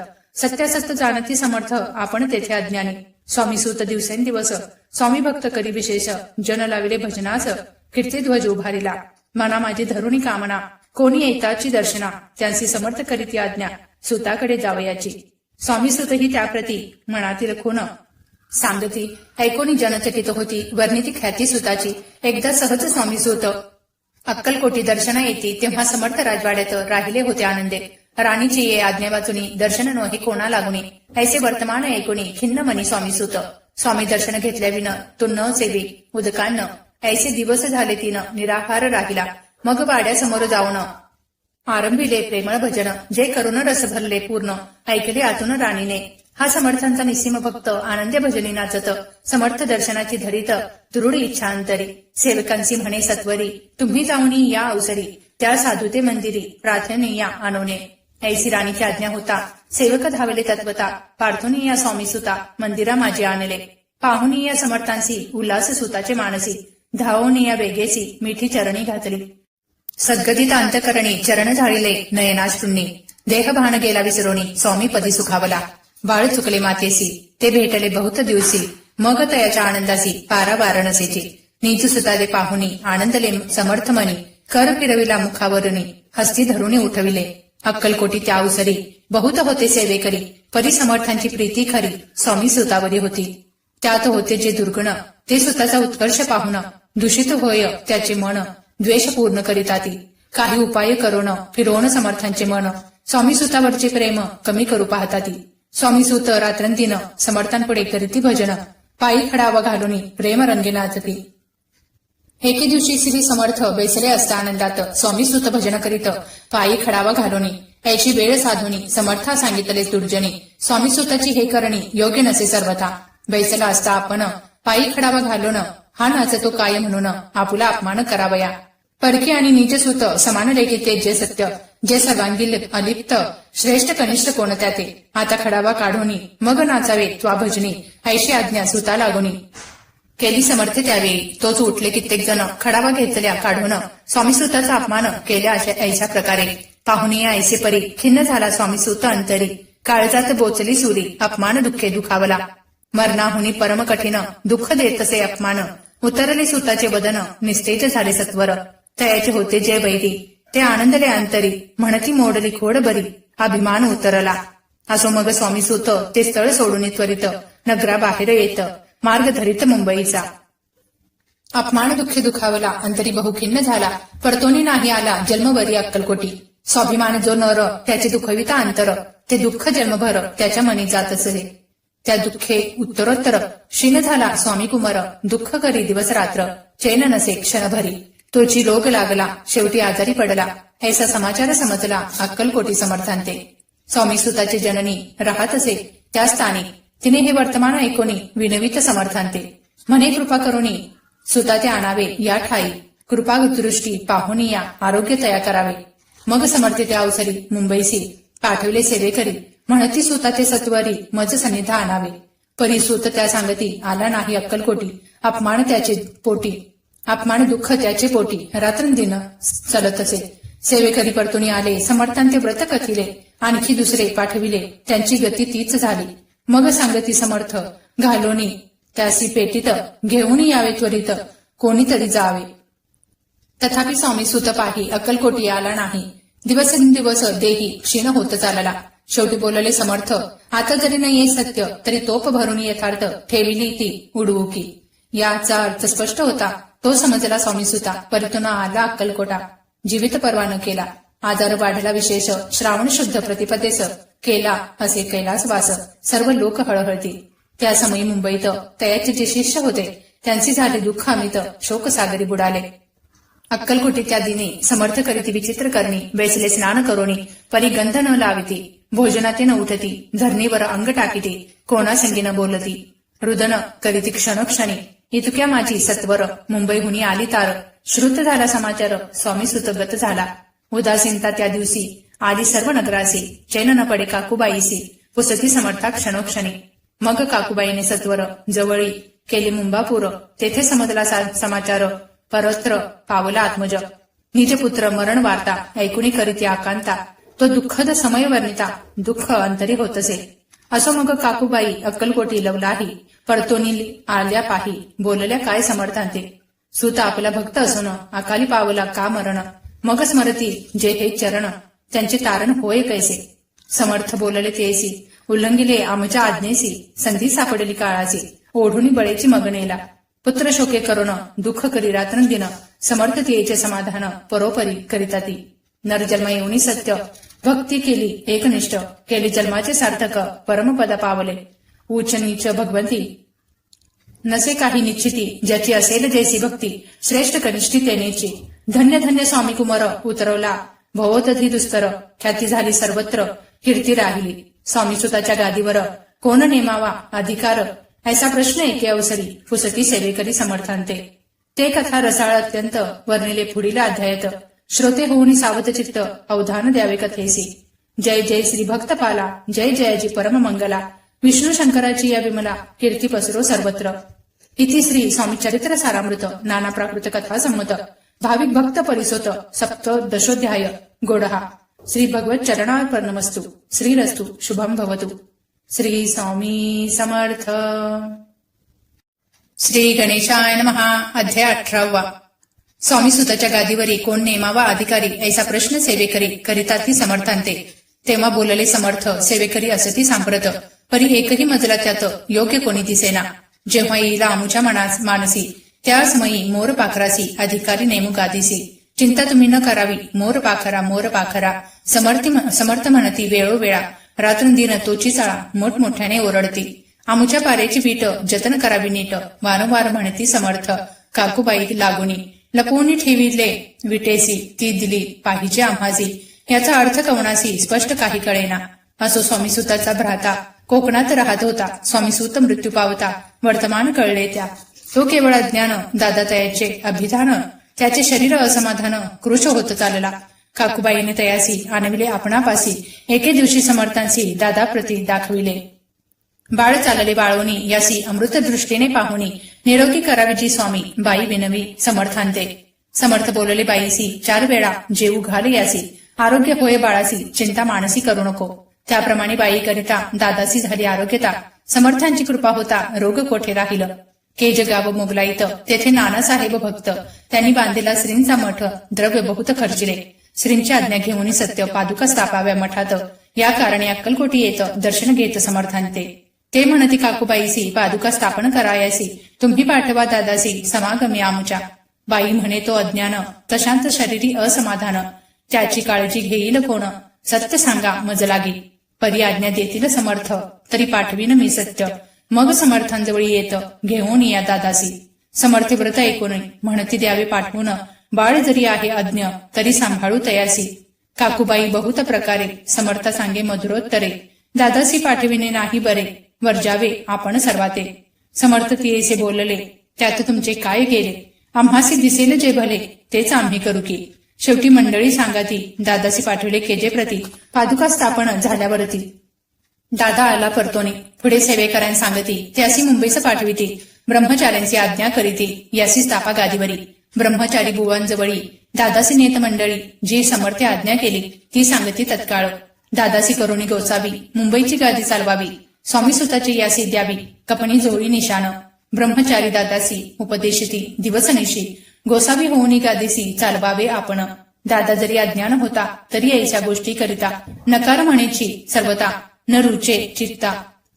सत्यासत्य जाणती समर्थ आपण तेथे अज्ञानी. स्वामी सुत दिवसेंदिवस स्वामी भक्त करी विशेष जन लाविले भजनास कीर्तिध्वज उभारिला. मना माझी धरुणी कामना कोणी येताची दर्शना त्यांची समर्थ करीती आज्ञा सुताकडे जावयाची. स्वामी सुत ही त्याप्रती मनातील खून सांगती ऐकोनी जनचकित होती. वर्णिती ख्याती सुताची एकदा सहज स्वामी सुत अक्कलकोटी दर्शना येती तेव्हा समर्थ राजवाड्यात राहिले होते आनंदे. राणीची ये आज्ञा वाचुनी दर्शन नोहे कोणा लागुनी ऐसे वर्तमान ऐकुनी खिन्न मनी स्वामी सुत. स्वामी दर्शन घेतल्याविन तो न सेवी उदकान्न ऐसे दिवस झाले तिनं निराहार राहिला. मग वाड्यासमोर जाऊन आरंभिले प्रेमळ भजन जे करुण रस भरले पूर्ण ऐकले आतून राणीने. हा समर्थांचा निस्सीम भक्त आनंद भजनी नाचत समर्थ दर्शनाची धरीत दृढ इच्छा अंतरी. सेवकांची म्हणे सत्वरी तुम्ही जाऊनी या अवसरी त्या साधुते मंदिरी प्रार्थने या आणवणे. ऐसी राणीची आज्ञा होता सेवक धावले तत्वता पार्थोनी या स्वामी सुता मंदिरा माझे आणले. पाहुनी या समर्थांसी उल्हास सुताचे मानसी धावोनी या वेगेसी मिठी चरणी घातली. सद्गदित अंतकरणी चरण झाळिले नयनाश्रूंनी देहभान गेला विसरोनी स्वामी पदी सुखावला. बाळ चुकले मातेसी ते भेटले बहुत दिवसी मग तयाच्या आनंदासी पारा वारणसेची. नीच सुतादे पाहुनी आनंदले समर्थ मनी कर फिरविला मुखावरुनी हस्ती धरुणी उठविले. अक्कलकोटी त्या अवसरी बहुत होते सेवेकरी परी समर्थांची प्रीती खरी स्वामी सुतावरी होती. त्यात होते जे दुर्गुण ते सुताचा उत्कर्ष पाहुन दूषित होय त्याचे मन द्वेष पूर्ण करीताती. काही उपाय करून फिरवून समर्थांचे मन स्वामी सुतावरचे प्रेम कमी करू पाहताती. स्वामी सुत रात्रंतीन समर्थांपुढे करीती भजन पायी खडावा घालून प्रेम रंगे नाचती. एके दिवशी श्री समर्थ बैसले असता आनंदात स्वामी सुत भजन करीत पायी खडावा घालून ऐशी वेळ साधुनी समर्था सांगितले दुर्जनी स्वामी सुताची हे करणी योग्य नसे सर्वथा. बैसला असता आपण पायी खडावा घालून हा नाचतो काय म्हणून आपुला अपमान करावया. परकी आणि नीच सुत समान लेखिते जे सत्य जे सर्वांगी अलिप्त श्रेष्ठ कनिष्ठ कोणत्या ते आता खडावा काढूनी मग नाचावे त्वा भजनी ऐशी आज्ञा सुता लागुनी. केली समर्थ त्यावेळी तोच उठले कित्येक जण खडावा घेतल्या काढून स्वामी सुताचा अपमान केल्या ऐशा प्रकारे. पाहुणी ऐसे परी खिन्न झाला स्वामी सुत अंतरी काळजात बोचली सुरी अपमान दुःखे दुखावला. मरणाहुनी परम कठीण दुःख देत तसे अपमान उतरले सुताचे वदन निस्तेज झाले सत्वर. तयाचे होते जे वैरी ते आनंदले अंतरी म्हणती मोडली खोड बरी अभिमान उतरला. असो मग स्वामी सुत ते स्थळ सोडून त्वरित नगराबाहेर येत मार्ग धरित मुंबईचा. अपमान दुःखे दुखावला अंतरी बहुखिन्न झाला परतोनी नाही आला जन्मभरी अक्कलकोटी. स्वाभिमान जो नर त्याचे दुखविता अंतर ते दुःख जन्मभर त्याच्या मनी जात असे. त्या दुःखे उत्तरोत्तर क्षीण झाला स्वामी कुमार दुःख करी दिवस रात्र चैन नसे क्षणभरी. तोची रोग लागला शेवटी आजारी पडला ऐसा समाचार समजला अक्कलकोटी समर्थांते. स्वामी सुताचे जननी राहत असे त्या स्थानी तिने हे वर्तमान ऐकोनी विनवित समर्थांते. म्हणे कृपा करुणी सुताते आणावे या ठाई कृपा दृष्टी पाहुनी या आरोग्य तया करावे. मग समर्थ त्या अवसरी मुंबईसी पाठवले सेवेकरी म्हणती सुताते सत्वरी मज सन्निधा आणावे. परी सुत त्या सांगती आला नाही अक्कलकोटी अपमान त्याचे पोटी अपमान दुःख त्याचे पोटी रात्रंदिन चलत असे. सेवेकरी परतुनी आले समर्थांते व्रत कथिले आणखी दुसरे पाठविले त्यांची गती तीच झाली. मग सांगती समर्थ घालोनी त्यासी पेटीत घेऊन यावे त्वरित कोणीतरी जावे. तथापि स्वामी सुत पाही अक्कलकोटी आला नाही. दिवसेंदिवस देही क्षीण होत चालला. शेवटी बोलले समर्थ आता जरी न ये सत्य तरी तोप भरून यथार्थ ठेविली ती उडवू की. याचा अर्थ स्पष्ट होता तो समजला स्वामी सुता परतून आला अक्कलकोटा. जीवित परवा न केला आजार वाढला विशेष श्रावण शुद्ध प्रतिपदेस केला असे कैलास वास सर्व लोक हळहळती. त्या समयी मुंबईत तयाचे जे शिष्य होते त्यांचे झाले दुःख अमित शोकसागरी बुडाले. अक्कलकोटी त्या दिनी समर्थ करीती विचित्र करणी बैसले स्नान करोनी परी गंध न लाविती भोजनाते न उठती धरणीवर अंग टाकीती कोणा संगी न बोलती रुदन करीती क्षणोक्षणी. इतक्या माझी सत्वर मुंबईहुनी आली तार श्रुत झाला समाचार स्वामी सुतगत झाला. उदासीनता त्या दिवशी आली सर्व नगरासी चैन न पडे काकूबाईसी पुसती समर्था क्षणोक्षणी. मग काकूबाईने सत्वर जवळी केली मुंबापूर तेथे समजला समाचार परत्र पावला आत्मज. निजपुत्र मरण वार्ता ऐकुणी करीती आकांता, तो दुःखद समय वर्णिता, दुःख अंतरी होतसे. असो मग काकूबाई अक्कलकोटी लवलाही, परतोनी आल्या पाही, बोलल्या काय समर्थांते. सुत आपला भक्त असून अकाली पावला का मरण, मग स्मरती जे हे चरण, त्यांचे तारण होय कैसे. समर्थ बोलले तेसी, उल्लंघिले आमच्या आज्ञेसी, संधी सापडली काळाची, ओढुनी बळेची मगनेला. पुत्र शोके करुण दुःख करी रात्रंदिन, समर्थतेचे समाधान परोपरी करिता ती. नरजन्म येऊनी सत्य भक्ती केली एकनिष्ठ, केली जन्माचे सार्थक परमपद पावले. उच्च नीच भगवंती नसे काही निश्चिती, ज्याची असेल जैसी भक्ती, श्रेष्ठ कनिष्ठी तेनेची. धन्य धन्य स्वामी कुमार उतरवला भवोदधी दुस्तर, ख्याती झाली सर्वत्र कीर्ती राहिली. स्वामी सुताच्या गादीवर कोण नेमावा अधिकार, ऐसा प्रश्न एके अवसरी फुसकी सेवेकरी समर्थांते. ते कथा रसाळ अत्यंत वर्णिले पुढील अध्यायात. श्रोते होऊन सावध चित्त अवधान द्यावे कथेसी. जय जय श्री भक्तपाला, जय जयाजी परम मंगला, विष्णू शंकराची या विमला कीर्ती पसरो सर्वत्र. इति श्री स्वामी चरित्र सारामृत नाना प्राकृत कथा संमत, भाविक भक्त परिसोत सप्तदशोध्याय गोडहा. श्री भगवत चरणार्पणमस्तु. श्रीरस्तु शुभम भवतु. श्री स्वामी समर्थ. श्री गणेशाय नमः. अध्याय 18. स्वामी सुताच्या गादीवरी कोण नेमावा अधिकारी, ऐसा प्रश्न सेवेकरी करिता ती समर्थांते. तेव्हा बोलले समर्थ सेवेकरी असती सांप्रत, परी एकही मजला त्यात योग्य कोणी दिसेना. जेव्हा येईल आमुच्या मनास मानसी, त्या समयी मोर पाखरासी अधिकारी नेमू गादीसी. चिंता तुम्ही न करावी मोर पाखरा. समर्थ म्हणती वेळोवेळा, रात्रंदिन तोची चाळा मोठमोठ्याने ओरडती. आमुच्या पारेची वीट जतन करावी नीट, वारंवार म्हणती समर्थ काकूबाई लागुनी. लपवून ठेविले विटेसी, ती दिली पाहिजे आम्हासी. याचा अर्थ कवनासी स्पष्ट काही कळेना. असो स्वामी सुताचा भ्राता कोकणात राहत होता. स्वामी सुत मृत्यू पावता वर्तमान कळले त्या. तो केवळ अज्ञान दादा तयाचे अभिधान, त्याचे शरीर असमाधान कृश होत चालला. काकूबाईने तयासी आणविले आपणापासी, एके दिवशी समर्थांसी दादाप्रती दाखविले. बाळ चालले बाळोनी, यासी अमृत दृष्टीने पाहुनी, निरोगी करावीची स्वामी बाई विनवी समर्थांते. समर्थ बोलले बाईसी, 4 वेळा जेऊ घाल यासी, आरोग्य होय बाळासी, चिंता मानसी करू नको. त्याप्रमाणे बाई करिता दादासी झाली आरोग्यता. समर्थांची कृपा होता रोग कोठे राहिलं. केज गाव मोगलाईत, तेथे नानासाहेब भक्त, त्यांनी बांधलेला श्रींचा मठ, द्रव्य बहुत खर्चिले. श्रींची आज्ञा घेऊन सत्य पादुका स्थापाव्या मठात. या कारणे अक्कलकोटी येत दर्शन घेत समर्थांते. ते म्हणती काकूबाईसी, पादुका स्थापन करायासी, तुम्ही पाठवा दादासी समागमी आमुच्या. बाई म्हणे तो अज्ञान, तशांत शरीरी असमाधान, त्याची काळजी घेईल कोण, सत्य सांगा मज लागी. परी आज्ञा देतील समर्थ, तरी पाठवीन मी सत्य. मग समर्थांजवळ येत घेऊन या दादासी. समर्थ व्रत ऐकून म्हणती द्यावे पाठवून, बाळ जरी आहे अज्ञ तरी सांभाळू तयासी. काकूबाई बहुत प्रकारे समर्थ सांगे मधुरोत्तरे, दादासी पाठविणे नाही बरे, वर्जावे आपण सर्वाते. समर्थ तियेसे बोलले, त्यात तुमचे काय गेले, आम्हासी दिसेल जे भले तेच आम्ही करू की. शेवटी मंडळी सांगाती दादासी पाठविले केजेप्रती, पादुका स्थापन झाल्यावरती. दादा आला परतोनी, पुढे सेवेकरांना सांगती, त्यासी मुंबईस पाठविती. ब्रह्मचार्यांची आज्ञा करीती, यासी स्थापा गादीवरी. ब्रह्मचारी बुवांजवळी दादासी नेत मंडळी, जी समर्थ आज्ञा केली ती सांगती तत्काळ. दादासी करुणी गोसावी, मुंबईची गादी चालवावी. स्वामी सुताची यासी द्यावी, कपणी जोळी निशाण. ब्रह्मचारी दादासी उपदेशिती दिवसनिशी, गोसावी होऊनी गादीसी चालवावे आपण. दादा जरी अज्ञान होता तरी ऐशा गोष्टी करिता, नकार म्हणेची सर्वता, न रुचे चित्ता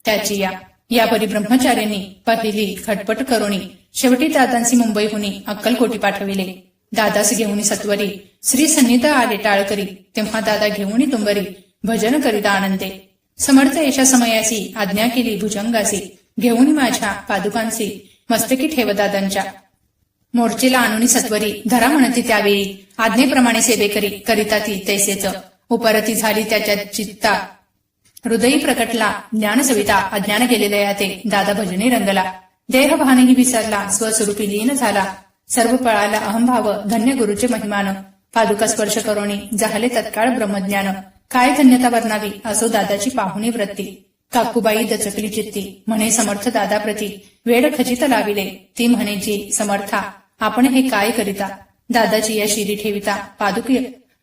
त्याची या. यापरी ब्रह्मचार्यांनी पहिली खटपट करुणी शेवटी दादांसी मुंबईहुनी अक्कलकोटी पाठविले. दादास घेऊनी सत्वरी श्री सन्निध आले टाळकरी, तेव्हा दादा घेऊनी तुंबरी भजन करीता आनंदे. समर्थ येशा समयासी आज्ञा केली भुजंगासी, घेऊन माझ्या पादुकांसी मस्तकी ठेव दादांच्या. मोर्चेला आणूनी सत्वरी धरा म्हणती त्यावेळी, आज्ञेप्रमाणे सेवेकरी करिता ती तैसेच. उपरती झाली त्याच्या चित्ता, हृदयी प्रकटला ज्ञान सविता. अज्ञान गेलेल्या याते दादा भजनी रंगला. देहभानही विसरला, स्वस्वरूपी लीन झाला. सर्व पळाला अहंभाव, धन्य गुरुचे महिमान. पादुका स्पर्श करोनी झाले तत्काळ ब्रह्मज्ञान. काय धन्यता वर्णावी असो दादाची पाहुणी वृत्ती. काकूबाई दचकली चित्ती, म्हणे समर्थ दादाप्रती वेळ खचित लाविले. ती म्हणे जी समर्था आपण हे काय करिता, दादाची या शिरी ठेविता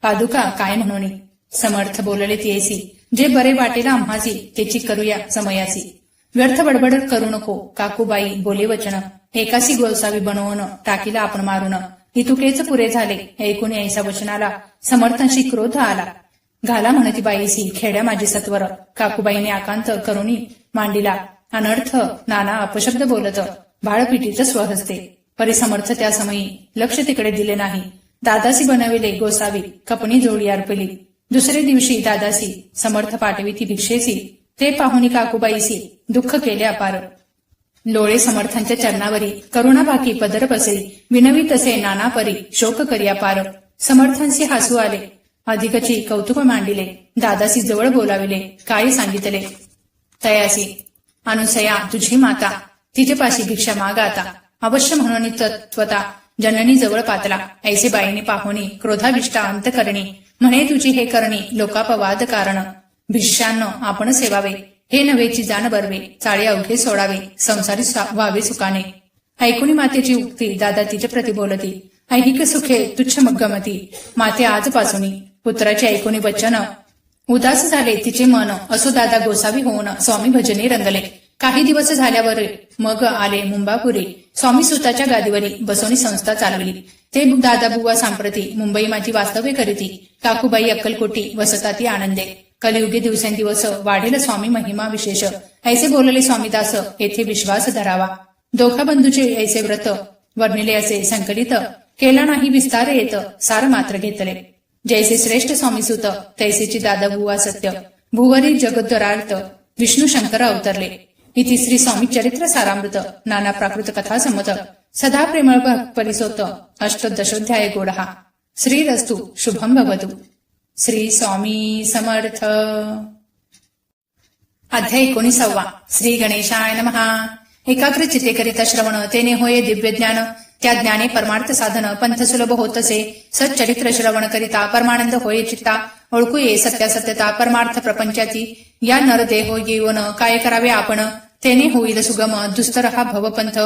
पादुका काय म्हणोनी. समर्थ बोलले तेसी, जे बरे वाटेल आम्हासी त्याची करूया समयासी. व्यर्थ बडबड करू नको काकूबाई बोले वचन. एकासी गोसावी बनवून टाकीला आपण मारून. इतुकेच पुरे झाले ऐकून ऐसा वचनाला. समर्थांशी क्रोध आला. घाला म्हणती बाईसी खेड्या माझी सत्वर. काकूबाईने आकांत करुणी मांडिला. अनर्थ नाना अपशब्द बोलत बाळपिटीच स्वहस्ते. परिसमर्थ त्या समयी लक्ष तिकडे दिले नाही. दादासी बनविले गोसावी कपणी जोडी अर्पली. दुसरे दिवशी दादासी समर्थ पाठवी ती भिक्षेसी. ते पाहुणी काकूबाईसी दुःख केले अपार. लोळे समर्थांच्या चरणावरी करुणा बाकी पदर बसरी. विनवी तसे नाना परी शोक करिया पार. समर्थांशी हसू आले अधिकची कौतुक मांडिले. दादासी जवळ बोलाविले काय सांगितले तयासी. अनुसया तुझी माता तिच्यापाशी भिक्षा मागा आता. अवश्य म्हणून तत्वता जननी जवळ पातला. ऐसे बाईने पाहुणी क्रोधाविष्टा अंत करणी. म्हणे तुझी हे करणी लोकापवाद कारण. भिष्यान्न आपण सेवावे हे नव्हेची जाण बरवे. चाळे अवघे सोडावे संसारी व्हावे सुखाने. ऐकुनी मातेची उक्ती दादा तिच्या प्रती बोलती. ऐहिक सुखे तुच्छ गमती माते आजपासूनी. पुत्राचे ऐकुनी वचन उदास झाले तिचे मन. असो दादा गोसावी होऊन स्वामी भजनी रंगले. काही दिवस झाल्यावर मग आले मुंबापुरी. स्वामी सुताच्या गादीवरी बसवणी संस्था चालवली. ते दादा बुवा सांप्रती मुंबई माझी वास्तव्य करीती. काकूबाई अक्कलकोटी वसता ती आनंदे. कलियुगे दिवसेंदिवस वाढेल स्वामी महिमा विशेष. ऐसे बोलले स्वामीदास येथे विश्वास धरावा. दोघा बंधूचे ऐसे व्रत वर्णिले असे संकलित. केला नाही विस्तार येत सार मात्र घेतले. जैसे श्रेष्ठ स्वामी सुत तैसेची दादा बुवा सत्य. भुवरी जगद्दरार्थ विष्णू शंकर अवतरले. इति श्री स्वामी चरित्र सारामृत नाना प्राकृत कथा संमत. सदा प्रेमळ परिसोत अष्टदशोध्याय गोडहा. श्रीरस्तु शुभम भवतु. श्री स्वामी समर्थ. अध्याय 19. श्री गणेशाय नमः. एकाग्र चित्ते करिता श्रवण तेने होय दिव्य ज्ञान. त्या ज्ञाने परमार्थ साधन पंथ सुलभ होतसे. सच्चरित्र श्रवण करिता परमानंद होय चित्ता. ओळखू ये सत्यासत्यता परमार्थ प्रपंचाची. या नरदेहो येऊन काय करावे आपण. तेने होईल सुगम दुस्तर हा भवपंथ.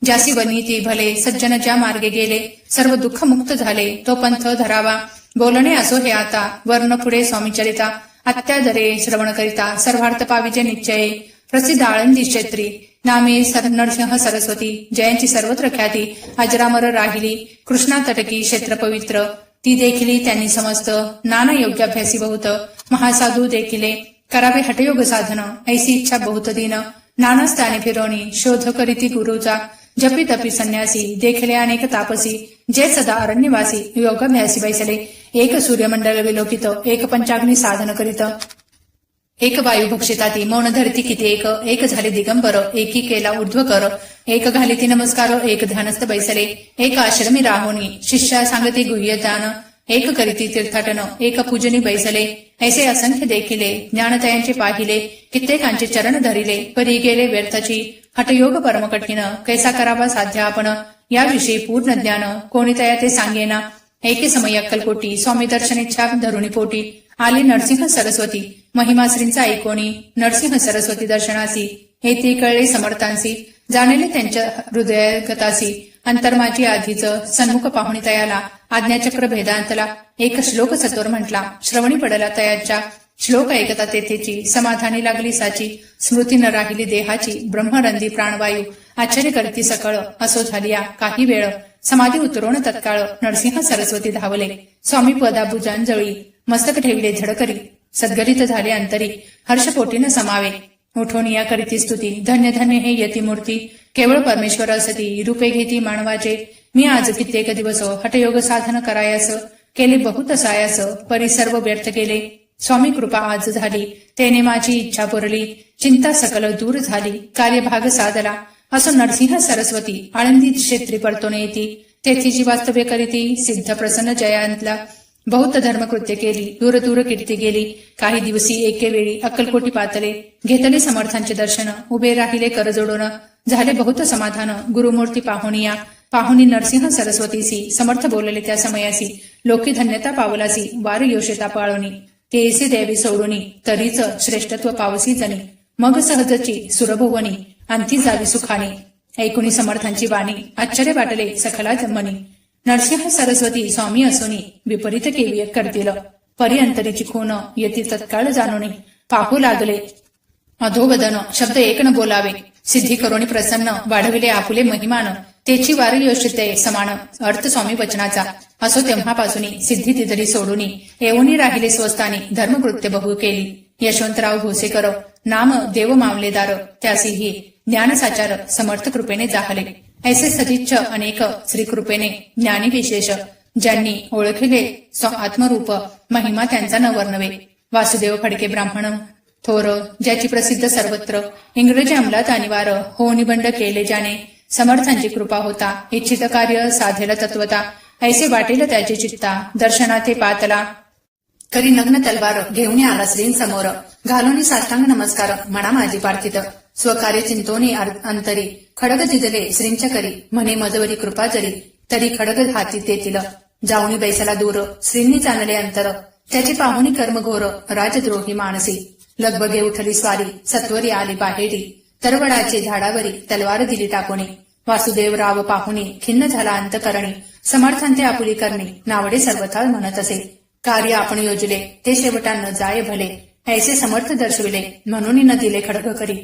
ज्यासी वनीती भले सज्जन ज्या मार्गे गेले. सर्व दुःख मुक्त झाले तो पंथ धरावा. बोलणे असो हे आता वर्ण पुढे स्वामीचरिता. अत्यादरे श्रवण करिता सर्वार्थ पाविजे निश्चये. प्रसिद्ध आळंदी क्षेत्री नामे नरसिंह सरस्वती. जयांची सर्वत्र ख्याती अजरामर राहिली. कृष्णा तटकी क्षेत्र पवित्र. ती देखिली त्यांनी समस्त. नाना योग्याभ्यासी बहुत. महासाधू देखिले करावे हठयोग साधन. ऐसी इच्छा बहुत दिन. नाना स्थाने फिरवणी शोध करीती गुरुचा. जपी तपी संन्यासी देखले अनेक तापसी. जे सदा अरण्यवासी योगाभ्यासी बैसले. एक सूर्यमंडल विलोकित एक पंचाग्नी साधन करीत. एक वायू भक्षिताती मौन धरती किती एक. एक झाले दिगंबर एकी केला ऊर्ध्व कर. एक घाली ती नमस्कार एक ध्यानस्थ बैसले. एक आश्रमी राहोनी शिष्या सांगती गुह्यदान. एक करीती तीर्थाटन एक पूजनी बैसले. ऐसे असंख्य देखिले ज्ञानतयांचे पाहिले. कित्येकांचे चरण धरिले परी गेले व्यर्थची. हठयोग परम कठीण कैसा करावा साध्य आपण. याविषयी पूर्ण ज्ञान कोणी तया ते सांगेना. एके समय अक्कलकोटी स्वामी दर्शनेच्छा धरुणी पोटी. आली नरसिंह सरस्वती महिमाश्रींचा ऐकोणी. नरसिंह सरस्वती दर्शनासी हे कळले समर्थांसी. जाणले त्यांच्या हृदयगतासी. अंतर्माची आधीच सन्मुख पाहुणी तयाला. आज्ञाचक्र भेदांतला एक श्लोक सत्वर म्हटला. श्रवणी पडला तयाच्या. श्लोक ऐकता तेथेची समाधानी लागली साची. स्मृती न राहिली देहाची. ब्रह्मरंदी प्राणवायू आश्चर्य करती सकळ. असो झालिया काही वेळ समाधी उतरवून तत्काळ. नरसिंह सरस्वती धावले स्वामी पदाभुजांजळी. मस्तक ठेवले झडकरी. सद्गलित झाले अंतरी. हर्षपोटीनं समावे. उठून या करीती स्तुती. धन्य धन्य हे यतिमूर्ती. केवळ परमेश्वर असती रूपे घेती मानवाचे. मी आज कित्येक दिवस हठयोग साधन करायास. केले बहुत सायास परी सर्व व्यर्थ केले. स्वामी कृपा आज झाली तेने माझी इच्छा पुरली. चिंता सकल दूर झाली कार्यभाग साधला. असो नरसिंह सरस्वती आळंदी क्षेत्री परतून येती. तेथीची वास्तव्य करीती. सिद्ध प्रसन्न जयांतला बहुत धर्मकृत्य केली. दूर दूर कीर्ती गेली. काही दिवशी एके वेळी अक्कलकोटी पातले. घेतले समर्थांचे दर्शन. उभे राहिले कर जोडून. झाले बहुत समाधान गुरुमूर्ती पाहुणिया. पाहुणी नरसिंह सरस्वतीसी समर्थ बोलले त्या समयासी. लोकी धन्यता पावलासी वार योषता पाळोनी. तेसी देवी सोडूनी तरीच श्रेष्ठत्व पावसी जनी. मग सहजची सुरभुवनी अंती जावी सुखानी. ऐकुनी समर्थांची वाणी आश्चर्य वाटले सखला मनी. नरसिंह सरस्वती स्वामी असोनी विपरीत केवी करतील. परिअंतरीची खून येती तत्काळ जाणून पाहू लागले. अधोगदन शब्द एक न बोलावे. सिद्धी करोनी प्रसन्न वाढविले आपुले महिमान. तेची वारी योषिते समान अर्थ स्वामी वचनाचा. असो तेव्हापासून सिद्धी तिजरी सोडूनी येऊनी राहिले स्वस्थानी. धर्मकृत्य बहु केली यशवंतराव भोसेकर नाम देव मामलेदार. त्यासीही ज्ञानसाचार समर्थ कृपेने जाहले. ऐसे सदिच्छ अनेक श्रीकृपेने ज्ञानी विशेष ज्यांनी ओळखले आत्मरूप महिमा त्यांचा न वर्णवे. वासुदेव फडके ब्राह्मण थोर ज्याची प्रसिद्ध सर्वत्र. इंग्रजी अंमलात अनिवार्य हो निबंध केले ज्याने. समर्थांची कृपा होता इच्छित कार्य साधेल तत्वता. ऐसे वाटेल त्याचे चित्ता दर्शनाथे पातला. करी नग्न तलवार घेऊन आला श्रींसमोर. घालून साष्टांग नमस्कार म्हणा माझी पार्थित. स्वकार्य चिंतोनी अंतरी खडग दिदले श्रींच्या करी. म्हणे मजवरी कृपा जरी तरी खडग हाती देतील. जाऊनी बैसला दूर श्रींनी जाणले अंतर. त्याची पाहुणी कर्मघोर राजद्रोही मानसी. लगबगे उठली स्वारी सत्वरी आली बाहेरी. तरवडाचे झाडावरी तलवार दिली टाकोणी. वासुदेवराव पाहुणी खिन्न झाला अंतकरणी. समर्थांते आपुली करणी नावडे सर्वथा म्हणत असे. कार्य आपण योजले ते शेवटांना जाय भले. ऐसे समर्थ दर्शविले म्हणून न दिले खडग करी.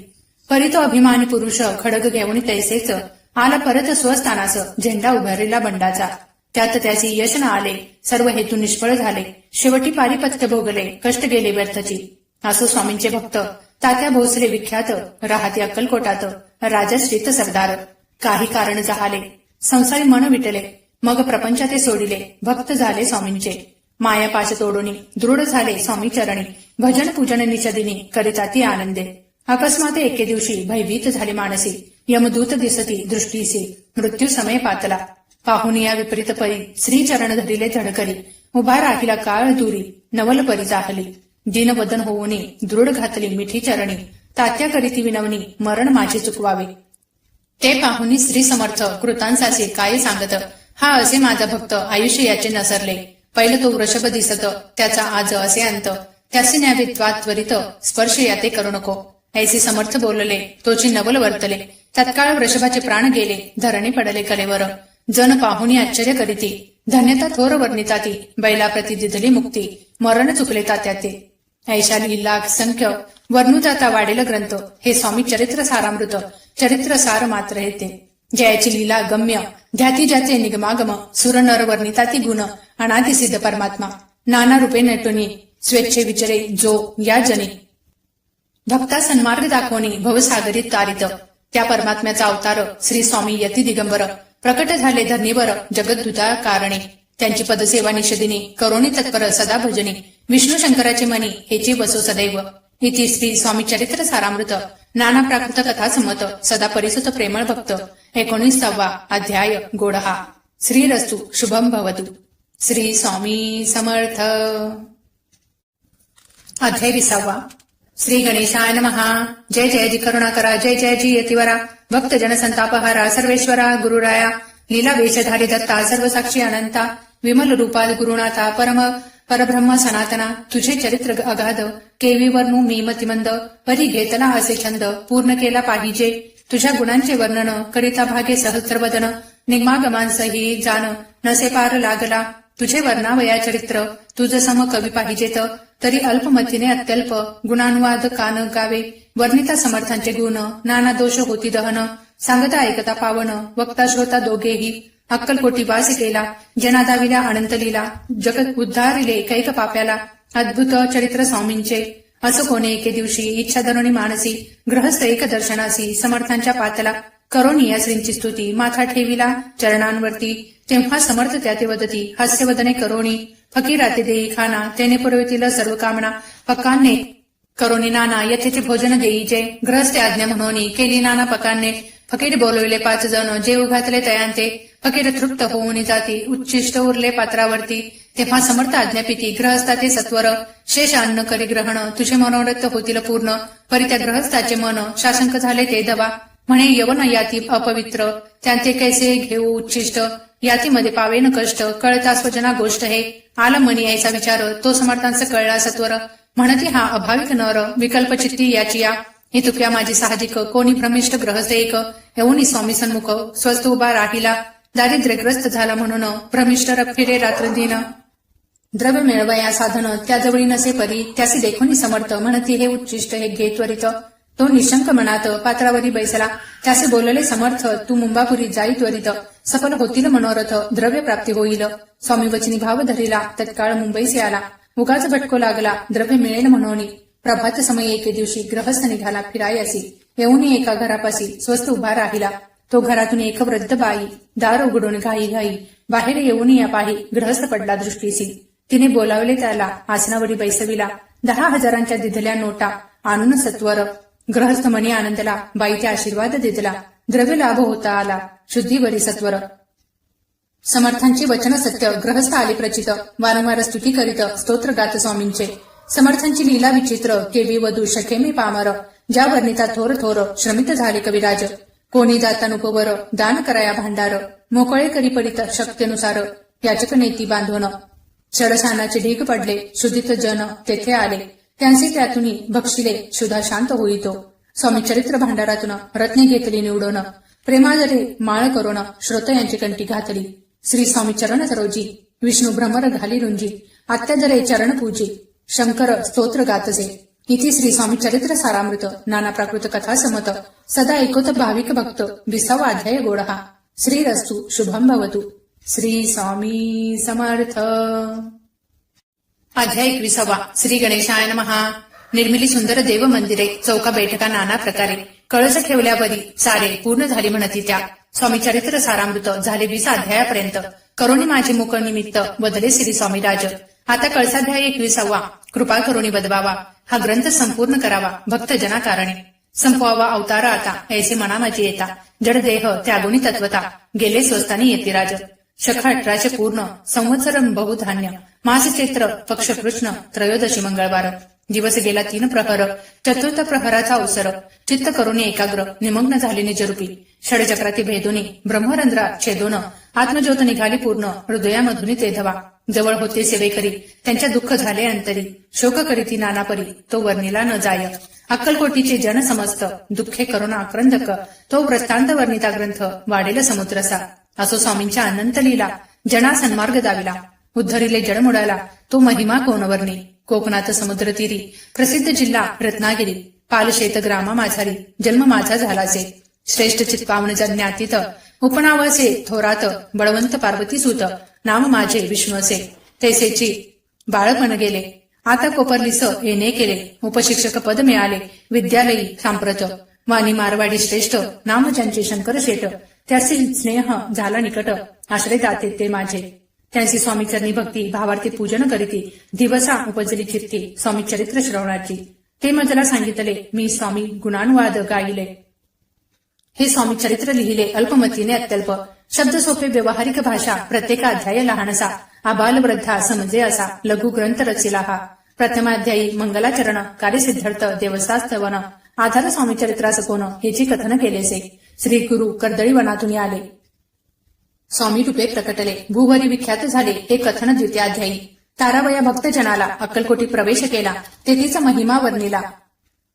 परी तो अभिमानी पुरुष खडग घेऊन तैसेच आला परत स्वस्थानास. झेंडा उभारलेला बंडाचा त्यात त्याची यश न आले. सर्व हेतू निष्फळ झाले. शेवटी पारिपत्य भोगले कष्ट गेले व्यर्थची. असो स्वामींचे भक्त तात्या भोसले विख्यात. राहते अक्कलकोटात राजा श्रीत सरदार. काही कारण जहाले संसारी मन विटले. मग प्रपंचाते सोडिले भक्त झाले स्वामींचे. मायापाश तोडूनी दृढ झाले स्वामी चरणी. भजन पूजन निचदिनी करिता ती आनंदे. अकस्मात एके दिवशी भयभीत झाली मानसी. यमदूत दिसती दृष्टीसी मृत्यू समय पातला. पाहुनी या विपरीत परी श्री चरण धरिले धडकरी. उभा राहिला काळ दुरी नवल परी जाहली. दीनवदन होऊनी दृढ घातली मिठी चरणी. तात्या करीती विनवणी मरण माझे चुकवावे. ते पाहुनी श्री समर्थ कृतांसाचे काय सांगत. हा असे माझा भक्त आयुष्य याचे नसरले. पहिलं तो वृषभ दिसत त्याचा आज असे अंत. त्याचे न्यावे त्वरित स्पर्श याते करू नको. ऐसे समर्थ बोलले तोची नवल वर्तले. तत्काळ वृषभाचे प्राण गेले धरणी पडले कलेवर. जन पाहुनी आश्चर्य करीती धन्यता थोर वर्णिता ती. बैलाप्रती दिधली मुक्ती मरण चुकले तात्या ते. ऐशाली लाख संख्य वर्णुताता वाढेल ग्रंथ. हे स्वामी चरित्र सारामृत चरित्र सार मात्र येते. जयाची लीला गम्य ध्याती ज्याचे निगमागम. सुर नर वर्णिता ती गुण अनादि सिद्ध परमात्मा. नाना रूपे नटुनी स्वेच्छे विचरे जो या जनी. भक्ता सन्मार्ग दाखवणी भवसागरीत तारित. त्या परमात्म्याचा अवतार श्री स्वामी यती दिगंबर. प्रकट झाले धरणीवर जगद्दुता कारणे. त्यांची पदसेवा निषदिनी करोनी तत्पर सदा भजनी. विष्णू शंकराचे मनी हेची बसो सदैव. इति श्री स्वामी चरित्र सारामृत. नाना प्राकृत कथा संमत सदा परिसुत प्रेमळ भक्त. 19वा अध्याय गोडहा. श्रीरस्तु शुभम भवतु. श्री स्वामी समर्थ. अध्याय 20वा. श्री गणेशाय नमः. जय जय जी करुणाकरा. जय जय जी यतिवरा. भक्त जन संतापहारा सर्वेश्वरा गुरुराया. लीला वेशधारी दत्ता सर्वसाक्षी अनंता. विमल रूपा गुरुनाथा परब्रह्म सनातना. तुझे चरित्र अगाध केवी वर्णू मी मतिमंद. परी घेतला असे छंद पूर्ण केला पाहिजे. तुझ्या गुणांचे वर्णन करिता भागे सहस्रवदन. निगमागमांसही जाण नसे पार लागला. तुझे वर्णावया चरित्र तुझ सम कवी पाहिजेत. तरी अल्पमतीने अत्यल्प गुणानुवाद कान गावे. वर्णिता समर्थांचे गुण नाना दोष होती दहन. सांगता ऐकता पावन वक्ता श्रोता दोघेही. अक्कलकोटी वास केला जना दाविला अनंत लीला. जगत उद्धारिले कैक पाप्याला. अद्भुत चरित्र स्वामींचे. असं कोणे एके दिवशी इच्छा धरुणी मानसी. ग्रहस्थ एक दर्शनासी समर्थांच्या पातला. करोनी या श्रींची स्तुती माथा ठेविला चरणांवरती. तेव्हा समर्थ त्याते वदती हास्यवदने करोनी. फकीराते देई खाना तेने पुरवितील सर्व कामना. पक्कांने करोनी नाना यथेचे भोजन देईचे. ग्रहस्थे आज्ञा म्हणून केली नाना पकांने. फकीर बोलविले 5 जण जे उघातले तयांते. फकीर तृप्त होऊन जाती उच्चिष्ट उरले पात्रावरती. तेव्हा समर्थ आज्ञापिती ग्रहस्थाचे सत्वर. शेष अन्न करी ग्रहण तुझे मनोरथ होतील पूर्ण. परी त्या ग्रहस्थाचे मन शासंक झाले ते दवा. म्हणे यवन याती अपवित्र त्यांचे कैसे घेऊ उच्चिष्ट. यातीमध्ये पावेन कष्ट कळता स्वजना गोष्ट हे. आला मनी ऐसा विचार तो समर्थांचा कळला सत्वर. म्हणती हा अभाविक नर विकल्प चित्ती याची या. ही तुक्या माझी साहजिक कोणी भ्रमिष्ठ ग्रहस्थ एक. येऊन स्वामी सन्मुख स्वस्थ उभा राहिला. दारिद्र्यग्रस्त झाला म्हणून भ्रमिष्ट फिरे रात्रदिन. द्रव्य मिळवया साधन त्याजवळी नसे परी, त्यासी देखोनी समर्थ म्हणती हे उच्चिष्ट हे घे त्वरित. तो निशंक मनात पात्रावरी बैसला, त्यासे बोलले समर्थ तू मुंबापुरी जाई त्वरित. सफल होतील मनोरथ द्रव्य प्राप्ती होईल. स्वामी वचनी भाव धरिला तत्काळ मुंबईसे आला. उगाच भटको लागला द्रव्य मिळेल म्हणून. प्रभात समय एके दिवशी ग्रहस्थ निघाला फिरायासी. येऊन एका घरापाशी स्वस्त उभा राहिला. तो घरातून एक वृद्ध बाई दार उघडून घाई घाई बाहेर येऊन या पाही ग्रहस्थ पडला दृष्टीसी. तिने बोलावले त्याला आसनावरी बैसविला. 10,000च्या दिधल्या नोटा आणून सत्वर. ग्रहस्थ मनी आनंदला बाई त्या आशीर्वाद दिदला. द्रव्य लाभ होता आला शुद्धीवरी सत्वर. समर्थांचे वचन सत्य ग्रहस्थ आले प्रचित. वारंवार स्तुती करीत स्तोत्र गात स्वामींचे. समर्थांची लीला विचित्र केवी वधू शके मी पामर. ज्या वर्णिता थोर थोर श्रमित झाले कविराज. कोणी जातानुपवर दान कराया भांडार. मोकळे करी पडित शक्तीनुसार याचक नेती बांधवण. शरसानाचे ढीग पडले शुद्धित जन तेथे आले. त्यांचे त्यातून भक्षिले शुद्धा शांत होईतो. स्वामी चरित्र भांडारातून रत्ने घेतली निवडून. प्रेमाजरे माळ करून श्रोत यांची कंठी घातली. श्री स्वामी चरण सरोजी विष्णू भ्रमर घाली रुंजी. अत्यादरे चरण पूजी शंकर स्तोत्र गातसे. इथे श्री स्वामी चरित्र सारामृत नाना प्राकृत कथा समत. सदा ऐकोत भाविक भक्त 20वा अध्याय गोडहा. श्री रस्तु शुभम भवतु. श्री स्वामी समर्थ. अध्याय 21. श्री गणेशाय नमः. निर्मिली सुंदर देव मंदिरे चौका बैठका नाना प्रकारे. कळस ठेवल्यावरी सारे पूर्ण झाली म्हणती त्या. स्वामी चरित्र सारामृत झाले 20 अध्यायापर्यंत. करुणी माझे मुख निमित्त वदले श्री स्वामीराज. आता कळसाध्याय 21. कृपा करुणी बदवावा. हा ग्रंथ संपूर्ण करावा भक्तजना कारणे. संपवावा अवतार आता ऐसे मना माझी येता. जडदेह त्यागुणी तत्वता गेले स्वस्तानी येते राज. शख 1800 पूर्ण संवत्सरम बहुधान्य. मास चैत्र पक्ष कृष्ण त्रयोदशी मंगळवार. दिवस गेला 3 प्रहर. चतुर्थ प्रहराचा अवसर. चित्त करुणी एकाग्र निमग्न झाले निजरूपी. षडचक्राती भेदुनी ब्रह्मरंध्रा छेदून आत्मज्योत निघाली पूर्ण हृदयामधुनी ते धवा. जवळ होते सेवेकरी त्यांच्या दुःख झाले अंतरी. शोक करीती नानापरी तो वर्णिला न जाय. अक्कलकोटीचे जन समस्त दुःखे करुणा आक्रंदक. तो वृत्तांत वर्णिता ग्रंथ वाढेल समुद्रसा. असो स्वामींच्या अनंत लीला जना सन्मार्ग दाविला. उद्धरिले जडमुडाला तो महिमा कोण वर्णी. कोकणात समुद्र तीरी प्रसिद्ध जिल्हा रत्नागिरी. पालशेत ग्रामा माझारी जन्म माझा झालाचे. श्रेष्ठ चित्पावन ज्ञातीत उपनावाचे थोरात बळवंत पार्वती सूत. नाम माझे विष्णू असे. तैसेची बाळपण गेले आता कोपरलीस येणे केले. उपशिक्षक पद मिळाले विद्यालयी सांप्रत. वाणी मारवाडी श्रेष्ठ नाम ज्यांचे शंकर शेट. त्याचे स्नेह झाला निकट आश्रय दाते ते माझे. त्यांची स्वामीचरणी भक्ती भावार्थी पूजन करीती. दिवसा उपजली चित्ती स्वामी चरित्र श्रवणाची. ते मजला सांगितले मी स्वामी गुणानुवाद गायले. हे स्वामी चरित्र लिहिले अल्पमतीने अत्यल्प. शब्द सोपे व्यवहारिक भाषा प्रत्येक अध्याय लहानसा. आबाल वृद्धा समजे असा लघु ग्रंथ रचिला हा. प्रथमाध्यायी मंगलाचरण कार्यसिद्धार्थ देवस्थास्तवन. आधार स्वामी चरित्रास कोण हेची कथन केलेसे. श्री गुरु कर्दळी वनातून आले स्वामी रूपे प्रकटले. भूवरी विख्यात झाले हे कथन द्वितीयाध्यायी. तारावया भक्तजनाला अक्कलकोटी प्रवेश केला तेथीचा महिमा वर्णिला.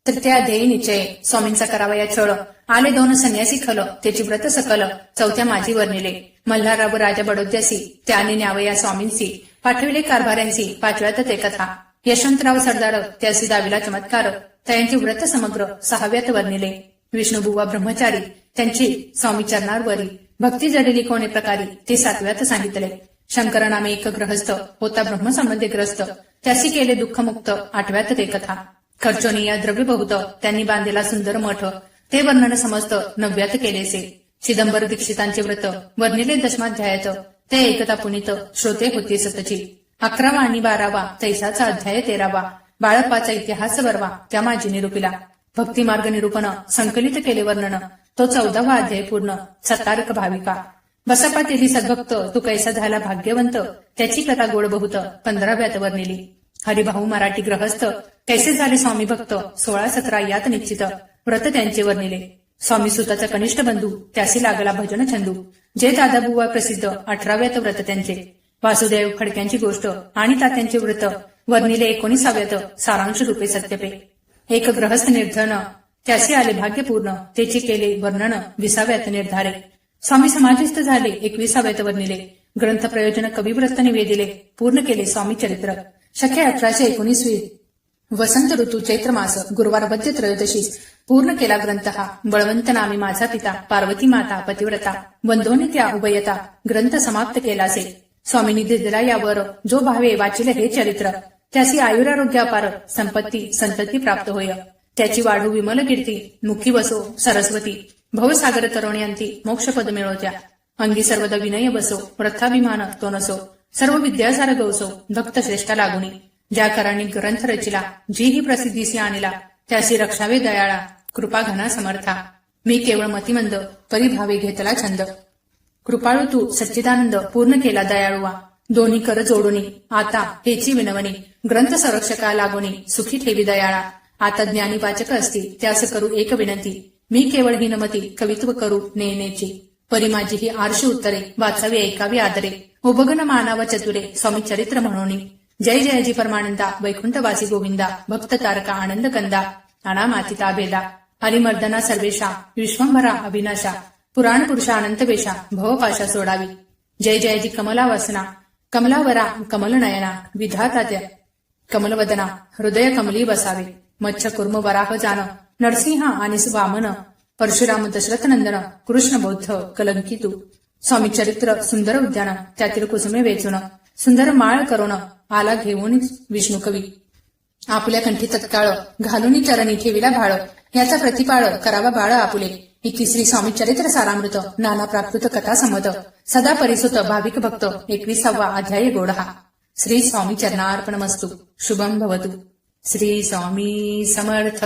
तृतीयाध्यायी निश्चय स्वामींचा करावया छळ. आले 2 संन्यासी खल त्याची व्रत सकल. चौथ्या माझी वर्णिले. मल्हारराव राजा बडोद्यासी त्याने न्यावया स्वामींसी. पाठविले कारभाऱ्यांसी 5व्यात ते कथा. यशवंतराव सरदार त्यासी दाविला चमत्कार. त्यांचे व्रत समग्र 6व्यात वर्णिले. विष्णुबुवा ब्रह्मचारी त्यांची स्वामी चरणारवरी भक्ती जडली कोणे प्रकारी ते 7व्यात सांगितले. शंकर नामे एक ग्रहस्थ होता ब्रह्मसंबंधी ग्रस्त. त्यासी केले दुःखमुक्त 8व्यात ते कथा. खर्चोनिया द्रव्य बहुत त्यांनी बांधलेला सुंदर मठ ते वर्णन समस्त 9व्यात केलेसे. चिदंबर दीक्षितांचे व्रत वर्णिले 10माध्यायात. ते ऐकता पुनीत श्रोते होते सतची. 11वा आणि 12वा तैसाचा अध्याय 13वा. बाळप्पाचा इतिहास बरवा त्या माझी निरूपिला. भक्तिमार्ग निरूपण संकलित केले वर्णन तो 14वा अध्याय पूर्ण. सत्तारक भाविका बसपा तेली सद्भक्त तू कैसा झाला भाग्यवंत. त्याची कथा गोड बहुत 15व्यात वर्णिली. हरिभाऊ मराठी ग्रहस्थ कैसे झाले स्वामी भक्त 16-17 यात निश्चित. व्रत त्यांचे वर्णिले. स्वामी सुताचा कनिष्ठ बंधू त्यासी लागला भजन छंदू. जे दादाबुवा प्रसिद्ध 18व्यात व्रत त्यांचे. वासुदेव फडक्यांची गोष्ट आणि तात्यांचे व्रत वर्णिले 19व्यात सारांश रूपे सत्यपे. एक ग्रहस्थ निर्धन त्यासी आले भाग्यपूर्ण त्याची केले वर्णन 20व्यात निर्धारे. स्वामी समाधिस्थ झाले. 21व्या वर्णिले. ग्रंथ प्रयोजन कविव्रत निवेदिले. पूर्ण केले स्वामी चरित्र. शके 1819 वसंत ऋतू चैत्र मास गुरुवार वद्य त्रयोदशीस पूर्ण केला ग्रंथ हा. बळवंत नामी माझा पिता, पार्वती माता पतिव्रता, वंदोनी त्या उभयता, ग्रंथ समाप्त केलासे. स्वामींनी दिलेला यावर जो भावे वाचिले हे चरित्र, त्यासी आयुरारोग्य अपार, संपत्ती संतती प्राप्त होय. त्याची वाढू विमल कीर्ती, मुखी बसो सरस्वती, भवसागर तरुण्यांती मोक्षपद मिळवत्या. अंगी सर्वदा विनय बसो, व्रथाभिमान तो नसो, सर्व विद्यासार गवसो, भक्त श्रेष्ठ लागुनी. ज्या करांनी ग्रंथ रचिला, जी ही प्रसिद्धीसी आणला, त्यासी रक्षावे दयाळा, कृपा घना समर्था. मी केवळ मतिमंद, परिभावे घेतला छंद. कृपाळू तू सच्चिदानंद, पूर्ण केला दयाळुवा. दोन्ही कर जोडुनी, आता हेची विनवणी, ग्रंथ संरक्षका लागुनी, सुखी ठेवी दयाळा. आता ज्ञानी वाचक असती, त्यास करू एक विनंती. मी केवळ हिनमती, कवित्व करू नेनेची. परी माझी ही आर्षी उत्तरे, वाचावी ऐकावी आदरे. उभगन मानावा चतुरे, स्वामी चरित्र म्हणोनी. जय जयजी परमानंदा, वैकुंठवासी गोविंदा, भक्त तारका आनंद कंदा, अनामातिता भेदा. हरिमर्दना सर्वेशा, विश्वंभरा अविनाशा, पुराण पुरुषा अनंत वेशा, भवपाशा सोडावी. जय जयजी कमला वसना, कमलावरा कमल नयना, विधातात्या कमलवदना, हृदय कमली बसावे. मच्छ कुर्म वराह जान, नरसिंह आणि वामन, परशुराम दशरथ नंदन, कृष्ण बौद्ध कलंकितू. स्वामी चरित्र सुंदर उद्यान, त्यातील कुसुमे वेचून, सुंदर माळ करून आला घेऊन विष्णू कवी. आपुल्या कंठी तत्काळ घालून चरणी ठेविला भाळ, याचा प्रतिपाळ करावा बाळ आपुले. ही तिसरी स्वामी चरित्र सारामृत, नाना प्राकृत कथा समत, सदा परिसुत भाविक भक्त. 21वा अध्याय गोडहा. श्री स्वामी चरणार्पणमस्तु. शुभम भवतु. श्री स्वामी समर्थ.